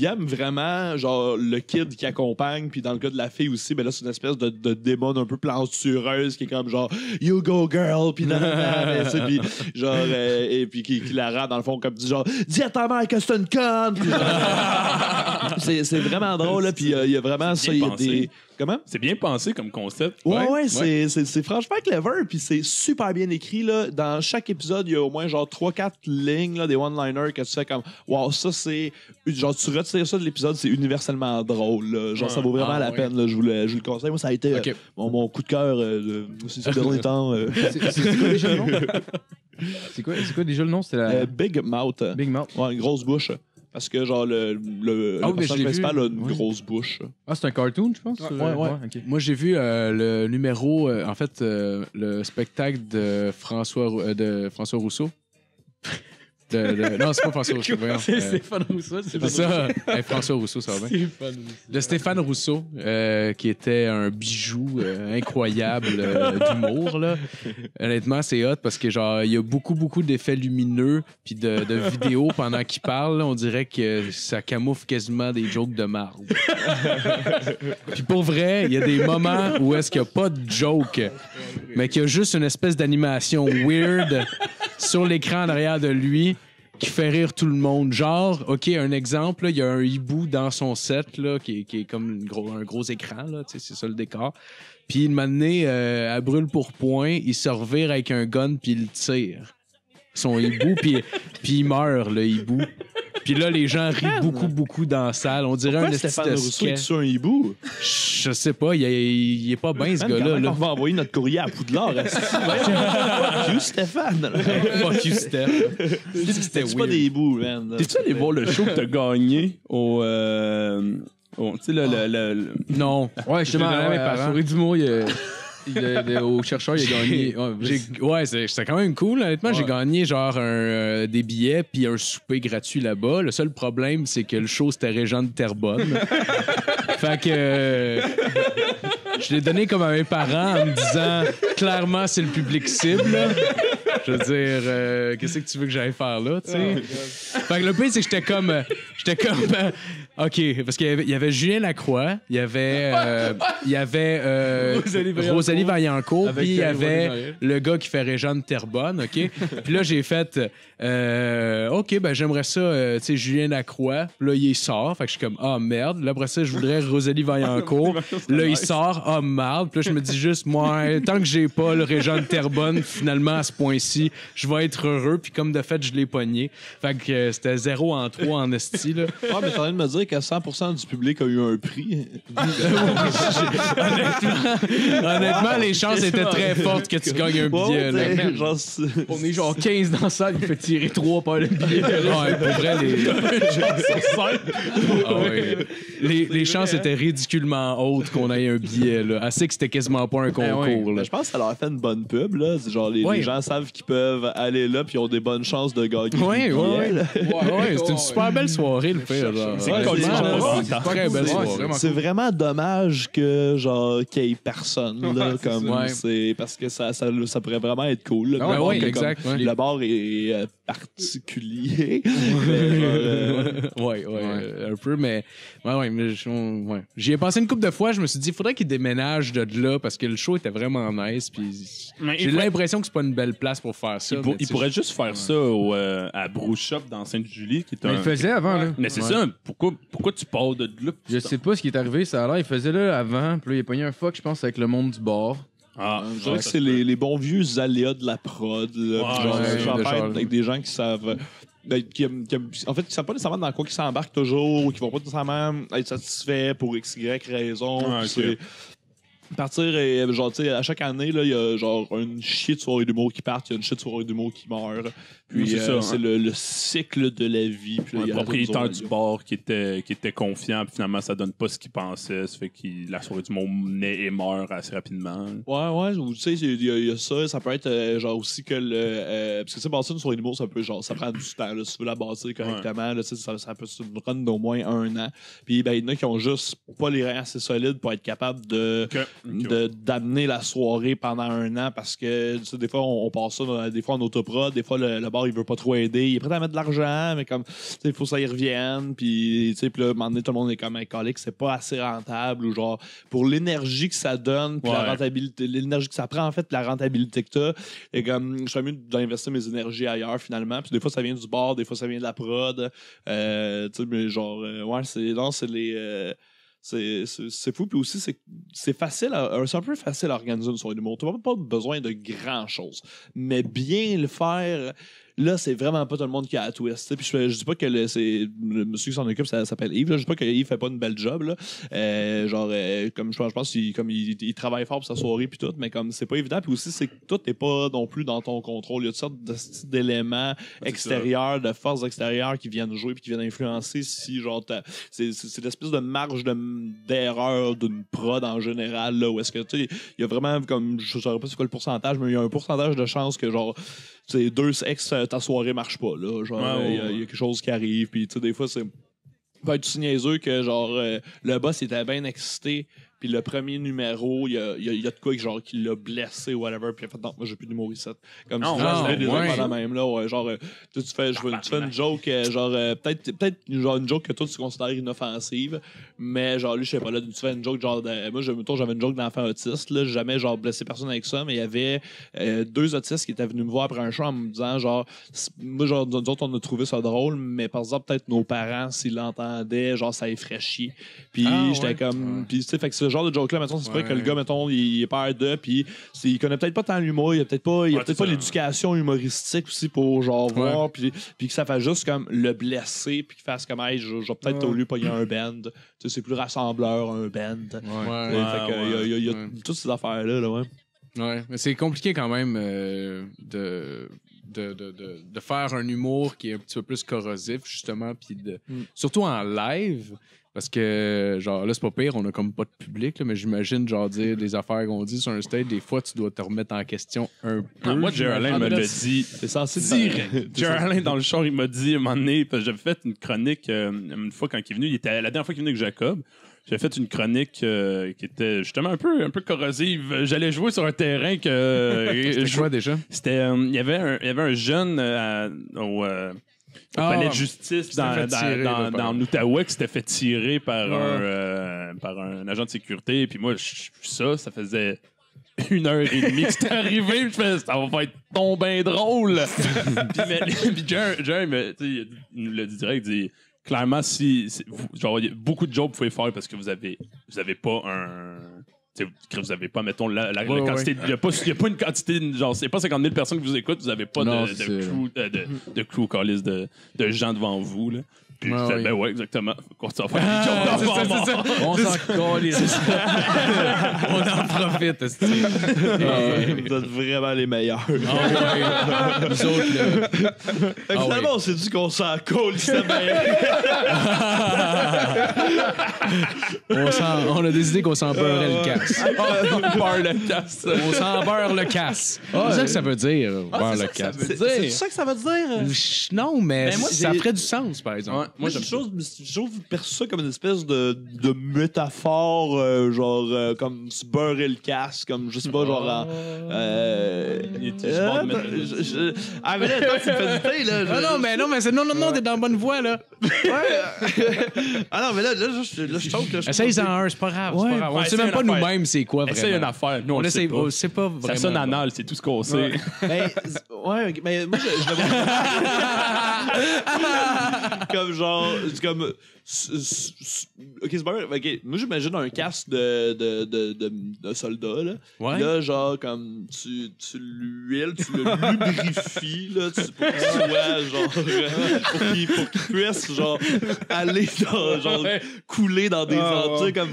aiment vraiment, genre, le kid qui accompagne, puis dans le cas de la fille aussi, ben là, c'est une espèce de démon un peu plantureuse qui est comme, genre, you go girl, puis puis genre, et puis qui la rend, dans le fond, comme, genre, dis à ta mère que c'est une conne. C'est vraiment drôle, là, puis il y a vraiment ça, il y a des... Comment? C'est bien pensé comme concept. Ouais. C'est franchement clever, puis c'est super bien écrit, là. Dans chaque épisode, il y a au moins genre 3-4 lignes, là, des one-liners que tu fais comme, wow, ça c'est... Genre, tu retires ça de l'épisode, c'est universellement drôle, là. Genre, ça vaut vraiment la peine, là. Je vous le conseille. Moi, ça a été mon coup de cœur ces derniers temps. C'est quoi déjà le nom? C'est quoi déjà le nom? C'est la... Big Mouth. Big Mouth. Ouais, une grosse bouche. Parce que, genre, le personnage principal a une grosse bouche. Ah, c'est un cartoon, je pense? Ouais. Okay. Moi, j'ai vu le numéro, en fait, le spectacle de François Rousseau. Non, c'est pas François Rousseau. C'est Stéphane Rousseau. C'est ça. François Rousseau, ça va bien. De Stéphane Rousseau, qui était un bijou incroyable d'humour, là. Honnêtement, c'est hot parce que, genre, il y a beaucoup d'effets lumineux puis de vidéos pendant qu'il parle. Là, on dirait que ça camoufle quasiment des jokes de marde. Puis pour vrai, il y a des moments où est-ce qu'il n'y a pas de joke, mais qu'il y a juste une espèce d'animation weird sur l'écran derrière de lui qui fait rire tout le monde. Genre, OK, un exemple, il y a un hibou dans son set là, qui est comme un gros écran, là, c'est ça le décor. Puis, une matinée, à brûle pour point, il se revire avec un gun puis il tire son hibou, puis il meurt, le hibou. Puis là, les gens rient beaucoup dans la salle. On dirait Pourquoi un Stéphane Rousseau est sur un hibou? Je sais pas, il est pas bien, ce gars-là. On va envoyer notre courrier à Poudlard. Fuck you, Stéphane. Fuck you, Steph. C'est pas des hiboux, man. T'es-tu allé voir le show que t'as gagné au... tu sais, Non. Ouais, justement, mes parents. Souris d'humour, au chercheur, il a gagné. C'était quand même cool. Honnêtement, j'ai gagné genre des billets puis un souper gratuit là-bas. Le seul problème, c'est que le show, c'était Régent de Terrebonne. Fait que je l'ai donné comme à mes parents en me disant clairement, c'est le public cible. Là. Je veux dire, qu'est-ce que tu veux que j'aille faire là, tu sais? Fait que le pire, c'est que j'étais comme OK, parce qu'il y avait Julien Lacroix, il y avait Rosalie Vaillancourt, puis il y avait le gars qui fait Régent de Terrebonne, OK? Puis là, j'ai fait OK, ben j'aimerais ça, tu sais, Julien Lacroix. Là, il sort, fait que je suis comme ah merde. Là, après ça, je voudrais Rosalie Vaillancourt. Là, il sort, ah merde. Puis là, je me dis juste, moi, tant que j'ai pas le Régent de Terrebonne, finalement, à ce point-ci, je vais être heureux. Puis comme de fait, je l'ai pogné. Fait que c'était 0 en 3 en esti, là. Ah, mais t'es en train de me dire que 100% du public a eu un prix. Honnêtement, les chances étaient très fortes que tu gagnes un billet. Là. On est genre 15 dans la salle, il fait tirer 3 par le billet. Ouais, pour vrai, les chances étaient ridiculement hautes qu'on ait un billet. Là. Assez que c'était quasiment pas un concours. Là. Je pense que ça leur a fait une bonne pub. Là. C'est genre les gens savent qu'ils peuvent aller là puis ils ont des bonnes chances de gagner. C'est une super belle soirée, le fait. C'est très belle soirée. C'est vraiment dommage que genre qu'il y ait personne. Là, comme c'est parce que ça pourrait vraiment être cool. Là, exact. Le bar est particulier. Un peu, mais j'y ai pensé une couple de fois. Je me suis dit, il faudrait qu'il déménage de là parce que le show était vraiment nice. Puis j'ai l'impression que c'est pas une belle place pour faire ça. Il pourrait juste faire ça à Brew Shop dans Sainte-Julie. Qui est il faisait avant. Là. Mais c'est ça. Pourquoi tu pars de là? Je sais pas ce qui est arrivé. Ça a l'air, il faisait là avant. Puis là, il a pogné un fuck, je pense, avec le monde du bar. Je dirais que c'est les bons vieux aléas de la prod. Avec des gens qui savent. En fait, qui savent pas nécessairement dans quoi ils s'embarquent toujours, ou qui vont pas nécessairement être satisfaits pour XY raison. Partir et genre tu sais à chaque année là il y a genre une chier de soirée d'humour qui part, il y a une chier de soirée d'humour qui meurt. Puis c'est le cycle de la vie. Puis le propriétaire du bar qui était confiant, puis finalement ça donne pas ce qu'il pensait, ça fait que la soirée d'humour naît et meurt assez rapidement. Ouais, ou tu sais il y a ça peut être genre aussi que parce que c'est bâtir une soirée d'humour ça peut genre ça prend du temps là, si tu veux la bâtir correctement là, ça peut se run d'au moins 1 an. Puis ben il y en a qui ont juste pas les reins assez solides pour être capables d'amener la soirée pendant 1 an parce que tu sais, des fois on passe ça des fois en autoprod, des fois le bar il veut pas trop aider, il est prêt à mettre de l'argent mais comme tu sais il faut que ça y revienne puis tu sais là à un moment donné tout le monde est comme alcoolique, c'est pas assez rentable ou genre pour l'énergie que ça donne puis la rentabilité, l'énergie que ça prend en fait puis la rentabilité que t'as et comme je serais mieux d'investir mes énergies ailleurs finalement puis des fois ça vient du bar, des fois ça vient de la prod tu sais mais genre c'est fou puis aussi c'est facile c'est un peu facile à organiser une soirée d'humour. Tu n'as pas besoin de grand chose mais bien le faire là c'est vraiment pas tout le monde qui a la twist puis je dis pas que c'est le monsieur qui s'en occupe ça s'appelle Yves là. Je dis pas que Yves fait pas une belle job là. Comme je pense qu'il travaille fort pour sa soirée puis tout mais comme c'est pas évident puis aussi c'est que tout n'est pas non plus dans ton contrôle. Il y a toutes sortes d'éléments extérieurs de forces extérieures qui viennent jouer puis qui viennent influencer si genre c'est l'espèce de marge d'erreur d'une prod en général là où est-ce que tu sais il y a vraiment comme je saurais pas c'est quoi le pourcentage mais il y a un pourcentage de chance que genre tu sais 2 ex ta soirée marche pas là genre il y a quelque chose qui arrive puis tu sais des fois c'est peut être aussi niaiseux que genre le boss était bien excité Puis le premier numéro, il y a de quoi genre qui l'a blessé ou whatever. Puis il a fait non, moi j'ai plus d'humour ici. Comme si je fais des affaires la même là. Ouais, genre tu fais une joke genre peut-être genre une joke que toi tu considères inoffensive, mais genre lui je sais pas là tu fais une joke genre moi j'avais une joke d'enfant autiste là, j'ai jamais genre blessé personne avec ça, mais il y avait 2 autistes qui étaient venus me voir après un show en me disant genre moi genre nous autres on a trouvé ça drôle, mais par exemple peut-être nos parents s'ils l'entendaient genre ça les ferait chier. Puis j'étais comme puis tu sais fait que ce genre de joke là mettons c'est vrai que le gars mettons il est peur de puis il connaît peut-être pas tant l'humour, il a peut-être pas l'éducation humoristique aussi pour genre voir puis que ça fait juste comme le blesser puis qu'il fasse comme hey, je vais peut-être au lieu pogner un band, tu sais c'est plus rassembleur un band. Fait que il y a toutes ces affaires là ouais. Ouais, mais c'est compliqué quand même de faire un humour qui est un petit peu plus corrosif, justement, puis surtout en live, parce que, genre, là, c'est pas pire, on a comme pas de public, là, mais j'imagine, genre, dire des affaires qu'on dit sur un stage, des fois, tu dois te remettre en question un peu. Moi, Geraldine me l'a dit. C'est censé direct. Geraldine, dans le show, il m'a dit, à un moment donné, parce que j'avais fait une chronique une fois quand il est venu, la dernière fois qu'il est venu avec Jacob, j'avais fait une chronique qui était justement un peu corrosive. J'allais jouer sur un terrain que... C'était quoi déjà? C'était... Il y avait un jeune au palais de justice dans l'Outaouais qui s'était fait tirer par un agent de sécurité. Puis moi, ça faisait 1h30 que c'était arrivé. Je fais, ça va être ton ben drôle. Puis Jerry il l'a dit direct, il dit... Clairement, genre, il y a beaucoup de jobs que vous pouvez faire parce que vous avez pas un. Vous avez pas, mettons, la quantité. Il n'y a pas une quantité. Genre, c'est pas 50 000 personnes qui vous écoutent, vous avez pas de crew calice de gens devant vous. Là. Puis ben ouais, exactement. On s'en fait On s'en colle. On en profite. Vous êtes vraiment les meilleurs. Nous autres, là. Finalement, on s'est dit qu'on s'en colle. On a décidé qu'on s'en beurrait le casse. On s'en beurre le casse. C'est ça que ça veut dire, beurre le casse. C'est ça que ça veut dire? Non, mais ça ferait du sens, par exemple. Moi, j'ai toujours perçu ça comme une espèce de métaphore, genre, comme se beurrer le casse, comme, je sais pas, genre... Ah, mais là, toi, tu me fais du thé, là. Non, mais t'es dans la bonne voie, là. Ah non, mais là, je choque, là. Essaye-en un, c'est pas grave. On sait même pas nous-mêmes c'est quoi, vraiment. Essaye une affaire. Nous, on sait pas vraiment. Ça sonne anal, c'est tout ce qu'on sait. Mais moi, je comme genre, c'est comme ok, c'est pas ok. Moi, j'imagine un casque de soldat là. Ouais. Là, genre comme tu l'huiles, tu le lubrifies là, pour qu'il soit genre pour qu'il puisse genre aller dans, genre couler dans des endroits comme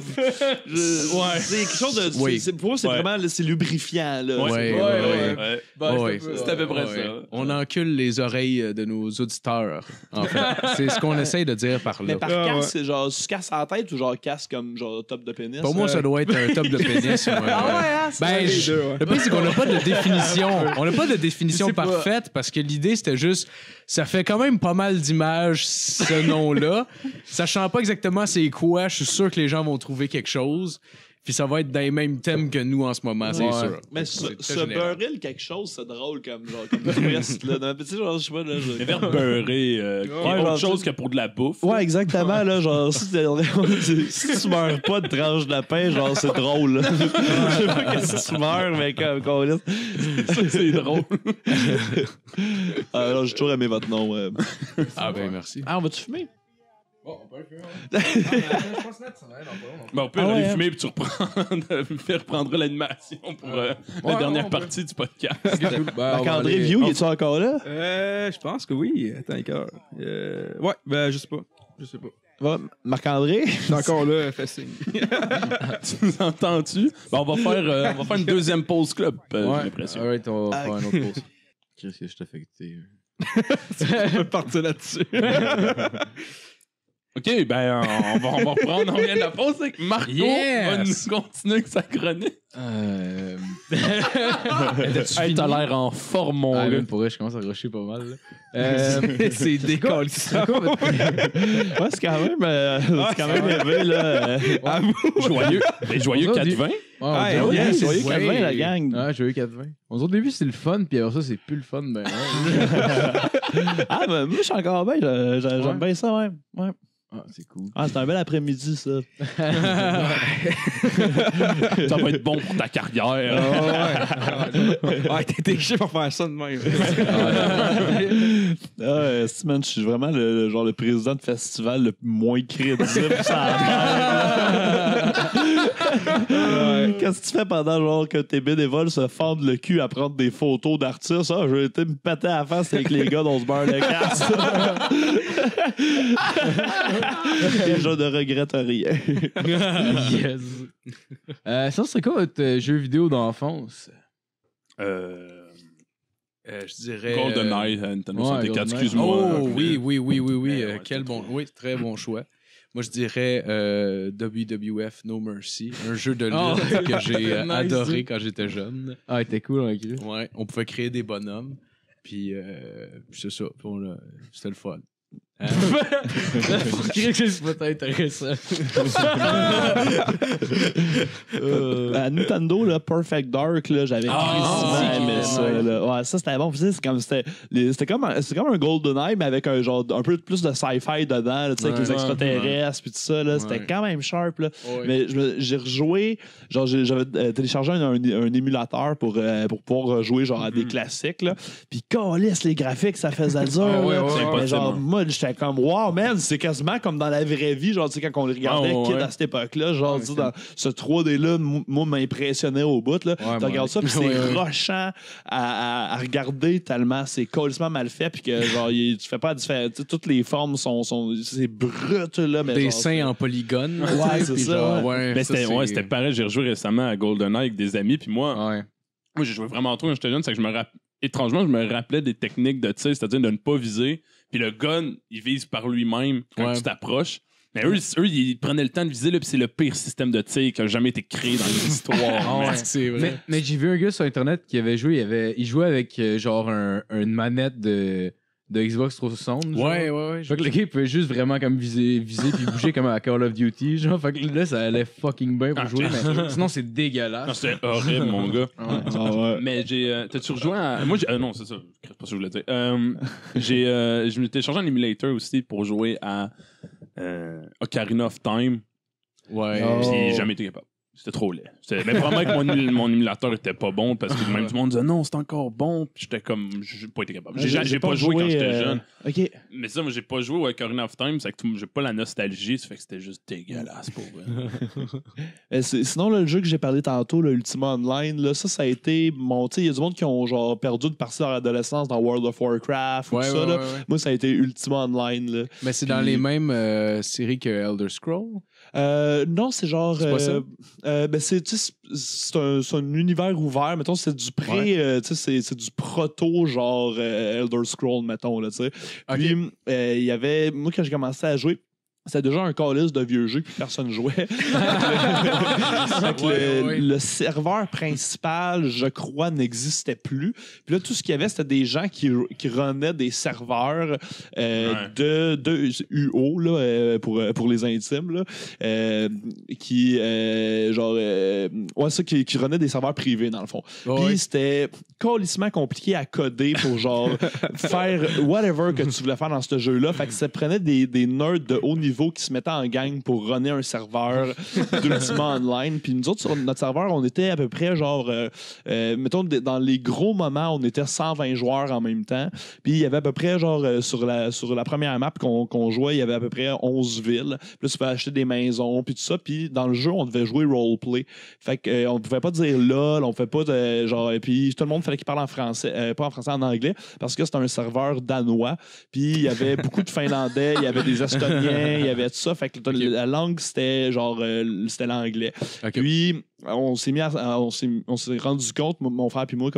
c'est quelque chose de pour moi c'est vraiment c'est lubrifiant là. C'est à peu près ça. On encule les oreilles de nos auditeurs. En fait, c'est ce qu'on essaye de dire par là. Mais par casse, c'est genre tu casses à la tête ou genre casse comme genre top de pénis? Pour moi, ça doit être un top de pénis. Le pire, c'est qu'on n'a pas de définition. On n'a pas de définition parfaite parce que l'idée, c'était juste ça fait quand même pas mal d'images, ce nom-là. Sachant pas exactement c'est quoi, je suis sûr que les gens vont trouver quelque chose. Puis ça va être dans les mêmes thèmes que nous en ce moment, c'est sûr. Mais se beurrer quelque chose, c'est drôle comme twist, là. Tu sais, genre, je sais pas, là. Le verbe beurrer, autre chose que pour de la bouffe. Ouais, exactement, là. Genre, si tu meurs pas de tranche de lapin, genre, c'est drôle, là. Je sais pas si tu meurs, mais comme c'est drôle. Alors, j'ai toujours aimé votre nom. Ah, ben, merci. Ah, on va-tu fumer? Bon, on peut le fumer. Je pense que on peut aller fumer puis tu reprendras l'animation pour la dernière partie du podcast. Marc-André View, il est-tu encore là? Je pense que oui. Attends, encore. Ouais, ben, je sais pas. Marc-André? Je suis encore là, fait signe. Tu nous entends-tu? Ben, on va faire une deuxième pause club, j'ai l'impression. Alright, on va faire une autre pause. Qu'est-ce que je t'ai affecté? Tu peux partir là-dessus. OK, ben, on va reprendre. On vient de la pause avec Marco. Va nous continuer avec sa chronique. Hey, t'as l'air en forme, mon gars. Même pour vrai, je commence à rusher pas mal. C'est décolle. Ouais, c'est quand même élevé, là. Joyeux 4-20. Joyeux 4-20, la gang. Ouais, joyeux 4-20. Au début, c'est le fun, puis après ça, c'est plus le fun. Ben, Ah, ben, moi, je suis encore bien. J'aime bien ça, ouais. Ah, c'est cool. Ah, c'est un bel après-midi, ça. Ça va être bon pour ta carrière. Ouais, t'es chier pour faire ça de même. Man, je suis vraiment le président de festival le moins crédible ça Qu'est-ce que tu fais pendant genre que tes bénévoles se fendent le cul à prendre des photos d'artistes? Ah, je vais été me péter à la face avec les gars dans ce beurre de casse. Et je ne regrette rien. Yes. Ça serait quoi votre jeu vidéo d'enfance? Je dirais. GoldenEye, Nintendo 64, GoldenEye. Oh, excuse-moi. oui. Ouais, Quel bon. Oui, très bon choix. Moi, je dirais WWF No Mercy, un jeu de lutte que j'ai adoré quand j'étais jeune. Ah, t'es cool, on écrit. Ouais, on pouvait créer des bonhommes. Puis c'est ça. C'était le fun. Pour créer que c'est pas intéressant. À Nintendo, là, Perfect Dark, là, j'avais aimé ça. Là. Ouais, ça, c'était bon. C'était comme un GoldenEye, mais avec un genre un peu plus de sci-fi dedans, là, avec les extraterrestres puis tout ça. Là, c'était quand même sharp. Là. Ouais. Mais j'ai rejoué, genre j'avais téléchargé un émulateur pour pouvoir jouer genre à des classiques. Là. Puis calisse, les graphiques, ça faisait dur. Mais genre, moi, j'étais comme wow, man, c'est quasiment comme dans la vraie vie, genre, tu sais, quand on les regardait kid à cette époque-là, genre, dans ce 3D-là, moi, m'impressionnait au bout, là. Tu regardes ça, puis c'est rochant à regarder tellement c'est colissement mal fait, puis que, genre, tu fais pas la différence. Toutes les formes c'est brut, là. Mais des genre, seins en polygone. Ouais, c'est ça. Mais c'était pareil, j'ai rejoué récemment à GoldenEye avec des amis, puis moi, j'ai joué vraiment trop quand j'étais jeune, c'est que étrangement, je me rappelais des techniques de tir, c'est-à-dire de ne pas viser. Puis le gun, il vise par lui-même quand tu t'approches. Mais eux, ils prenaient le temps de viser, là, puis c'est le pire système de tir qui a jamais été créé dans l'histoire. C'est vrai. Mais j'ai vu un gars sur Internet qui avait joué, il jouait avec genre une manette de Xbox 360. Genre. Ouais. Fait que le gars, il pouvait juste vraiment comme viser puis bouger comme à Call of Duty. Genre, fait que là, ça allait fucking bien pour jouer, mais sinon, c'est dégueulasse. Non, c'était horrible, mon gars. Ouais. Mais t'as-tu rejoint à. Moi, non, c'est ça. Je sais pas ce que je voulais dire. Je m'ai téléchargé un emulator aussi pour jouer à Ocarina of Time. Ouais. Puis j'ai jamais été capable. C'était trop laid. Mais probablement que mon émulateur était pas bon parce que même tout le monde disait non, c'est encore bon. Puis j'étais comme, j'ai pas été capable. J'ai pas joué quand j'étais jeune. OK. Mais ça, moi, j'ai pas joué à Ocarina of Time. C'est que j'ai pas la nostalgie. Ça fait que c'était juste dégueulasse pour vrai. Sinon, là, le jeu que j'ai parlé tantôt, là, Ultima Online, là, ça a été mon. Tu sais, il y a du monde qui ont genre perdu une partie de leur adolescence dans World of Warcraft ou tout ça. Là. Moi, ça a été Ultima Online. Là. Mais c'est dans les mêmes séries que Elder Scrolls? Non, c'est genre. C'est pas ça? C'est un univers ouvert. Mettons, c'est du c'est du proto, genre Elder Scrolls, mettons. Là, okay. Puis, il y avait. Moi, quand j'ai commencé à jouer, c'était déjà un call-list de vieux jeux puis personne jouait. Le serveur principal, je crois, n'existait plus. Puis là, tout ce qu'il y avait, c'était des gens qui runnaient des serveurs de UO là, pour les intimes. Là, qui runnaient des serveurs privés, dans le fond. Puis c'était calissement compliqué à coder pour genre faire whatever que tu voulais faire dans ce jeu-là. Fait que ça prenait des nerds de haut niveau qui se mettaient en gang pour runner un serveur d'Ultima Online. Puis nous autres, sur notre serveur, on était à peu près genre, mettons, dans les gros moments, on était 120 joueurs en même temps. Puis il y avait à peu près genre, sur la première map qu'on jouait, il y avait à peu près 11 villes. Puis là, tu pouvais acheter des maisons, puis tout ça. Puis dans le jeu, on devait jouer roleplay. Fait qu'on ne pouvait pas dire LOL, on ne pouvait pas genre, puis tout le monde fallait qu'il parle en français, pas en français, en anglais, parce que c'était un serveur danois. Puis il y avait beaucoup de Finlandais, il y avait des Estoniens, il y avait tout ça. Fait que la langue, c'était genre, c'était l'anglais. Okay. Puis, on s'est rendu compte, mon frère puis moi,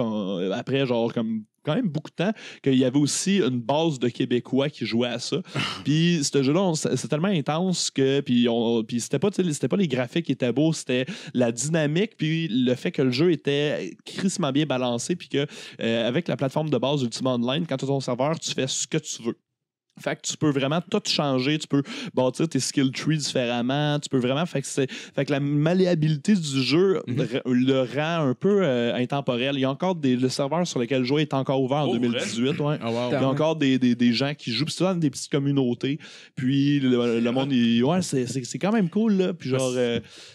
après, genre, comme quand même beaucoup de temps qu'il y avait aussi une base de Québécois qui jouaient à ça. Puis ce jeu-là, c'est tellement intense que puis c'était pas les graphiques qui étaient beaux, c'était la dynamique puis le fait que le jeu était crissement bien balancé puis que avec la plateforme de base Ultima Online, quand tu as ton serveur, tu fais ce que tu veux. Fait que tu peux vraiment tout changer, tu peux bâtir tes skill trees différemment, tu peux vraiment fait que la malléabilité du jeu le rend un peu intemporel. Il y a encore le serveur sur lequel le jeu est encore ouvert en 2018. Ouais. Oh, wow. Il y a encore des gens qui jouent, puis c'est dans des petites communautés. Puis le monde, c'est quand même cool là. Puis genre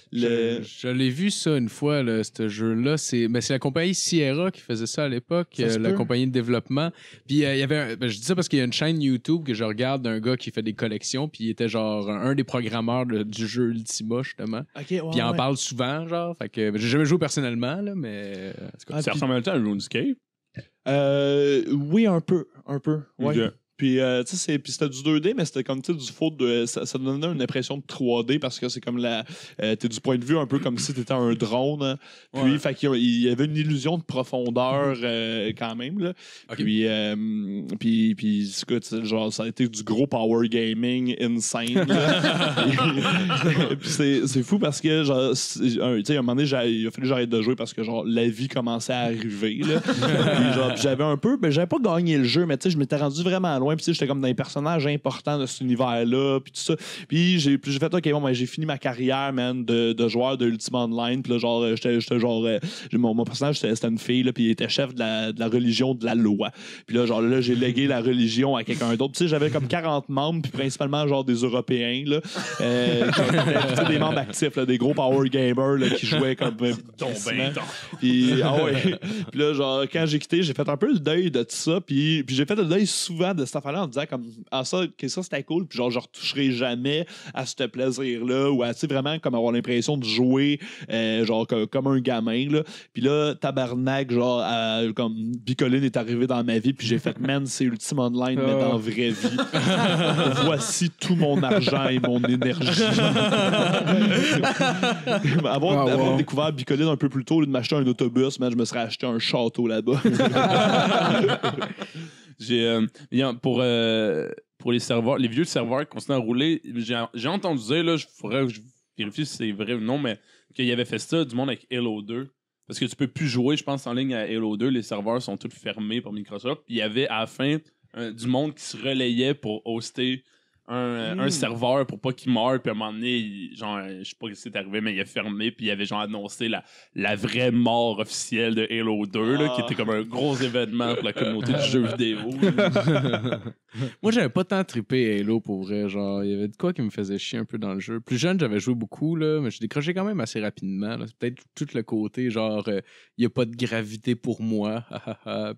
je l'ai vu ça une fois, là, ce jeu-là. C'est la compagnie Sierra qui faisait ça à l'époque, la compagnie de développement. Puis il y avait je dis ça parce qu'il y a une chaîne YouTube que je regarde d'un gars qui fait des collections, puis il était genre un des programmeurs du jeu Ultima, justement. Okay, puis il en parle souvent, genre. Fait que j'ai jamais joué personnellement, là, mais... ça ressemble un temps à RuneScape? Oui, un peu. Ouais. Okay. Puis, c'était du 2D, mais c'était comme, du faux de. Ça donnait une impression de 3D parce que c'est comme t'es du point de vue un peu comme si t'étais un drone. Hein. Puis, fait qu'il y avait une illusion de profondeur quand même, là. Okay. Puis, écoute, genre, ça a été du gros power gaming insane. Puis, c'est fou parce que, genre, à un moment donné, il a fallu que j'arrête de jouer parce que, genre, la vie commençait à arriver, là. Puis, genre, j'avais un peu. Ben, j'avais pas gagné le jeu, mais tu sais, je m'étais rendu vraiment loin. Puis j'étais comme dans les personnages importants de cet univers-là, puis tout ça. Puis j'ai fait, OK, bon, ben, j'ai fini ma carrière, man, de joueur de Ultima Online. Puis là, genre, j'étais genre... mon personnage, c'était une fille, là, puis il était chef de la religion de la loi. Puis là, genre, là, j'ai légué la religion à quelqu'un d'autre. Tu sais, j'avais comme 40 membres, puis principalement, genre, des Européens, là. Des membres actifs, là, des gros power gamers, là, qui jouaient comme... Puis, puis là, genre, quand j'ai quitté, j'ai fait un peu le deuil de tout ça, puis j'ai fait le deuil souvent de cette affaire-là en disant comme ça c'était cool, puis genre je retoucherai jamais à ce plaisir-là ou à vraiment comme avoir l'impression de jouer genre comme un gamin là. Puis là tabarnak genre comme Bicoline est arrivé dans ma vie puis j'ai fait man c'est Ultima Online mais dans la vraie vie. Voici tout mon argent et mon énergie. avoir découvert Bicoline un peu plus tôt au lieu de m'acheter un autobus, man, je me serais acheté un château là-bas. Pour les serveurs, les vieux serveurs qui continuent à rouler, j'ai entendu dire, là, faudrait que je vérifie si c'est vrai ou non, mais qu'il y avait fait ça du monde avec Halo 2. Parce que tu peux plus jouer, je pense, en ligne à Halo 2. Les serveurs sont tous fermés par Microsoft. Puis il y avait à la fin du monde qui se relayait pour hoster un serveur pour pas qu'il meure. Puis à un moment donné, genre, je sais pas ce qui est arrivé, mais il a fermé. Puis il avait genre annoncé la vraie mort officielle de Halo 2, là, qui était comme un gros événement pour la communauté du jeu vidéo. Moi, j'avais pas tant trippé Halo pour vrai. Genre, il y avait de quoi qui me faisait chier un peu dans le jeu. Plus jeune, j'avais joué beaucoup, là, mais je décrochais quand même assez rapidement. Là. C'est peut-être tout le côté, genre, il y a pas de gravité pour moi.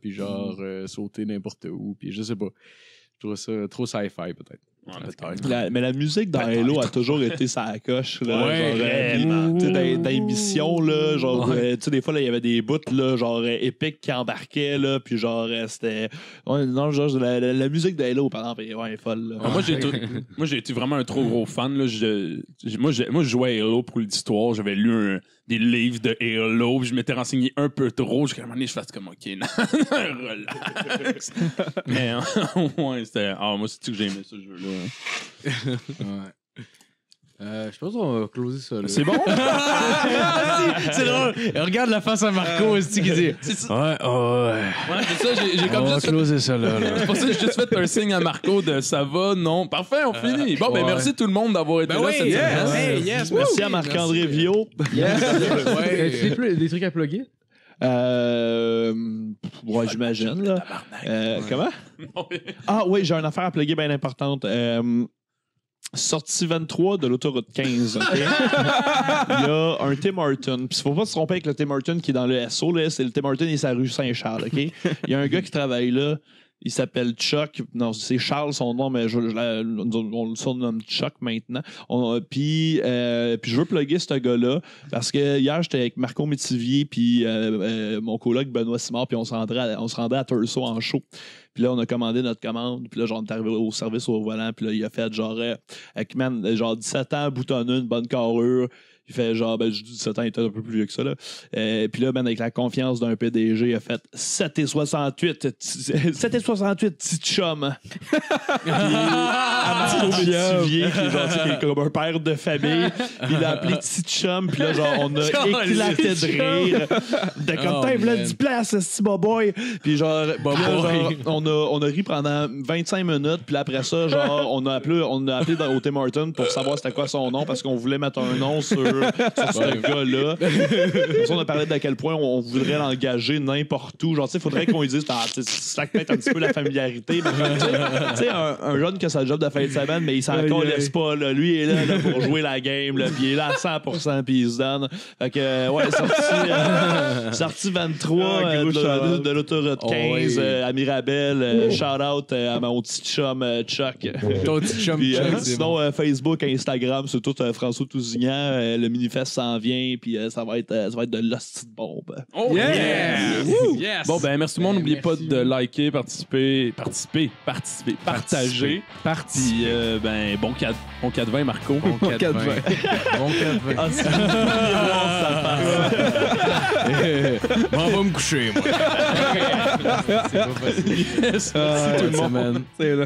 Puis genre, sauter n'importe où. Puis je sais pas. Je trouve ça trop sci-fi, peut-être. Ouais, mais la musique dans Halo a toujours été sa coche. Là, ouais, genre, dans les missions, là, genre, des fois, il y avait des bouts là, genre épiques qui embarquaient, là, puis genre, c'était. Ouais, non, genre, la musique de Halo, par exemple, est folle. Là. Moi, j'ai été vraiment un trop gros fan. Là. Moi, je jouais à Halo pour l'histoire. J'avais lu des livres de Halo, puis je m'étais renseigné un peu trop. Jusqu'à un moment donné, je fasse comme, OK, non, relax. Mais, ouais, c'était. Moi, c'est-tu que j'ai aimé ce jeu-là? Ouais. Je pense qu'on va closer ça. Là. C'est bon? C'est drôle. Regarde la face à Marco qui dit. Ouais, c'est ça. J'ai comme juste closer ça là. C'est pour ça que j'ai juste fait un signe à Marco de ça va, non. Parfait, on finit. Bon, ben merci tout le monde d'avoir été là cette semaine. Yes, merci à Marc-André Viau. Yes. Des trucs à plugger? Ouais, j'imagine. Là. Comment? Ah oui, j'ai une affaire à plugger bien importante. Sortie 23 de l'autoroute 15. Okay? Il y a un Tim Hortons. Puis il ne faut pas se tromper avec le Tim Hortons qui est dans le SO. Là. C'est le Tim Hortons et sa rue Saint-Charles. Okay? Il y a un gars qui travaille là. Il s'appelle Chuck. Non, c'est Charles son nom, mais on le surnomme Chuck maintenant. Puis je veux plugger ce gars-là parce que hier, j'étais avec Marco Métivier puis mon coloc Benoît Simard, puis on se rendait à Turso en show. Puis là, on a commandé notre commande. Puis là, genre, on est arrivé au service au volant. Puis là, il a fait genre, avec man, genre 17 ans, boutonneux, une bonne carrure. Il fait genre, ben, je dis 17 ans, il était un peu plus vieux que ça, là. Puis là, ben, avec la confiance d'un PDG, il a fait 7,68, petit chum. Qui est comme un père de famille. Puis il a appelé petit chum. Puis là, genre, on a éclaté de rire. De comme, t'as là 10 places, ce boy. Puis genre, on a ri pendant 25 minutes. Puis après ça, genre, on a appelé au Tim Hortons pour savoir c'était quoi son nom parce qu'on voulait mettre un nom sur ce gars-là. On a parlé d'à quel point on voudrait l'engager n'importe où. Genre, tu sais, il faudrait qu'on lui dise, ça peut-être un petit peu la familiarité. Tu sais, un jeune qui a sa job de fin de semaine, mais il s'en laisse pas. Là. Lui, il est là pour jouer la game. Là, puis il est là à 100%, puis il se donne. Fait que, ouais, sorti 23 de l'autoroute 15 à Mirabel. Shout-out à mon petit chum Chuck. Ton petit chum puis, Chuck. sinon, Facebook, Instagram, c'est tout François Tousignan. Le Minifest s'en vient, puis ça va être de l'hostie de bombe. Oh, yeah! Yes! Bon, ben, merci tout le monde. N'oubliez pas de liker, participer, partager. Puis, ben, bon 4-20, Marco. Bon 4-20. Bon 4-20. Ah, c'est On va me coucher, moi. C'est pas facile. Yes, merci tout le monde. C'est là.